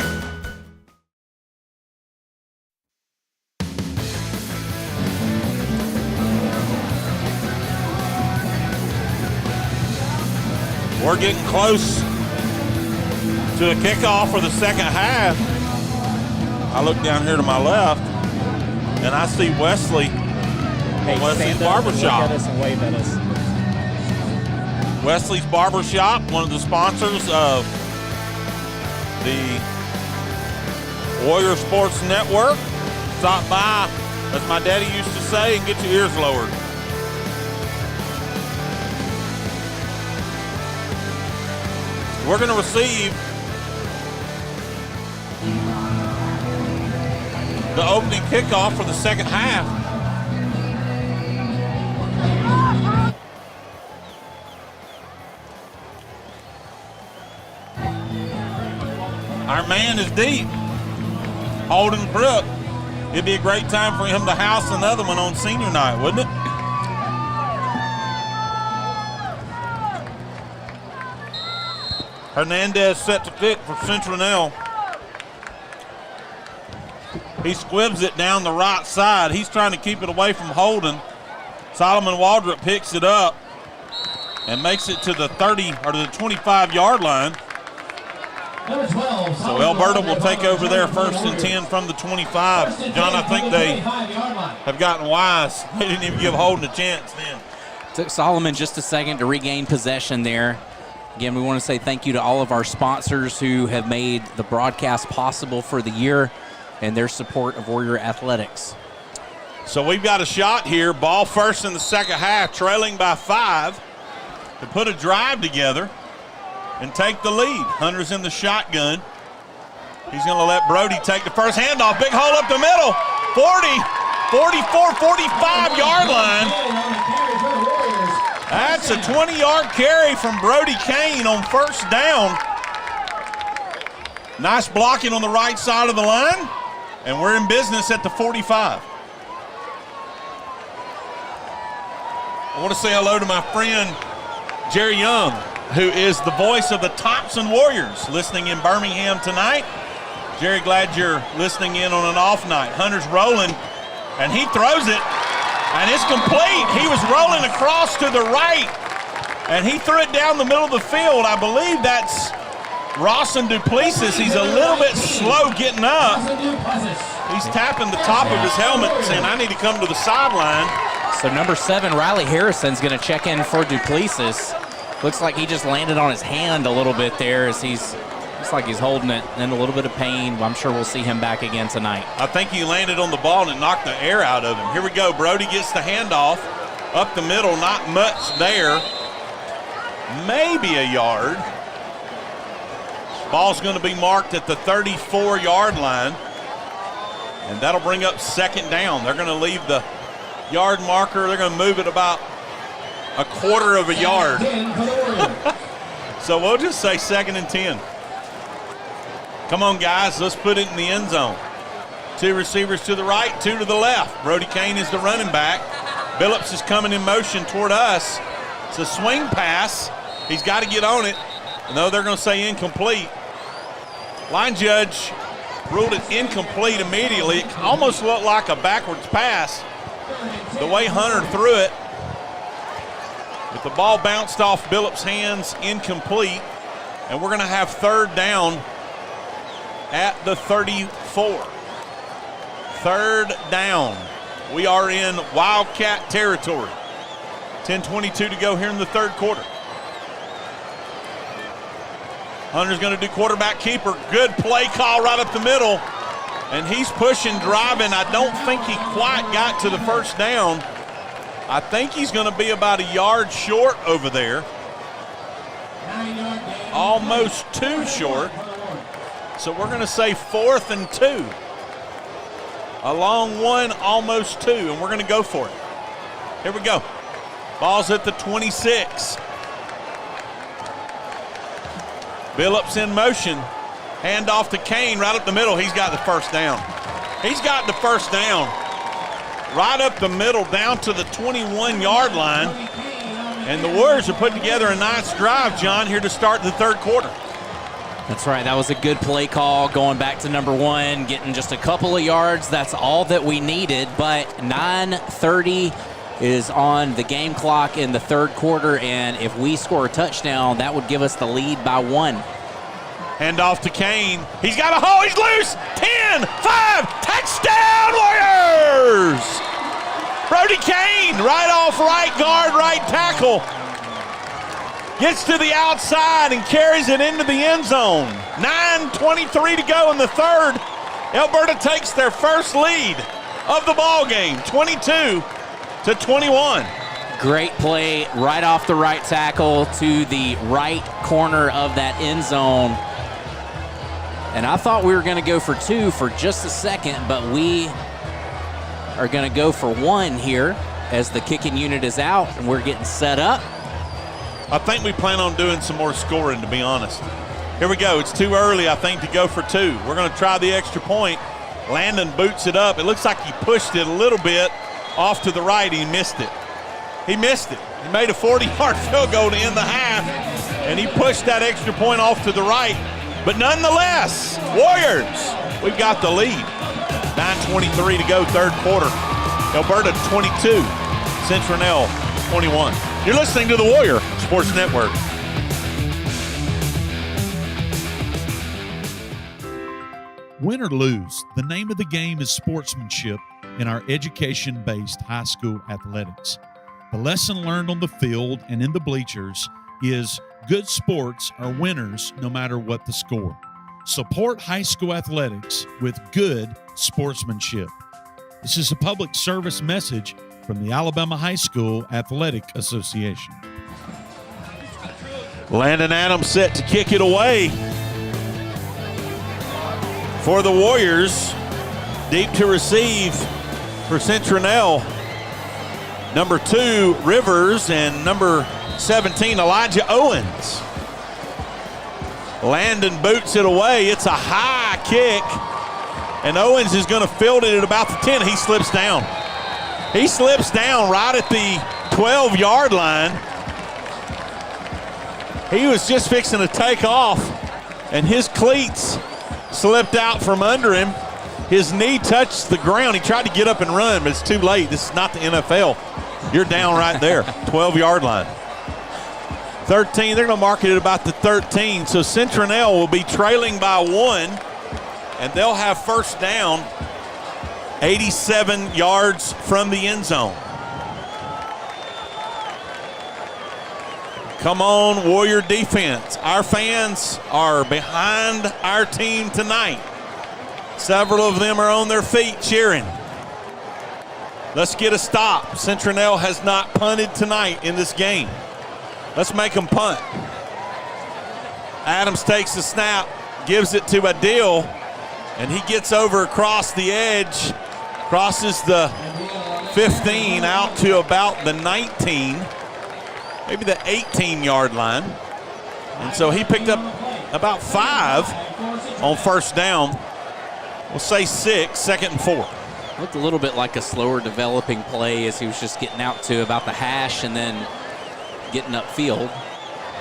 We're getting close to a kickoff for the second half. I look down here to my left, and I see Wesley from Wesley's Barbershop. Look at us and wave at us. Wesley's Barbershop, one of the sponsors of the Warrior Sports Network. Stop by, as my daddy used to say, and get your ears lowered. We're going to receive the opening kickoff for the second half. Our man is deep. Holden Crook. It'd be a great time for him to house another one on senior night, wouldn't it? Hernandez set to kick for Citronelle. He squibs it down the right side. He's trying to keep it away from Holden. Solomon Waldrop picks it up and makes it to the 30 or to the 25-yard line. So Elberta will take over there 1st and 10 from the 25. John, I think they have gotten wise. They didn't even give Holden a chance then. Took Solomon just a second to regain possession there. Again, we want to say thank you to all of our sponsors who have made the broadcast possible for the year and their support of Warrior Athletics. So we've got a shot here. Ball first in the second half, trailing by 5 to put a drive together and take the lead. Hunter's in the shotgun. He's going to let Brody take the first handoff. Big hole up the middle. 40, 44, 45-yard line. That's a 20-yard carry from Brody Kane on first down. Nice blocking on the right side of the line, and we're in business at the 45. I want to say hello to my friend Jerry Young, who is the voice of the Thompson Warriors, listening in Birmingham tonight. Jerry, glad you're listening in on an off night. Hunter's rolling, and he throws it. And it's complete. He was rolling across to the right, and he threw it down the middle of the field. I believe that's Rawson Duplessis. He's a little bit slow getting up. He's tapping the top of his helmet saying, I need to come to the sideline. So number 7, Riley Harrison's going to check in for Duplessis. Looks like he just landed on his hand a little bit there as looks like he's holding it in a little bit of pain. I'm sure we'll see him back again tonight. I think he landed on the ball and it knocked the air out of him. Here we go. Brody gets the handoff up the middle. Not much there. Maybe a yard. Ball's going to be marked at the 34-yard line. And that'll bring up second down. They're going to leave the yard marker. They're going to move it about a quarter of a yard. So we'll just say 2nd and 10. Come on, guys, let's put it in the end zone. 2 receivers to the right, 2 to the left. Brody Kane is the running back. Billups is coming in motion toward us. It's a swing pass. He's got to get on it. No, they're going to say incomplete. Line judge ruled it incomplete immediately. It almost looked like a backwards pass the way Hunter threw it. But the ball bounced off Billups' hands, incomplete. And we're going to have 3rd down at the 34. 3rd down. We are in Wildcat territory. 10:22 to go here in the 3rd quarter. Hunter's going to do quarterback keeper. Good play call right up the middle. And he's pushing, driving. I don't think he quite got to the first down. I think he's going to be about a yard short over there. Almost 2 short. So we're going to say 4th and 2. A long 1, almost 2, and we're going to go for it. Here we go. Ball's at the 26. Billups in motion. Hand off to Kane right up the middle. He's got the first down. He's got the first down. Right up the middle down to the 21-yard line. And the Warriors have put together a nice drive, John, here to start the 3rd quarter. That's right. That was a good play call going back to number 1, getting just a couple of yards. That's all that we needed, but 9:34 is on the game clock in the third quarter, and if we score a touchdown, that would give us the lead by 1. Hand off to Kane. He's got a hole. He's loose. 10, 5, touchdown Warriors! Brody Kane, right off right guard, right tackle. Gets to the outside and carries it into the end zone. 9:23 to go in the third. Elberta takes their first lead of the ball game, 22-21. Great play right off the right tackle to the right corner of that end zone. And I thought we were going to go for 2 for just a second, but we are going to go for 1 here as the kicking unit is out and we're getting set up. I think we plan on doing some more scoring, to be honest. Here we go. It's too early, I think, to go for 2. We're going to try the extra point. Landon boots it up. It looks like he pushed it a little bit off to the right. He missed it. He missed it. He made a 40-yard field goal to end the half, and he pushed that extra point off to the right. But nonetheless, Warriors, we've got the lead. 9:23 to go, third quarter. Elberta 22, Citronelle 21. You're listening to the Warrior Sports Network. Win or lose, the name of the game is sportsmanship in our education-based high school athletics. The lesson learned on the field and in the bleachers is good sports are winners no matter what the score. Support high school athletics with good sportsmanship. This is a public service message from the Alabama High School Athletic Association. Landon Adams set to kick it away for the Warriors. Deep to receive for Citronelle. Number 2, Rivers, and number 17, Elijah Owens. Landon boots it away. It's a high kick, and Owens is going to field it at about the 10. He slips down. He slips down right at the 12-yard line. He was just fixing to take off, and his cleats slipped out from under him. His knee touched the ground. He tried to get up and run, but it's too late. This is not the NFL. You're down right there, 12-yard line. 13, they're going to mark it at about the 13. So Citronelle will be trailing by 1, and they'll have first down 87 yards from the end zone. Come on, Warrior defense. Our fans are behind our team tonight. Several of them are on their feet cheering. Let's get a stop. Citronelle has not punted tonight in this game. Let's make them punt. Adams takes the snap, gives it to Adil, and he gets over across the edge, crosses the 15 out to about the 19, maybe the 18-yard line. And so he picked up about 5 on first down. We'll say 6, second and 4. Looked a little bit like a slower developing play as he was just getting out to about the hash and then getting upfield.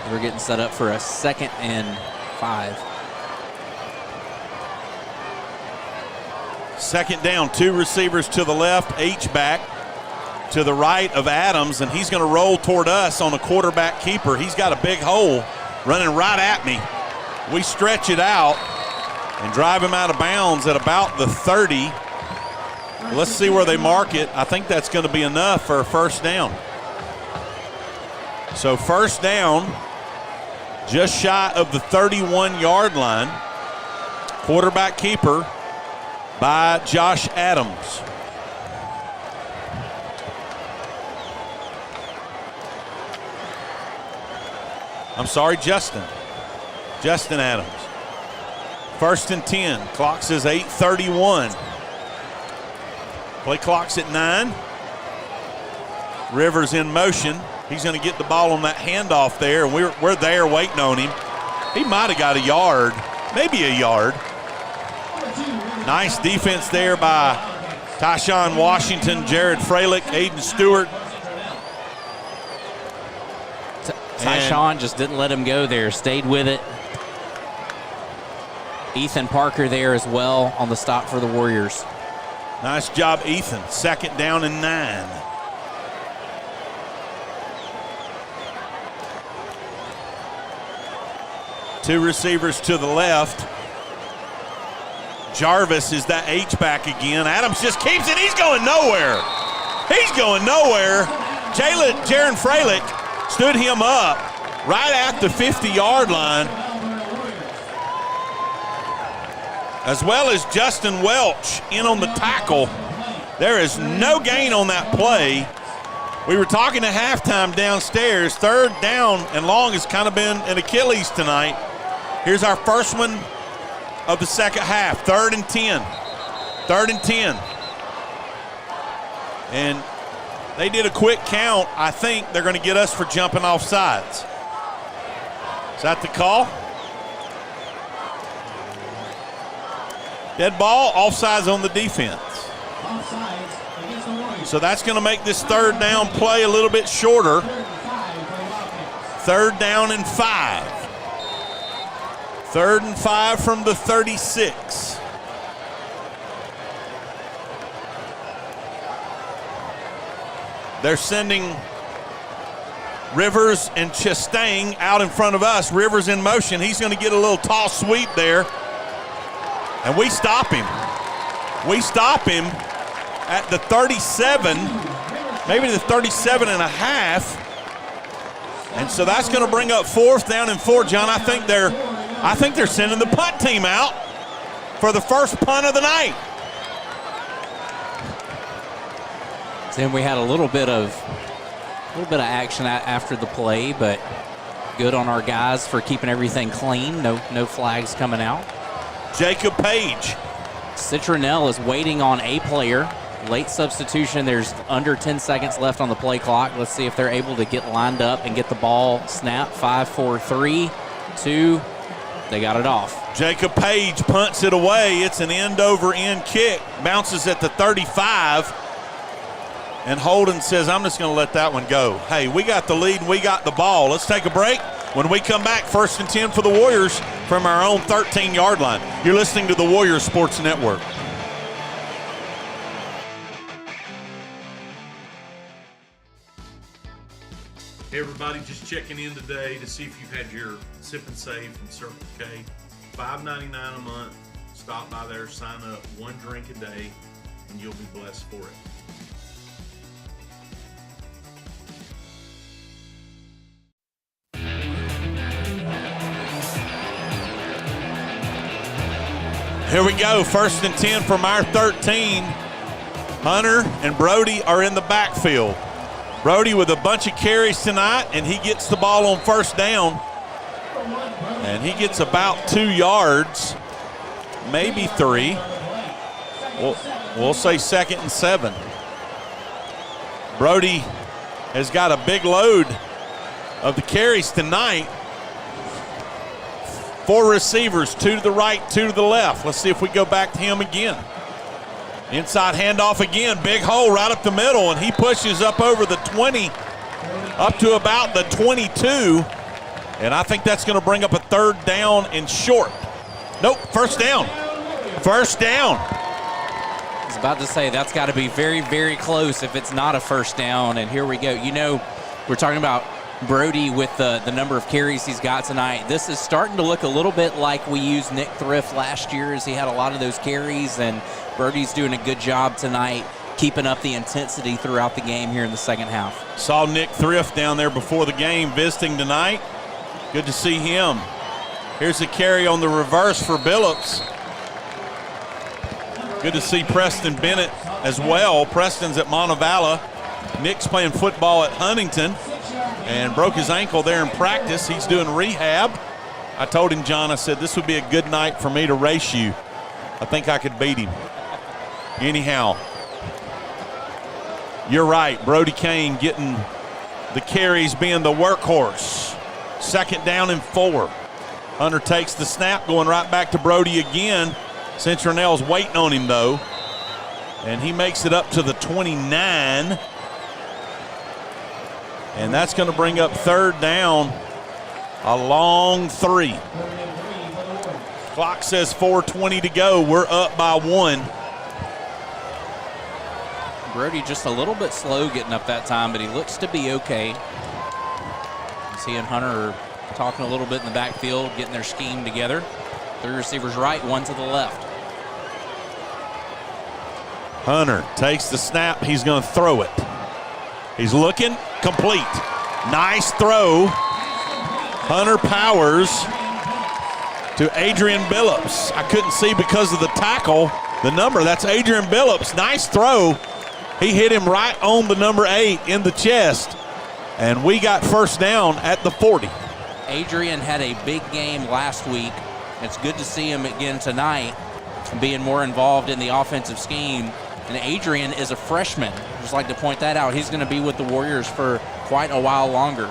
We're getting set up for a 2nd and 5. 2nd down, 2 receivers to the left, H-back to the right of Adams, and he's going to roll toward us on a quarterback keeper. He's got a big hole running right at me. We stretch it out and drive him out of bounds at about the 30. Let's see where they mark it. I think that's going to be enough for a first down. So first down, just shy of the 31-yard line. Quarterback keeper by Josh Adams. I'm sorry, Justin Adams. 1st and 10. Clock says 8:31. Play clock's at 9. Rivers in motion. He's going to get the ball on that handoff there, and we're there waiting on him. He might have got a yard, maybe a yard. Nice defense there by Tyshawn Washington, Jared Freilich, Aiden Stewart. Tyshawn just didn't let him go there, stayed with it. Ethan Parker there as well on the stop for the Warriors. Nice job, Ethan. 2nd down and 9. Two receivers to the left. Jarvis is that H-back again. Adams just keeps it. He's going nowhere. He's going nowhere. Jaron Freilich stood him up right at the 50-yard line, as well as Justin Welch in on the tackle. There is no gain on that play. We were talking at halftime downstairs. Third down and long has kind of been an Achilles tonight. Here's our first one of the second half. 3rd and 10. 3rd and 10. And they did a quick count. I think they're going to get us for jumping off sides. Is that the call? Dead ball, offsides on the defense. So that's going to make this 3rd down play a little bit shorter. 3rd down and 5. 3rd and 5 from the 36. They're sending Rivers and Chastain out in front of us. Rivers in motion. He's going to get a little toss sweep there. And we stop him. We stop him at the 37, maybe the 37 and a half. And so that's going to bring up 4th down and 4. John, I think they're sending the punt team out for the first punt of the night. Then we had a little bit of action after the play, but good on our guys for keeping everything clean. No flags coming out. Jacob Page. Citronelle is waiting on a player. Late substitution. There's under 10 seconds left on the play clock. Let's see if they're able to get lined up and get the ball snapped. 5, 4, 3, 2. They got it off. Jacob Page punts it away. It's an end-over-end kick. Bounces at the 35. And Holden says, I'm just going to let that one go. Hey, we got the lead and we got the ball. Let's take a break. When we come back, 1st and 10 for the Warriors from our own 13-yard line. You're listening to the Warriors Sports Network. Hey everybody, just checking in today to see if you've had your Sip and Save from Circle K. $5.99 a month. Stop by there, sign up, 1 drink a day, and you'll be blessed for it. Here we go, 1st and 10 from our 13. Hunter and Brody are in the backfield. Brody with a bunch of carries tonight, and he gets the ball on 1st down. And he gets about 2 yards, maybe 3. We'll say 2nd and 7. Brody has got a big load of the carries tonight. 4 receivers, 2 to the right, 2 to the left. Let's see if we go back to him again. Inside handoff again, big hole right up the middle, and he pushes up over the 20, up to about the 22. And I think that's going to bring up a 3rd down and short. Nope, 1st down. 1st down. I was about to say that's got to be very, very close if it's not a 1st down. And here we go. You know, we're talking about Brody with the number of carries he's got tonight. This is starting to look a little bit like we used Nick Thrift last year, as he had a lot of those carries, and Brody's doing a good job tonight keeping up the intensity throughout the game here in the second half. Saw Nick Thrift down there before the game visiting tonight. Good to see him. Here's a carry on the reverse for Billups. Good to see Preston Bennett as well. Preston's at Montevallo. Nick's playing football at Huntington and broke his ankle there in practice. He's doing rehab. I told him, John, I said, this would be a good night for me to race you. I think I could beat him. Anyhow, you're right. Brody Kane getting the carries, being the workhorse. 2nd down and 4. Hunter takes the snap, going right back to Brody again. Citronelle's waiting on him, though. And he makes it up to the 29. And that's going to bring up 3rd down, a long 3. Clock says 4:20 to go. We're up by 1. Brody just a little bit slow getting up that time, but he looks to be okay. He and Hunter are talking a little bit in the backfield, getting their scheme together. 3 receivers right, 1 to the left. Hunter takes the snap. He's going to throw it. He's looking, complete. Nice throw. Hunter Powers to Adrian Billups. I couldn't see because of the tackle, the number. That's Adrian Billups. Nice throw. He hit him right on the number 8 in the chest. And we got first down at the 40. Adrian had a big game last week. It's good to see him again tonight, being more involved in the offensive scheme. And Adrian is a freshman. Just like to point that out. He's going to be with the Warriors for quite a while longer.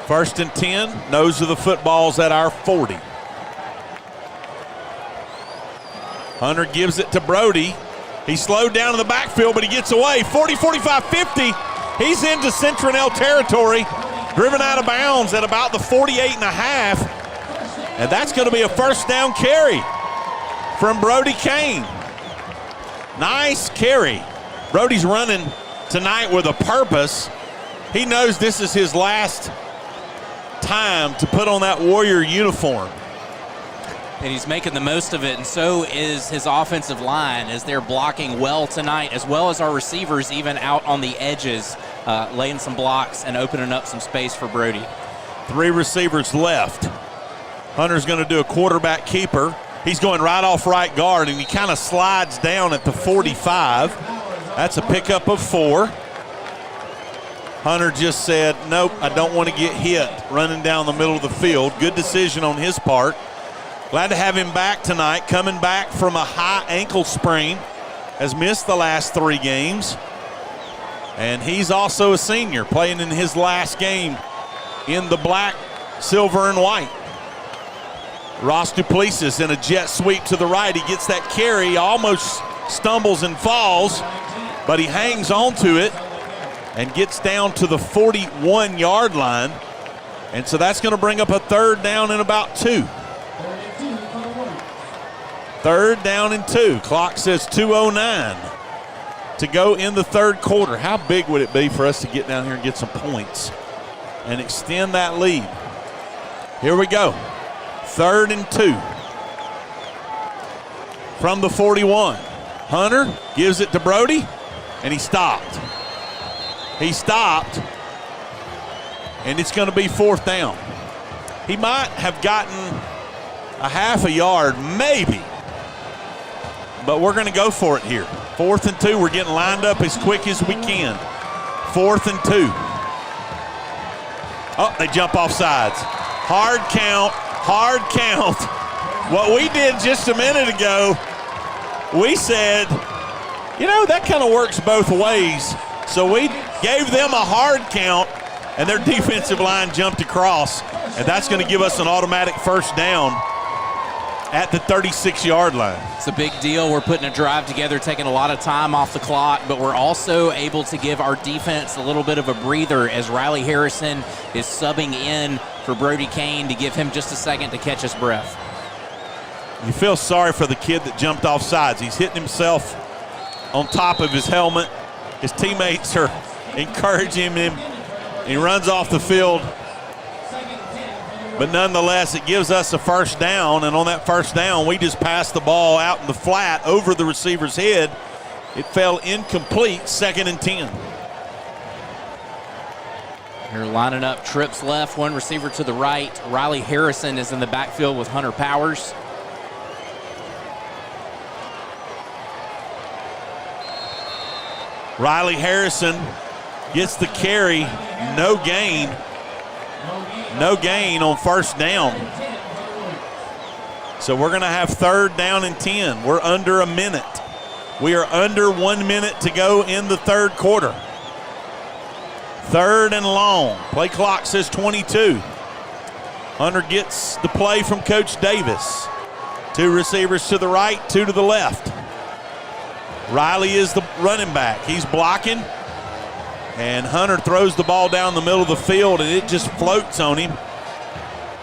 1st and 10. Nose of the football's at our 40. Hunter gives it to Brody. He slowed down in the backfield, but he gets away. 40, 45, 50. He's into Citronelle territory. Driven out of bounds at about the 48 and a half. And that's going to be a first down carry from Brody Kane. Nice carry. Brody's running tonight with a purpose. He knows this is his last time to put on that Warrior uniform. And he's making the most of it, and so is his offensive line as they're blocking well tonight, as well as our receivers even out on the edges, laying some blocks and opening up some space for Brody. 3 receivers left. Hunter's going to do a quarterback keeper. He's going right off right guard, and he kind of slides down at the 45. That's a pickup of 4. Hunter just said, nope, I don't want to get hit running down the middle of the field. Good decision on his part. Glad to have him back tonight, coming back from a high ankle sprain. Has missed the last 3 games. And he's also a senior, playing in his last game in the black, silver, and white. Ross Duplessis in a jet sweep to the right. He gets that carry, almost stumbles and falls, but he hangs on to it and gets down to the 41-yard line. And so that's going to bring up a 3rd down and about 2. 3rd down and 2. Clock says 2:09 to go in the 3rd quarter. How big would it be for us to get down here and get some points and extend that lead? Here we go. 3rd and 2 from the 41. Hunter gives it to Brody, and he stopped. He stopped, and it's going to be 4th down. He might have gotten a half a yard, maybe, but we're going to go for it here. 4th and 2. We're getting lined up as quick as we can. 4th and 2. Oh, they jump off sides. Hard count. Hard count. What we did just a minute ago, we said, you know, that kind of works both ways. So we gave them a hard count, and their defensive line jumped across, and that's going to give us an automatic first down at the 36-yard line. It's a big deal. We're putting a drive together, taking a lot of time off the clock, but we're also able to give our defense a little bit of a breather as Riley Harrison is subbing in for Brody Kane to give him just a second to catch his breath. You feel sorry for the kid that jumped off sides. He's hitting himself on top of his helmet. His teammates are encouraging him. He runs off the field. But nonetheless, it gives us a first down, and on that first down, we just passed the ball out in the flat over the receiver's head. It fell incomplete, 2nd and 10. They're lining up, trips left, 1 receiver to the right. Riley Harrison is in the backfield with Hunter Powers. Riley Harrison gets the carry, no gain. No gain on first down. So we're going to have 3rd down and 10. We're under a minute. We are under 1 minute to go in the 3rd quarter. 3rd and long. Play clock says 22. Hunter gets the play from Coach Davis. 2 receivers to the right, 2 to the left. Riley is the running back. He's blocking. And Hunter throws the ball down the middle of the field, and it just floats on him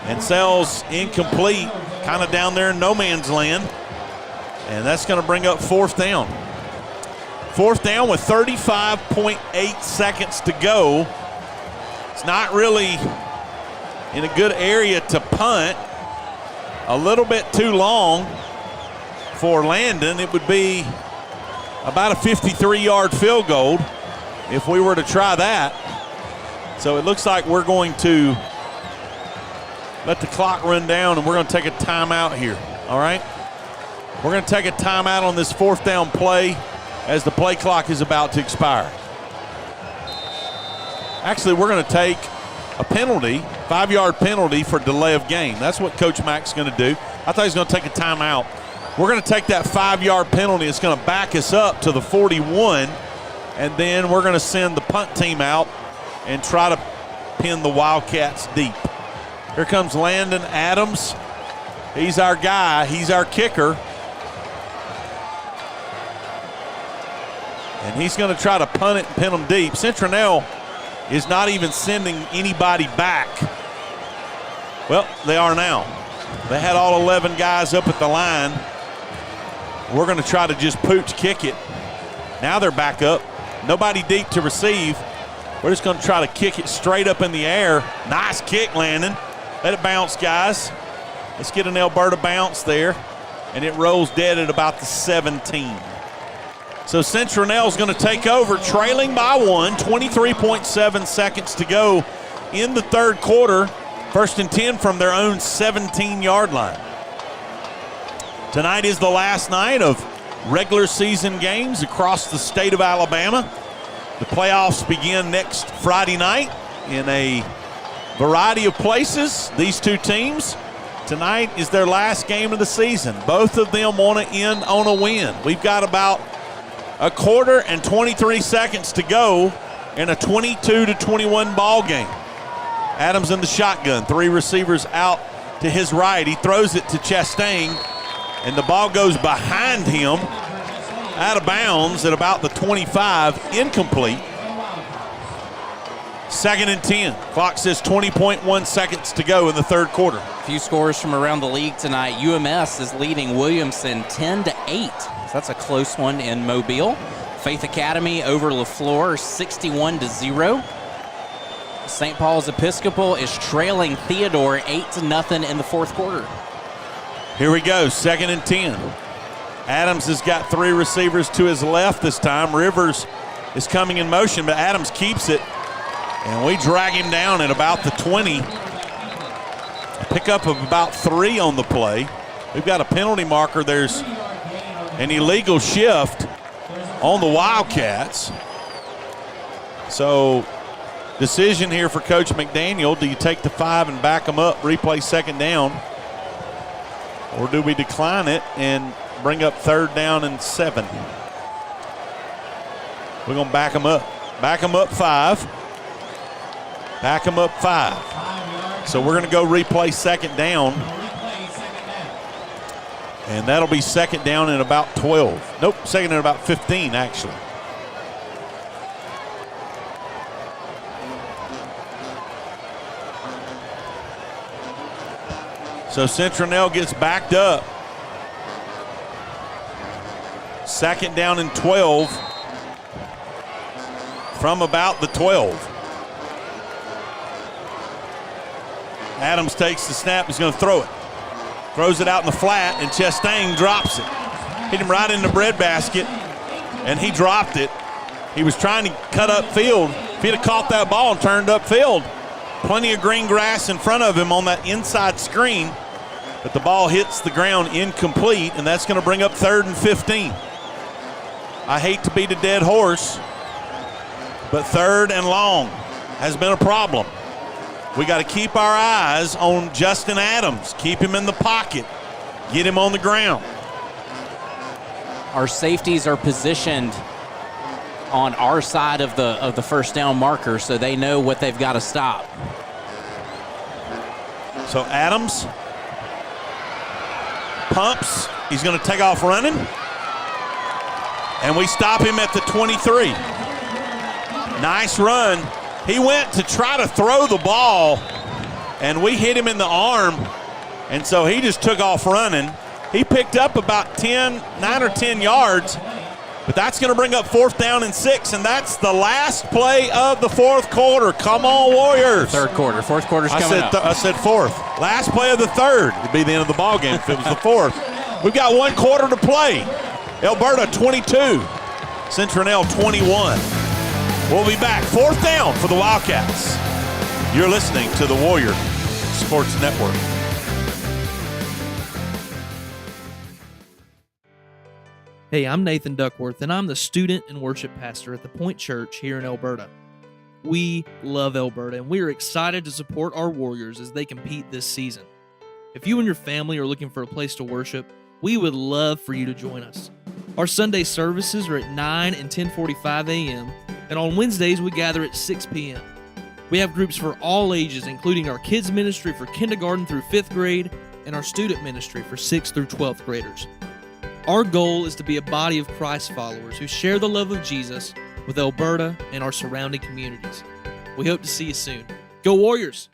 and sails incomplete, kind of down there in no man's land. And that's going to bring up 4th down. 4th down with 35.8 seconds to go. It's not really in a good area to punt. A little bit too long for Landon. It would be about a 53-yard field goal if we were to try that. So it looks like we're going to let the clock run down, and we're going to take a timeout here, all right? We're going to take a timeout on this fourth down play as the play clock is about to expire. Actually, we're going to take a penalty, 5-yard penalty for delay of game. That's what Coach Mack's going to do. I thought he was going to take a timeout. We're going to take that 5-yard penalty. It's going to back us up to the 41, and then we're going to send the punt team out and try to pin the Wildcats deep. Here comes Landon Adams. He's our guy. He's our kicker. And he's going to try to punt it and pin them deep. Citronelle is not even sending anybody back. Well, they are now. They had all 11 guys up at the line. We're going to try to just pooch kick it. Now they're back up. Nobody deep to receive. We're just going to try to kick it straight up in the air. Nice kick, Landon. Let it bounce, guys. Let's get an Elberta bounce there. And it rolls dead at about the 17. So Citronelle's going to take over, trailing by 1, 23.7 seconds to go in the third quarter. 1st and 10 from their own 17-yard line. Tonight is the last night of regular season games across the state of Alabama. The playoffs begin next Friday night in a variety of places. These two teams, tonight is their last game of the season. Both of them want to end on a win. We've got about a quarter and 23 seconds to go in a 22-21 ball game. Adams in the shotgun, 3 receivers out to his right. He throws it to Chastain, and the ball goes behind him, out of bounds at about the 25, incomplete. 2nd and 10. Clock says 20.1 seconds to go in the third quarter. A few scores from around the league tonight. UMS is leading Williamson 10-8. So that's a close one in Mobile. Faith Academy over LaFleur 61-0. St. Paul's Episcopal is trailing Theodore 8-0 in the fourth quarter. Here we go, 2nd and 10. Adams has got 3 receivers to his left this time. Rivers is coming in motion, but Adams keeps it. And we drag him down at about the 20. A pickup of about 3 on the play. We've got a penalty marker. There's an illegal shift on the Wildcats. So, decision here for Coach McDaniel. Do you take the 5 and back them up, replay 2nd down? Or do we decline it and bring up 3rd down and 7? We're going to back them up. Back them up 5. Back them up 5. So we're going to go replay 2nd down. And that'll be 2nd down in about 12. Nope, 2nd in about 15, actually. So Citronelle gets backed up. 2nd down and 12 from about the 12. Adams takes the snap. He's going to throw it. Throws it out in the flat, and Chastain drops it. Hit him right in the breadbasket, and he dropped it. He was trying to cut upfield. If he'd have caught that ball and turned upfield, plenty of green grass in front of him on that inside screen, but the ball hits the ground incomplete, and that's going to bring up 3rd and 15. I hate to beat a dead horse, but 3rd and long has been a problem. We got to keep our eyes on Justin Adams. Keep him in the pocket. Get him on the ground. Our safeties are positioned on our side of the first down marker, so they know what they've got to stop. So Adams pumps. He's going to take off running. And we stop him at the 23. Nice run. He went to try to throw the ball, and we hit him in the arm, and so he just took off running. He picked up about 9 or 10 yards, But that's going to bring up 4th down and 6, and that's the last play of the 4th quarter. Come on, Warriors. 3rd quarter. 4th quarter's coming up. I said 4th. Last play of the 3rd would be the end of the ball game if it was the 4th. We've got 1 quarter to play. Elberta 22, Citronelle 21. We'll be back. 4th down for the Wildcats. You're listening to the Warrior Sports Network. Hey, I'm Nathan Duckworth, and I'm the student and worship pastor at the Point Church here in Elberta. We love Elberta, and we are excited to support our Warriors as they compete this season. If you and your family are looking for a place to worship, we would love for you to join us. Our Sunday services are at 9 and 10:45 a.m., and on Wednesdays we gather at 6 p.m. We have groups for all ages, including our kids ministry for kindergarten through 5th grade and our student ministry for 6th through 12th graders. Our goal is to be a body of Christ followers who share the love of Jesus with Elberta and our surrounding communities. We hope to see you soon. Go Warriors!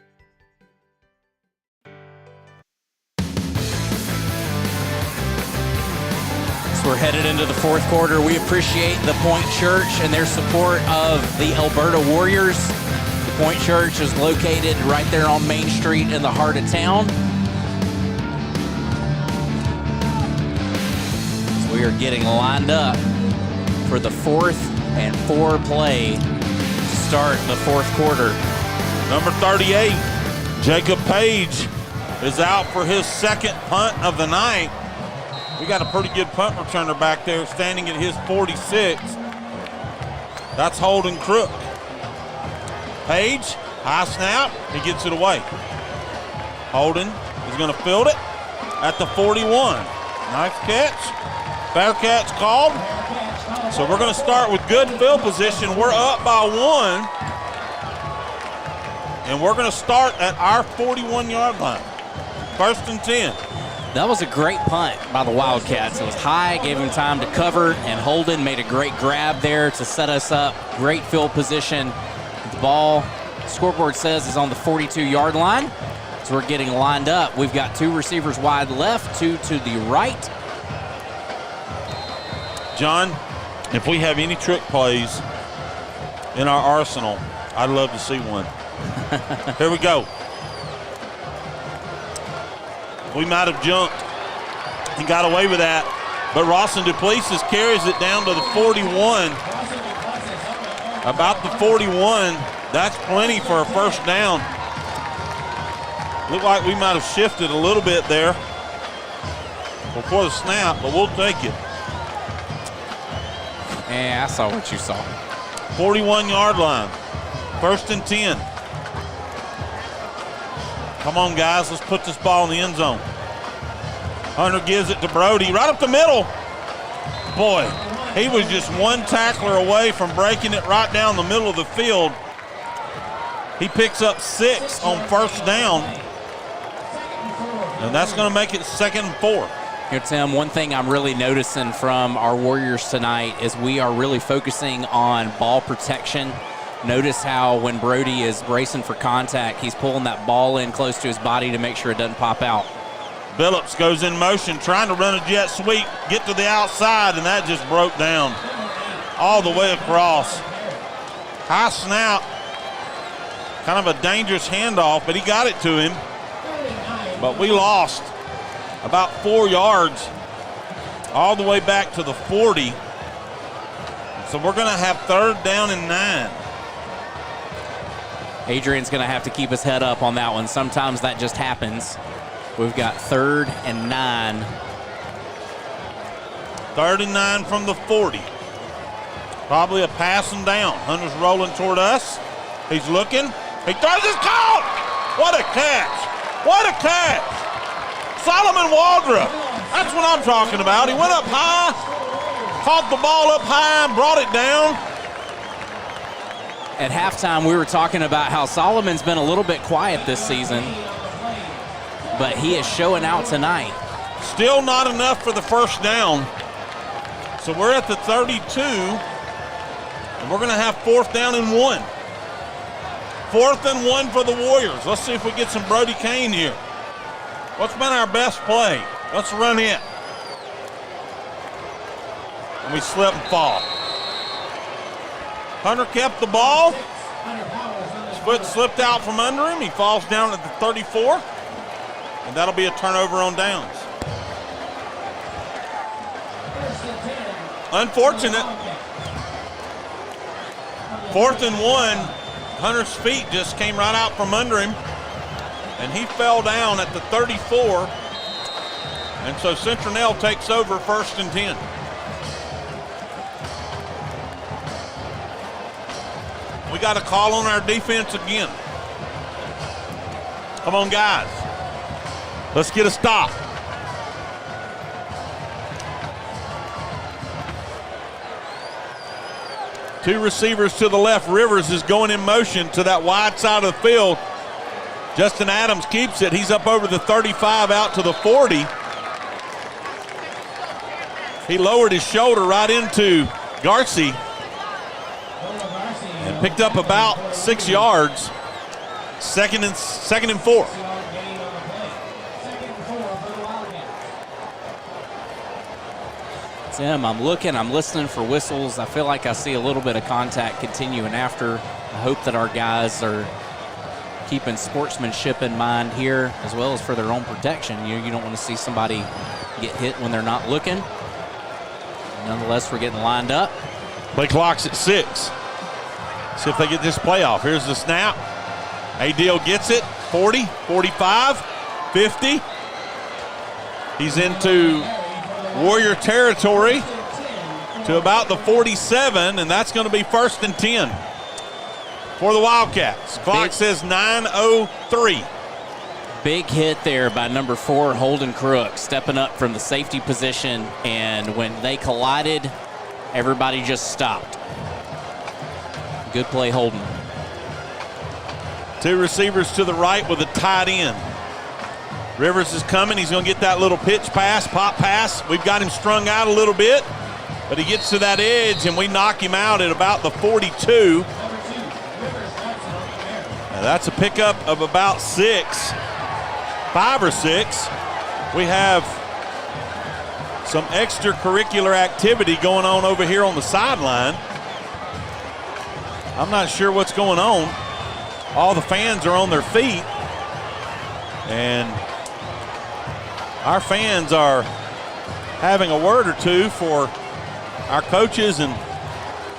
So we're headed into the 4th quarter. We appreciate the Point Church and their support of the Elberta Warriors. The Point Church is located right there on Main Street in the heart of town. We are getting lined up for the 4th and 4 play to start the 4th quarter. Number 38, Jacob Page, is out for his 2nd punt of the night. We got a pretty good punt returner back there standing at his 46. That's Holden Crook. Page, high snap, he gets it away. Holden is going to field it at the 41. Nice catch. Bearcats called. So we're going to start with good field position. We're up by 1. And we're going to start at our 41-yard line. 1st and 10. That was a great punt by the Wildcats. It was high, gave him time to cover, and Holden made a great grab there to set us up. Great field position. The ball, scoreboard says, is on the 42-yard line. So we're getting lined up. We've got 2 receivers wide left, 2 to the right. John, if we have any trick plays in our arsenal, I'd love to see one. Here we go. We might have jumped and got away with that, but Rawson Duplessis carries it down to the 41. About the 41, that's plenty for a 1st down. Looked like we might have shifted a little bit there before the snap, but we'll take it. Yeah, I saw what you saw. 41-yard line. 1st and 10. Come on, guys. Let's put this ball in the end zone. Hunter gives it to Brody right up the middle. Boy, he was just 1 tackler away from breaking it right down the middle of the field. He picks up 6 on 1st down. And that's going to make it 2nd and 4. Here, Tim, one thing I'm really noticing from our Warriors tonight is we are really focusing on ball protection. Notice how when Brody is bracing for contact, he's pulling that ball in close to his body to make sure it doesn't pop out. Billups goes in motion, trying to run a jet sweep, get to the outside, and that just broke down all the way across. High snap, kind of a dangerous handoff, but he got it to him. But we lost about 4 yards all the way back to the 40. So we're going to have 3rd down and 9. Adrian's going to have to keep his head up on that one. Sometimes that just happens. We've got 3rd and 9. 3rd and 9 from the 40. Probably a passing down. Hunter's rolling toward us. He's looking. He throws his caught. What a catch. What a catch. Solomon Waldrop. That's what I'm talking about. He went up high, caught the ball up high, and brought it down. At halftime, we were talking about how Solomon's been a little bit quiet this season, but he is showing out tonight. Still not enough for the 1st down. So we're at the 32, and we're going to have 4th down and 1. 4th and 1 for the Warriors. Let's see if we get some Brody Kane here. What's been our best play? Let's run it. and we slip and fall. Hunter kept the ball. His foot slipped out from under him. He falls down at the 34, and that'll be a turnover on downs. Unfortunate. 4th and 1. Hunter's feet just came right out from under him, and he fell down at the 34. And so Citronelle takes over 1st and 10. We got a call on our defense again. Come on, guys. Let's get a stop. Two receivers to the left. Rivers is going in motion to that wide side of the field. Justin Adams keeps it. He's up over the 35 out to the 40. He lowered his shoulder right into Garcia and picked up about 6 yards. Second and 4. Tim, I'm listening for whistles. I feel like I see a little bit of contact continuing after. I hope that our guys are keeping sportsmanship in mind here as well as for their own protection. You don't want to see somebody get hit when they're not looking. Nonetheless, we're getting lined up. Play clock's at 6. See if they get this play off. Here's the snap. Adil gets it. 40, 45, 50. He's into Warrior territory to about the 47, and that's going to be 1st and 10 for the Wildcats. Clock says 9:03. Big hit there by number 4, Holden Crook, stepping up from the safety position, and when they collided, everybody just stopped. Good play, Holden. Two receivers to the right with a tight end. Rivers is coming. He's going to get that little pitch pass, pop pass. We've got him strung out a little bit, but he gets to that edge, and we knock him out at about the 42. Now that's a pickup of about 5 or 6. We have some extracurricular activity going on over here on the sideline. I'm not sure what's going on. All the fans are on their feet, and our fans are having a word or two for our coaches, and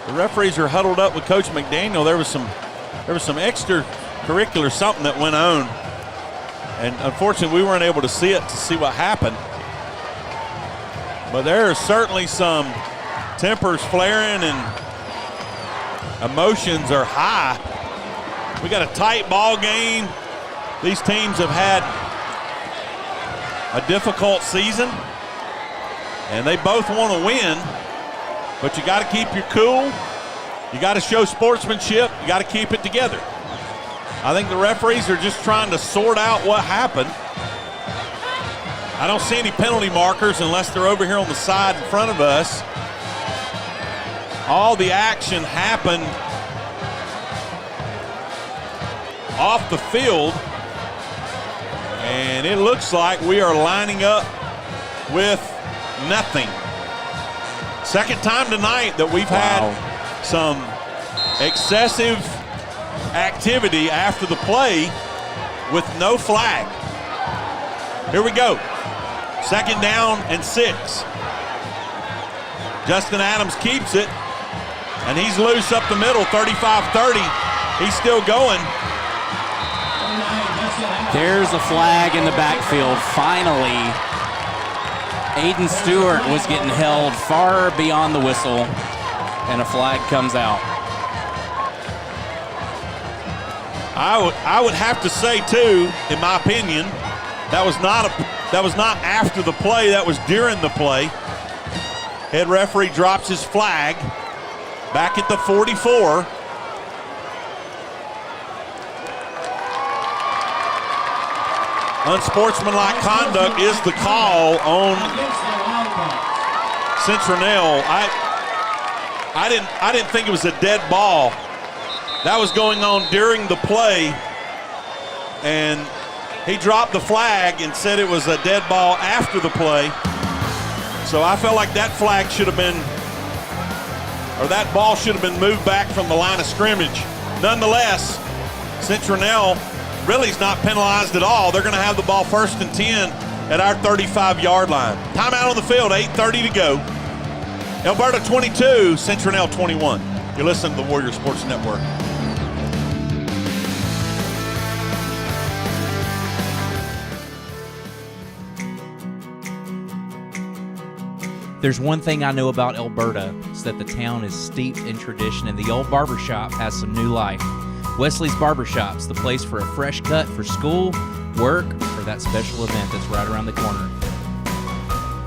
the referees are huddled up with Coach McDaniel. There was some extracurricular something that went on, and unfortunately we weren't able to see it to see what happened. But there are certainly some tempers flaring and emotions are high. We got a tight ball game. These teams have had a difficult season, and they both want to win, but you got to keep your cool. You got to show sportsmanship. You got to keep it together. I think the referees are just trying to sort out what happened. I don't see any penalty markers unless they're over here on the side in front of us. All the action happened off the field, and it looks like we are lining up with nothing. Second time tonight that we've had some excessive activity after the play with no flag. Here we go. 2nd down and 6. Justin Adams keeps it, and he's loose up the middle, 35-30. He's still going. There's a flag in the backfield. Finally, Aiden Stewart was getting held far beyond the whistle, and a flag comes out. I would have to say, too, in my opinion, that was not after the play. That was during the play. Head referee drops his flag back at the 44. Unsportsmanlike conduct is the call on Citronelle. I didn't think it was a dead ball. That was going on during the play, and he dropped the flag and said it was a dead ball after the play. So I felt like that flag should have been or that ball should have been moved back from the line of scrimmage. Nonetheless, Citronelle really is not penalized at all. They're going to have the ball 1st and 10 at our 35-yard line. Timeout on the field, 8:30 to go. Elberta 22, Citronelle 21. You're listening to the Warrior Sports Network. There's one thing I know about Elberta, it's that the town is steeped in tradition and the old barbershop has some new life. Wesley's Barbershop's the place for a fresh cut for school, work, or that special event that's right around the corner.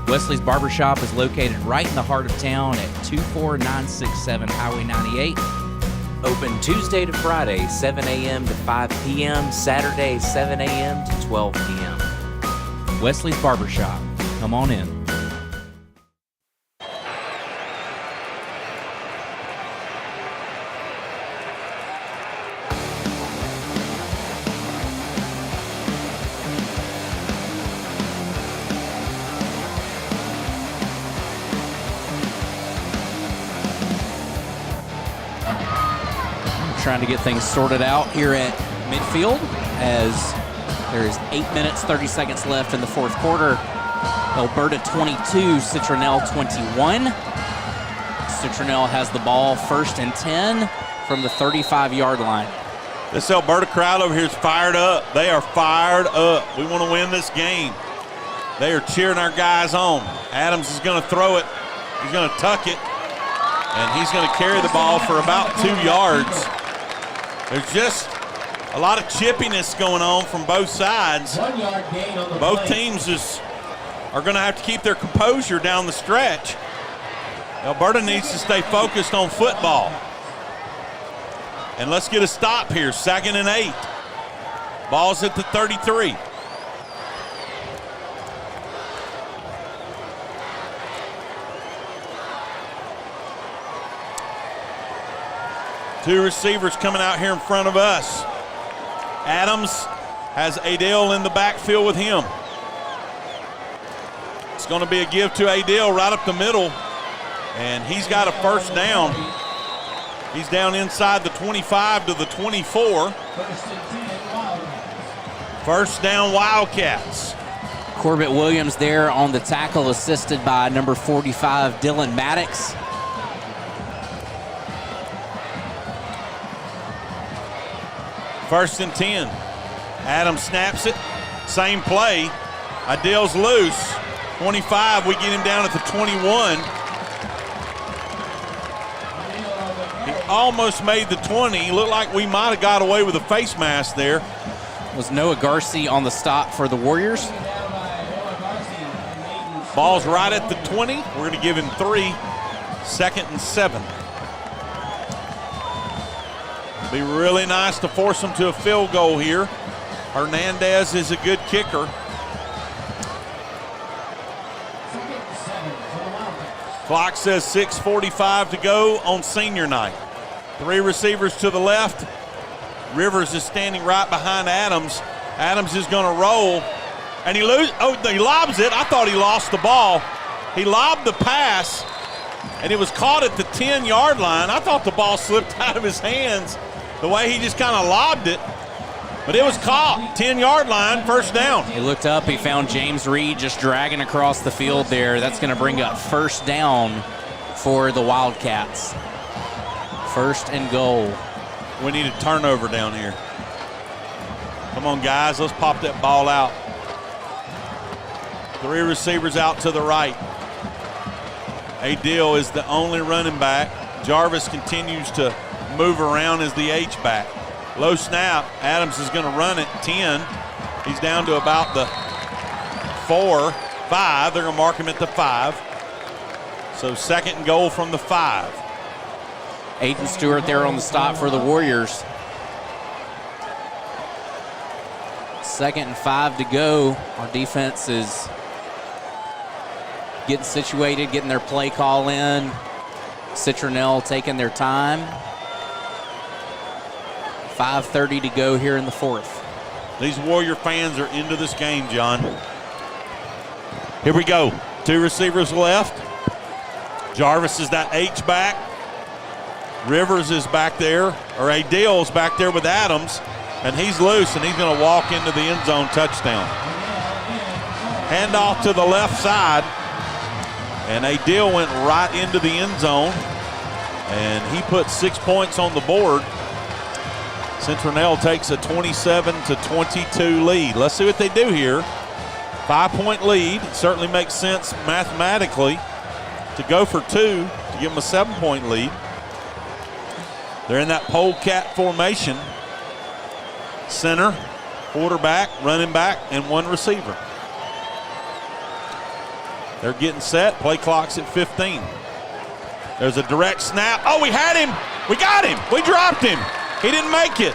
Wesley's Barbershop is located right in the heart of town at 24967 Highway 98. Open Tuesday to Friday, 7 a.m. to 5 p.m., Saturday, 7 a.m. to 12 p.m. Wesley's Barbershop. Come on in. Trying to get things sorted out here at midfield as there is 8 minutes, 30 seconds left in the fourth quarter. Elberta 22, Citronelle 21. Citronelle has the ball 1st and 10 from the 35-yard line. This Elberta crowd over here is fired up. They are fired up. We want to win this game. They are cheering our guys on. Adams is going to throw it. He's going to tuck it. And he's going to carry the ball for about 2 yards. There's just a lot of chippiness going on from both sides. 1 yard gain on the Both play. teams are going to have to keep their composure down the stretch. Elberta needs to stay focused on football. And let's get a stop here. 2nd and 8. Ball's at the 33. Two receivers coming out here in front of us. Adams has Adele in the backfield with him. It's going to be a give to Adele right up the middle, and he's got a 1st down. He's down inside the 25 to the 24. 1st down Wildcats. Corbett Williams there on the tackle, assisted by number 45, Dylan Maddox. First and 10. Adams snaps it. Same play. Adele's loose. 25, we get him down at the 21. He almost made the 20. Looked like we might have got away with a face mask there. Was Noah Garcia on the stop for the Warriors? Ball's right at the 20. We're going to give him 3. 2nd and 7. Be really nice to force them to a field goal here. Hernandez is a good kicker. Clock says 6:45 to go on senior night. 3 receivers to the left. Rivers is standing right behind Adams. Adams is going to roll, and he lobs it. I thought he lost the ball. He lobbed the pass, and it was caught at the 10-yard line. I thought the ball slipped out of his hands the way he just kind of lobbed it, but it was caught. 10-yard line, 1st down. He looked up, he found James Reed just dragging across the field there. That's going to bring up 1st down for the Wildcats. 1st and goal. We need a turnover down here. Come on, guys, let's pop that ball out. 3 receivers out to the right. Adele is the only running back. Jarvis continues to move around as the H-back. Low snap. Adams is going to run it. 10. He's down to about the 4, 5. They're going to mark him at the 5. So 2nd and goal from the 5. Aiden Stewart there on the stop for the Warriors. 2nd and 5 to go. Our defense is getting situated, getting their play call in. Citronelle taking their time. 5:30 to go here in the 4th. These Warrior fans are into this game, John. Here we go. 2 receivers left. Jarvis is that H-back. Rivers is back there, or Adale's back there with Adams, and he's loose, and he's going to walk into the end zone, touchdown. Handoff to the left side, and Adale went right into the end zone, and he put 6 points on the board. Citronelle takes a 27-22 lead. Let's see what they do here. 5-point lead. It certainly makes sense mathematically to go for 2 to give them a 7-point lead. They're in that polecat formation. Center, quarterback, running back, and 1 receiver. They're getting set. Play clock's at 15. There's a direct snap. Oh, we had him. We got him. We dropped him. He didn't make it.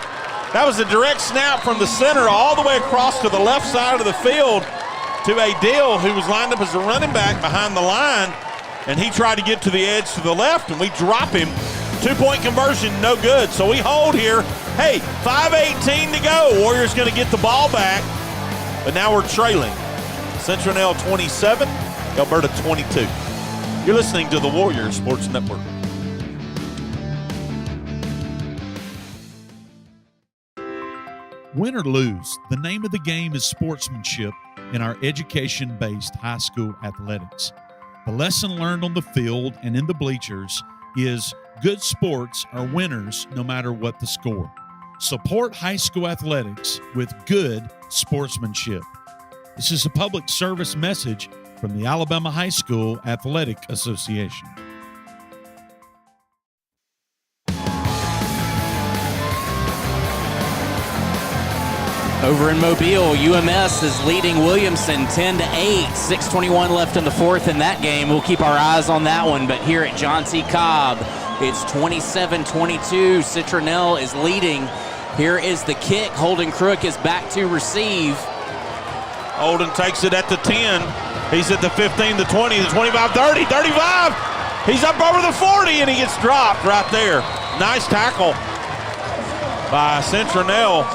That was a direct snap from the center all the way across to the left side of the field to Adale, who was lined up as a running back behind the line, and he tried to get to the edge to the left, and we drop him. 2-point conversion, no good. So we hold here. Hey, 5:18 to go. Warriors going to get the ball back, but now we're trailing. Citronelle 27, Elberta 22. You're listening to the Warriors Sports Network. Win or lose, the name of the game is sportsmanship in our education-based high school athletics. The lesson learned on the field and in the bleachers is good sports are winners no matter what the score. Support high school athletics with good sportsmanship. This is a public service message from the Alabama High School Athletic Association. Over in Mobile, UMS is leading Williamson 10-8. 6:21 left in the fourth in that game. We'll keep our eyes on that one. But here at John T. Cobb, it's 27-22. Citronelle is leading. Here is the kick. Holden Crook is back to receive. Holden takes it at the 10. He's at the 15, the 20, the 25, 30, 35. He's up over the 40, and he gets dropped right there. Nice tackle by Citronelle.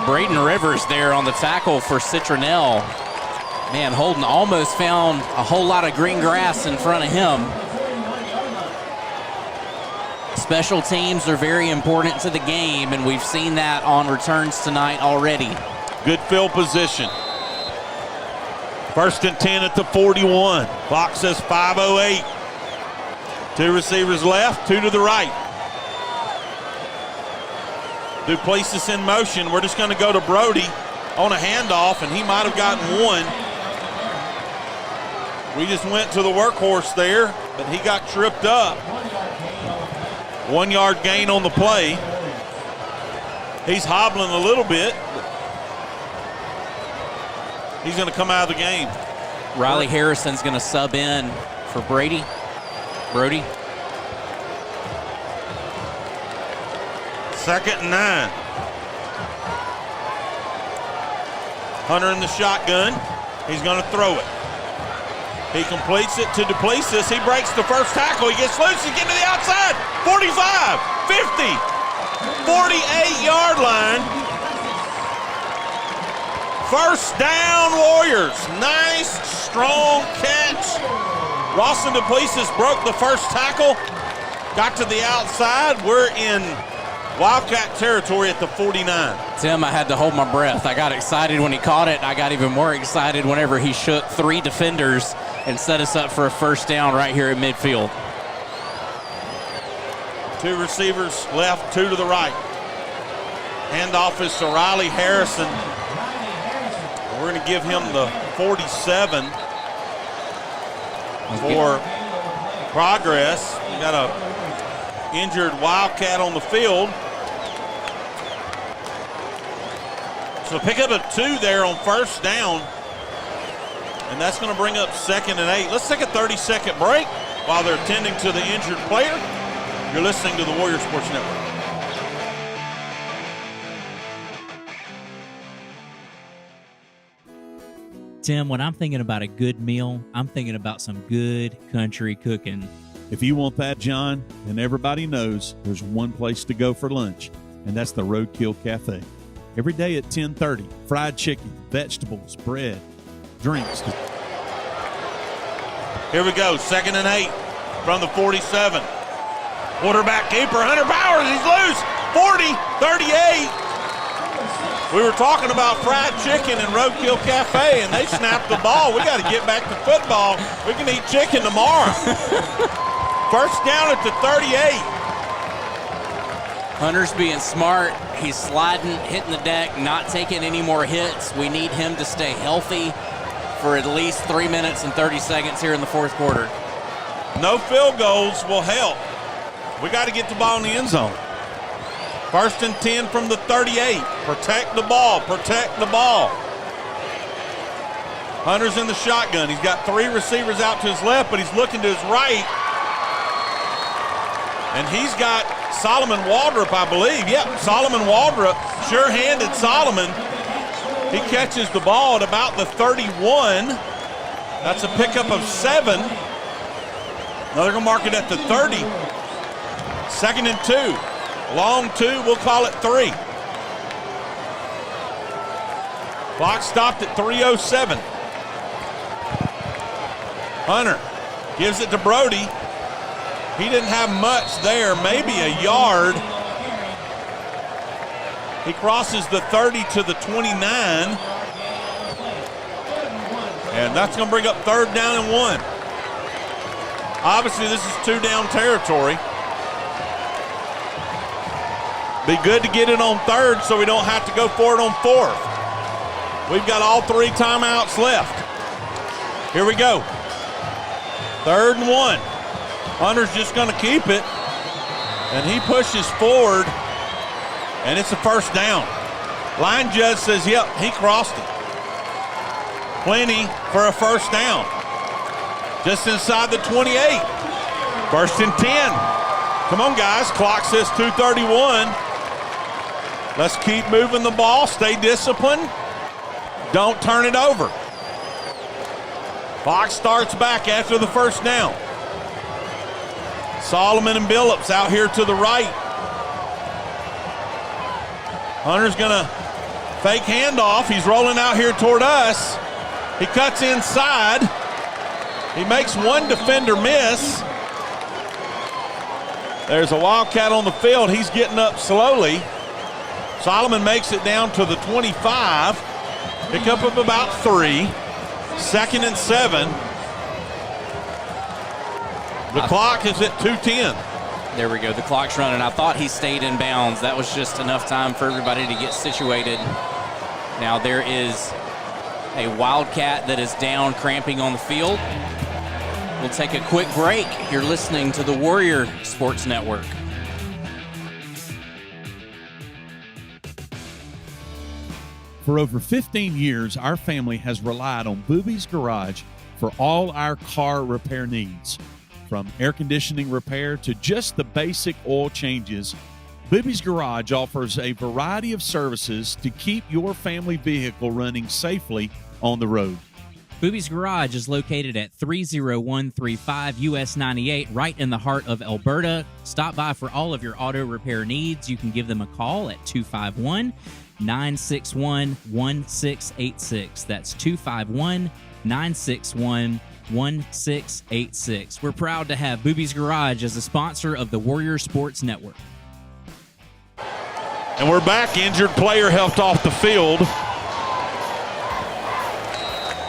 Braden Rivers there on the tackle for Citronelle. Man, Holden almost found a whole lot of green grass in front of him. Special teams are very important to the game, and we've seen that on returns tonight already. Good field position. 1st and 10 at the 41. Clock says 5:08. 2 receivers left, 2 to the right. Duplessis in motion. We're just going to go to Brody on a handoff, and he might have gotten 1. We just went to the workhorse there, but he got tripped up. 1 yard gain on the play. He's hobbling a little bit. He's going to come out of the game. Riley Harrison's going to sub in for Brody. 2nd and 9. Hunter in the shotgun. He's going to throw it. He completes it to Duplessis. He breaks the first tackle. He gets loose. He's getting to the outside. 45, 50, 48-yard line. First down, Warriors. Nice, strong catch. Rawson Duplessis broke the first tackle. Got to the outside. We're in Wildcat territory at the 49. Tim, I had to hold my breath. I got excited when he caught it. I got even more excited whenever he shook 3 defenders and set us up for a first down right here at midfield. 2 receivers left, 2 to the right. Handoff is to Riley Harrison. We're going to give him the 47 for progress. We got a injured Wildcat on the field. So pick up a 2 there on first down. And that's going to bring up 2nd and 8. Let's take a 30-second break while they're attending to the injured player. You're listening to the Warrior Sports Network. Tim, when I'm thinking about a good meal, I'm thinking about some good country cooking. If you want that, John, then everybody knows there's one place to go for lunch, and that's the Roadkill Cafe. Every day at 10:30, fried chicken, vegetables, bread, drinks. Here we go, 2nd and 8 from the 47. Quarterback keeper, Hunter Bowers, he's loose. 40, 38. We were talking about fried chicken and Roadkill Cafe, and they snapped the ball. We got to get back to football. We can eat chicken tomorrow. First down at the 38. Hunter's being smart. He's sliding, hitting the deck, not taking any more hits. We need him to stay healthy for at least 3 minutes and 30 seconds here in the fourth quarter. No field goals will help. We got to get the ball in the end zone. First and 10 from the 38. Protect the ball. Protect the ball. Hunter's in the shotgun. He's got 3 receivers out to his left, but he's looking to his right. And he's got Solomon Waldrop, I believe. Yep, Solomon Waldrop, sure-handed Solomon. He catches the ball at about the 31. That's a pickup of 7. Now they're going to mark it at the 30. Second and 2. Long 2, we'll call it 3. Clock stopped at 3:07. Hunter gives it to Brody. He didn't have much there, maybe a yard. He crosses the 30 to the 29. And that's going to bring up third down and 1. Obviously, this is 2-down territory. Be good to get it on third so we don't have to go for it on fourth. We've got all 3 timeouts left. Here we go. Third and 1. Hunter's just going to keep it. And he pushes forward. And it's a first down. Line judge says, yep, he crossed it. Plenty for a first down. Just inside the 28. First and 10. Come on, guys. Clock says 2:31. Let's keep moving the ball. Stay disciplined. Don't turn it over. Clock starts back after the first down. Solomon and Billups out here to the right. Hunter's going to fake handoff. He's rolling out here toward us. He cuts inside. He makes one defender miss. There's a Wildcat on the field. He's getting up slowly. Solomon makes it down to the 25. Pickup of about 3. Second and 7. The clock is at 2:10. There we go. The clock's running. I thought he stayed in bounds. That was just enough time for everybody to get situated. Now there is a Wildcat that is down, cramping on the field. We'll take a quick break. You're listening to the Warrior Sports Network. For over 15 years, our family has relied on Booby's Garage for all our car repair needs. From air conditioning repair to just the basic oil changes, Booby's Garage offers a variety of services to keep your family vehicle running safely on the road. Booby's Garage is located at 30135 US 98, right in the heart of Elberta. Stop by for all of your auto repair needs. You can give them a call at 251-961-1686. That's 251-961-1686. We're proud to have Booby's Garage as a sponsor of the Warrior Sports Network. And we're back. Injured player helped off the field.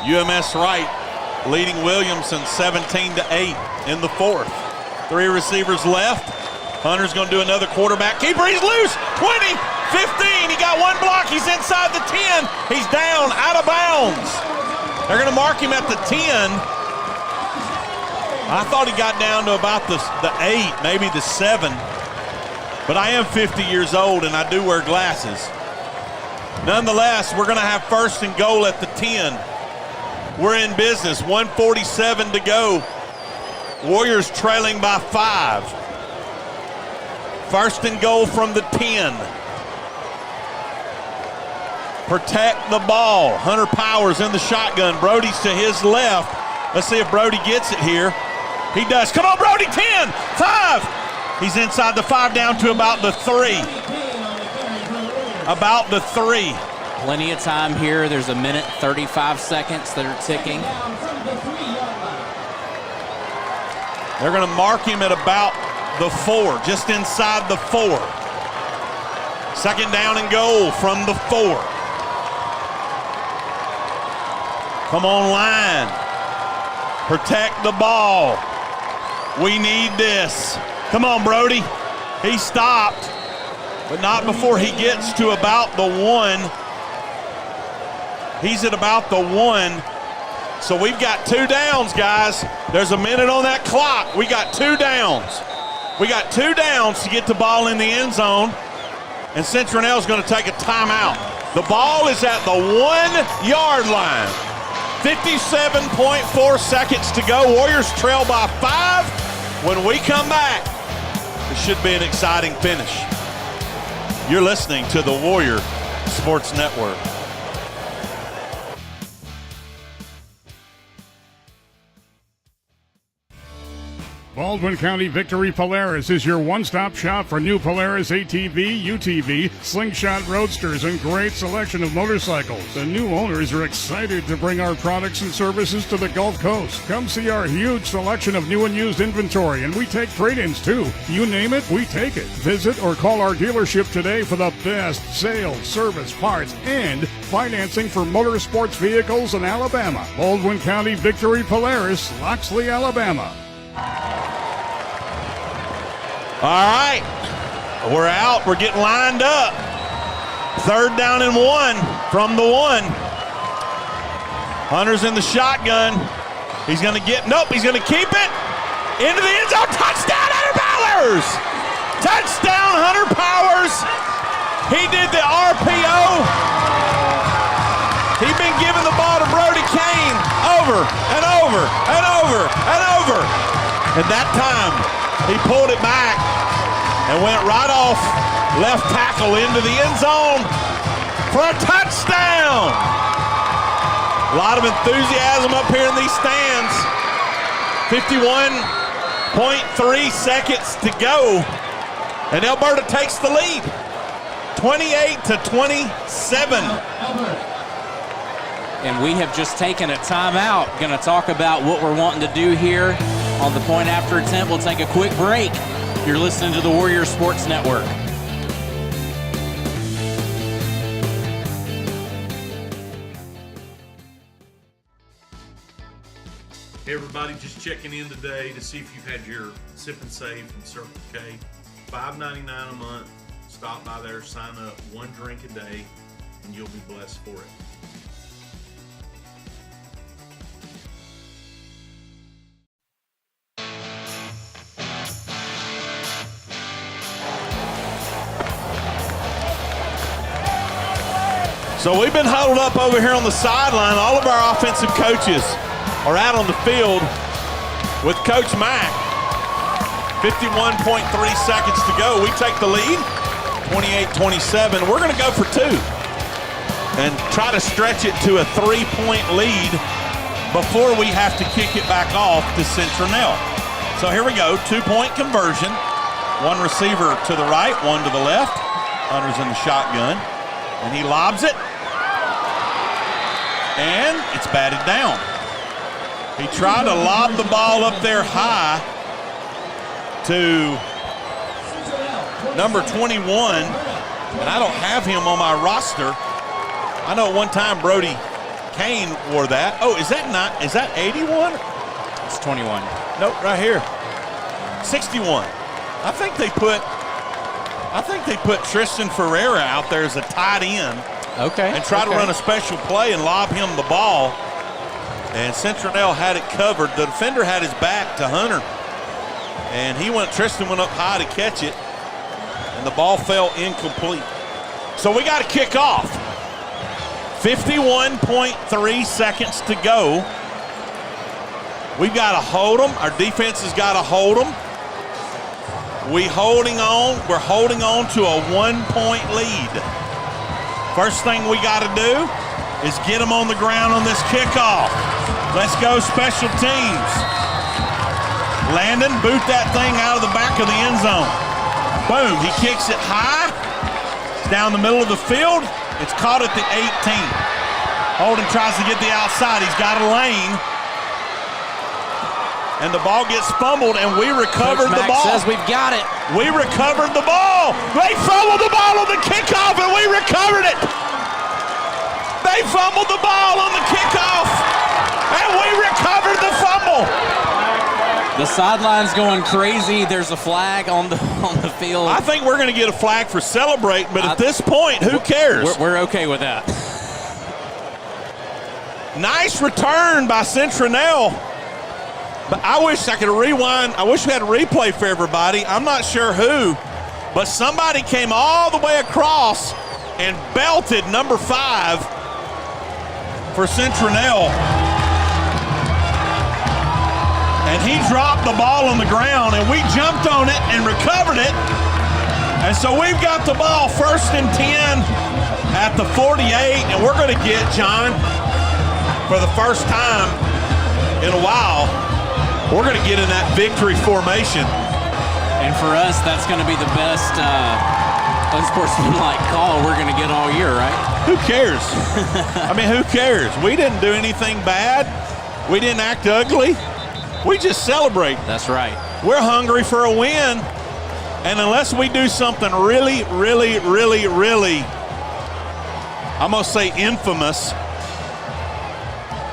UMS Wright leading Williamson 17-8 in the fourth. 3 receivers left. Hunter's going to do another quarterback keeper. He's loose. 20, 15. He got 1 block. He's inside the 10. He's down, out of bounds. They're going to mark him at the 10. I thought he got down to about the 8, maybe the 7. But I am 50 years old and I do wear glasses. Nonetheless, we're going to have first and goal at the 10. We're in business. 1:47 to go. Warriors trailing by 5. First and goal from the 10. Protect the ball. Hunter Powers in the shotgun. Brody's to his left. Let's see if Brody gets it here. He does. Come on, Brody. 10, 5. He's inside the 5, down to about the 3. About the 3. Plenty of time here. There's a minute 35 seconds that are ticking. They're going to mark him at about the 4, just inside the 4. Second down and goal from the 4. Come on, line. Protect the ball. We need this. Come on, Brody. He stopped, but not before he gets to about the 1. He's at about the 1. So we've got 2 downs, guys. There's a minute on that clock. We got 2 downs. We got 2 downs to get the ball in the end zone, and Citronelle's going to take a timeout. The ball is at the 1-yard line. 57.4 seconds to go. Warriors trail by 5. When we come back, it should be an exciting finish. You're listening to the Warrior Sports Network. Baldwin County Victory Polaris is your one-stop shop for new Polaris ATV, UTV, Slingshot Roadsters, and great selection of motorcycles. The new owners are excited to bring our products and services to the Gulf Coast. Come see our huge selection of new and used inventory, and we take trade-ins too. You name it, we take it. Visit or call our dealership today for the best sales, service, parts, and financing for motorsports vehicles in Alabama. Baldwin County Victory Polaris, Loxley, Alabama. All right, we're out. We're getting lined up. 3rd down and 1 from the 1. Hunter's in the shotgun. He's going to get, nope, he's going to keep it. Into the end zone. Touchdown, Hunter Powers. Touchdown, Hunter Powers. He did the RPO. He's been giving the ball to Brody Kane over and over and over and over. And that time, he pulled it back and went right off left tackle into the end zone for a touchdown. A lot of enthusiasm up here in these stands. 51.3 seconds to go. And Elberta takes the lead. 28-27. And we have just taken a timeout. Going to talk about what we're wanting to do here on the point after attempt. We'll take a quick break. You're listening to the Warrior Sports Network. Hey everybody, just checking in today to see if you've had your Sip and Save from Circle K. $5.99 a month. Stop by there, sign up, 1 drink a day, and you'll be blessed for it. So we've been huddled up over here on the sideline. All of our offensive coaches are out on the field with Coach Mack. 51.3 seconds to go. We take the lead, 28-27. We're going to go for 2 and try to stretch it to a 3-point lead before we have to kick it back off to Citronelle. So here we go, 2-point conversion. 1 receiver to the right, 1 to the left. Hunter's in the shotgun, and he lobs it. And it's batted down. He tried to lob the ball up there high to number 21, and I don't have him on my roster. I know at one time Brody Kane wore that. Oh, is that 81? It's 21. Nope, right here. 61. I think they put Tristan Ferreira out there as a tight end. Okay. And try to run a special play and lob him the ball. And Citronelle had it covered. The defender had his back to Hunter. And Tristan went up high to catch it. And the ball fell incomplete. So we got to kick off. 51.3 seconds to go. We've got to hold them. Our defense has got to hold them. We're holding on to a 1-point lead. First thing we got to do is get them on the ground on this kickoff. Let's go special teams. Landon, boot that thing out of the back of the end zone. Boom, he kicks it high. Down the middle of the field. It's caught at the 18. Holden tries to get the outside. He's got a lane. and the ball gets fumbled, and we recovered Coach the Mack ball. says we've got it. We recovered the ball. They fumbled the ball on the kickoff, and we recovered it. They fumbled the ball on the kickoff, and we recovered the fumble. The sideline's going crazy. There's a flag on the field. I think we're going to get a flag for celebrating, but at this point, who cares? We're okay with that. Nice return by Citronelle. But I wish I could rewind. I wish we had a replay for everybody. I'm not sure who, but somebody came all the way across and belted number 5 for Citronelle. And he dropped the ball on the ground, and we jumped on it and recovered it. And so we've got the ball 1st and 10 at the 48, and we're going to get, John, for the first time in a while, we're going to get in that victory formation. And for us, that's going to be the best unsportsmanlike call we're going to get all year, right? Who cares? I mean, who cares? We didn't do anything bad. We didn't act ugly. We just celebrate. That's right. We're hungry for a win. And unless we do something really, really, really, really, I'm going to say infamous,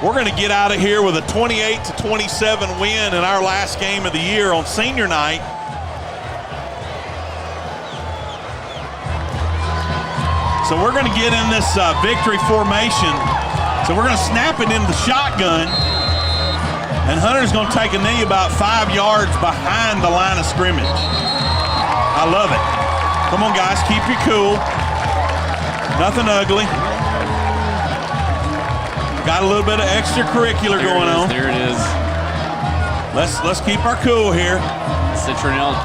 we're going to get out of here with a 28-27 win in our last game of the year on senior night. So we're going to get in this victory formation. So we're going to snap it into the shotgun. And Hunter's going to take a knee about 5 yards behind the line of scrimmage. I love it. Come on, guys, keep your cool. Nothing ugly. Got a little bit of extracurricular going on. There it is. Let's keep our cool here. Citronelle,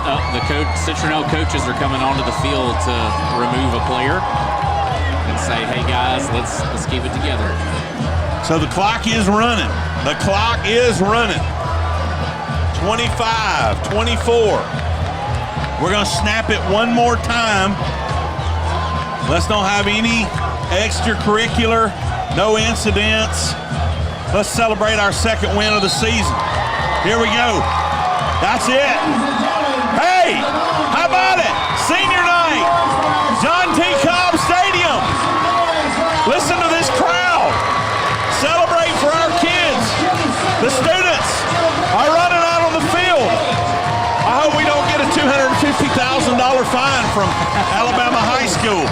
Citronelle coaches are coming onto the field to remove a player and say, "Hey guys, let's keep it together." So the clock is running. The clock is running. 25, 24. We're going to snap it one more time. Let's don't have any extracurricular, no incidents. Let's celebrate our second win of the season. Here we go. That's it. Hey, how about it? Senior night, John T. Cobb Stadium. Listen to this crowd. Celebrate for our kids. The students are running out on the field. I hope we don't get a $250,000 fine from Alabama High School.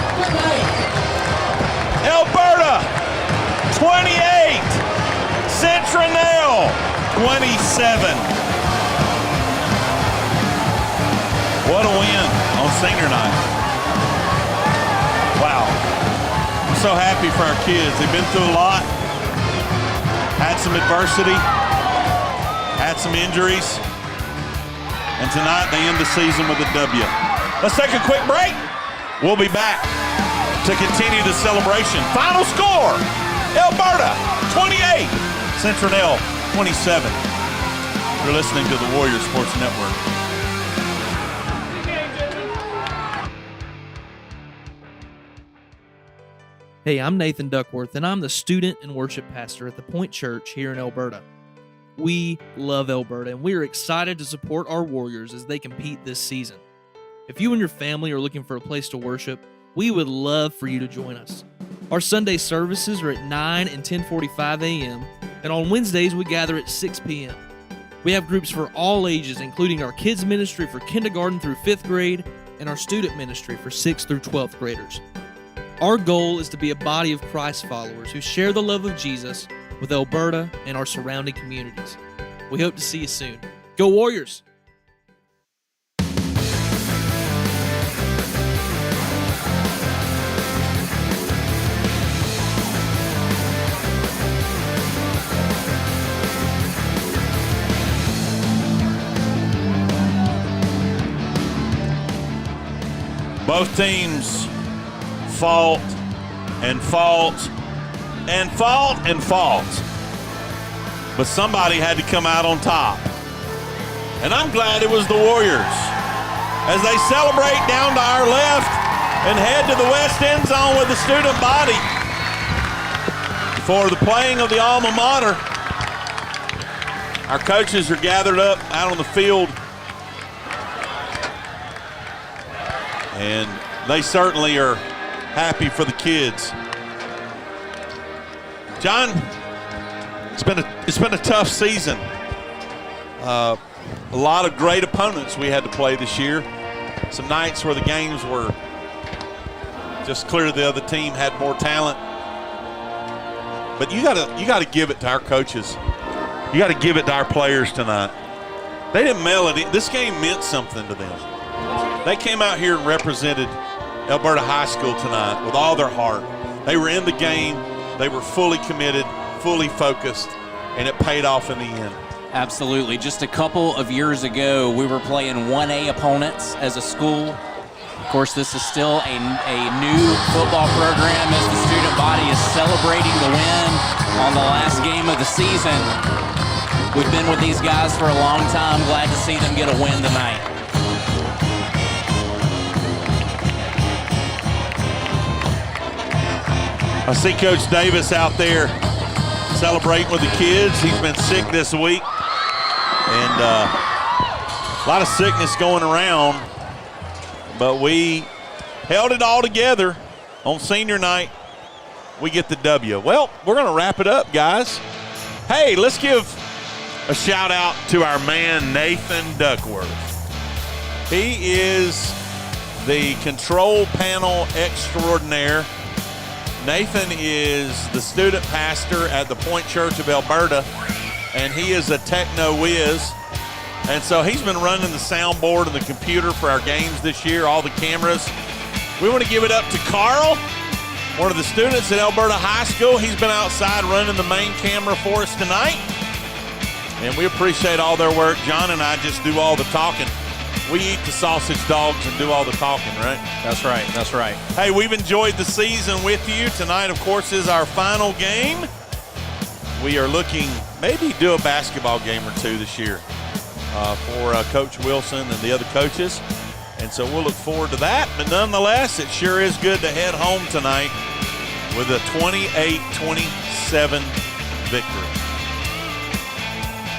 Elberta, 28. Citronelle, 27. What a win on senior night. Wow. I'm so happy for our kids. They've been through a lot. Had some adversity. Had some injuries. And tonight they end the season with a W. Let's take a quick break. We'll be back to continue the celebration. Final score, Elberta 28, Citronelle 27. You're listening to the Warrior Sports Network. Hey, I'm Nathan Duckworth, and I'm the student and worship pastor at the Point Church here in Elberta. We love Elberta, and we are excited to support our Warriors as they compete this season. If you and your family are looking for a place to worship, we would love for you to join us. Our Sunday services are at 9 and 10:45 a.m., and on Wednesdays we gather at 6 p.m. We have groups for all ages, including our kids ministry for kindergarten through 5th grade and our student ministry for 6th through 12th graders. Our goal is to be a body of Christ followers who share the love of Jesus with Elberta and our surrounding communities. We hope to see you soon. Go Warriors! Both teams fought and fought and fought and fought. But somebody had to come out on top. And I'm glad it was the Warriors. As they celebrate down to our left and head to the west end zone with the student body for the playing of the alma mater. Our coaches are gathered up out on the field, and they certainly are happy for the kids. John, it's been a tough season. A lot of great opponents we had to play this year. Some nights where the games were just clear the other team had more talent. But you gotta give it to our coaches. You got to give it to our players tonight. They didn't mail it in. This game meant something to them. They came out here and represented Elberta High School tonight with all their heart. They were in the game. They were fully committed, fully focused, and it paid off in the end. Absolutely. Just a couple of years ago, we were playing 1A opponents as a school. Of course, this is still a new football program as the student body is celebrating the win on the last game of the season. We've been with these guys for a long time. Glad to see them get a win tonight. I see Coach Davis out there celebrating with the kids. He's been sick this week, and a lot of sickness going around, but we held it all together on senior night. We get the W. Well, we're going to wrap it up, guys. Hey, let's give a shout out to our man, Nathan Duckworth. He is the control panel extraordinaire. Nathan is the student pastor at the Point Church of Elberta, and he is a techno whiz. And so he's been running the soundboard and the computer for our games this year, all the cameras. We want to give it up to Carl, one of the students at Elberta High School. He's been outside running the main camera for us tonight, and we appreciate all their work. John and I just do all the talking. We eat the sausage dogs and do all the talking, right? That's right. That's right. Hey, we've enjoyed the season with you. Tonight, of course, is our final game. We are looking maybe do a basketball game or two this year for Coach Wilson and the other coaches. And so we'll look forward to that. But nonetheless, it sure is good to head home tonight with a 28-27 victory.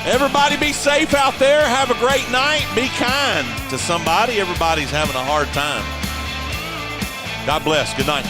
Everybody be safe out there. Have a great night. Be kind to somebody. Everybody's having a hard time. God bless. Good night.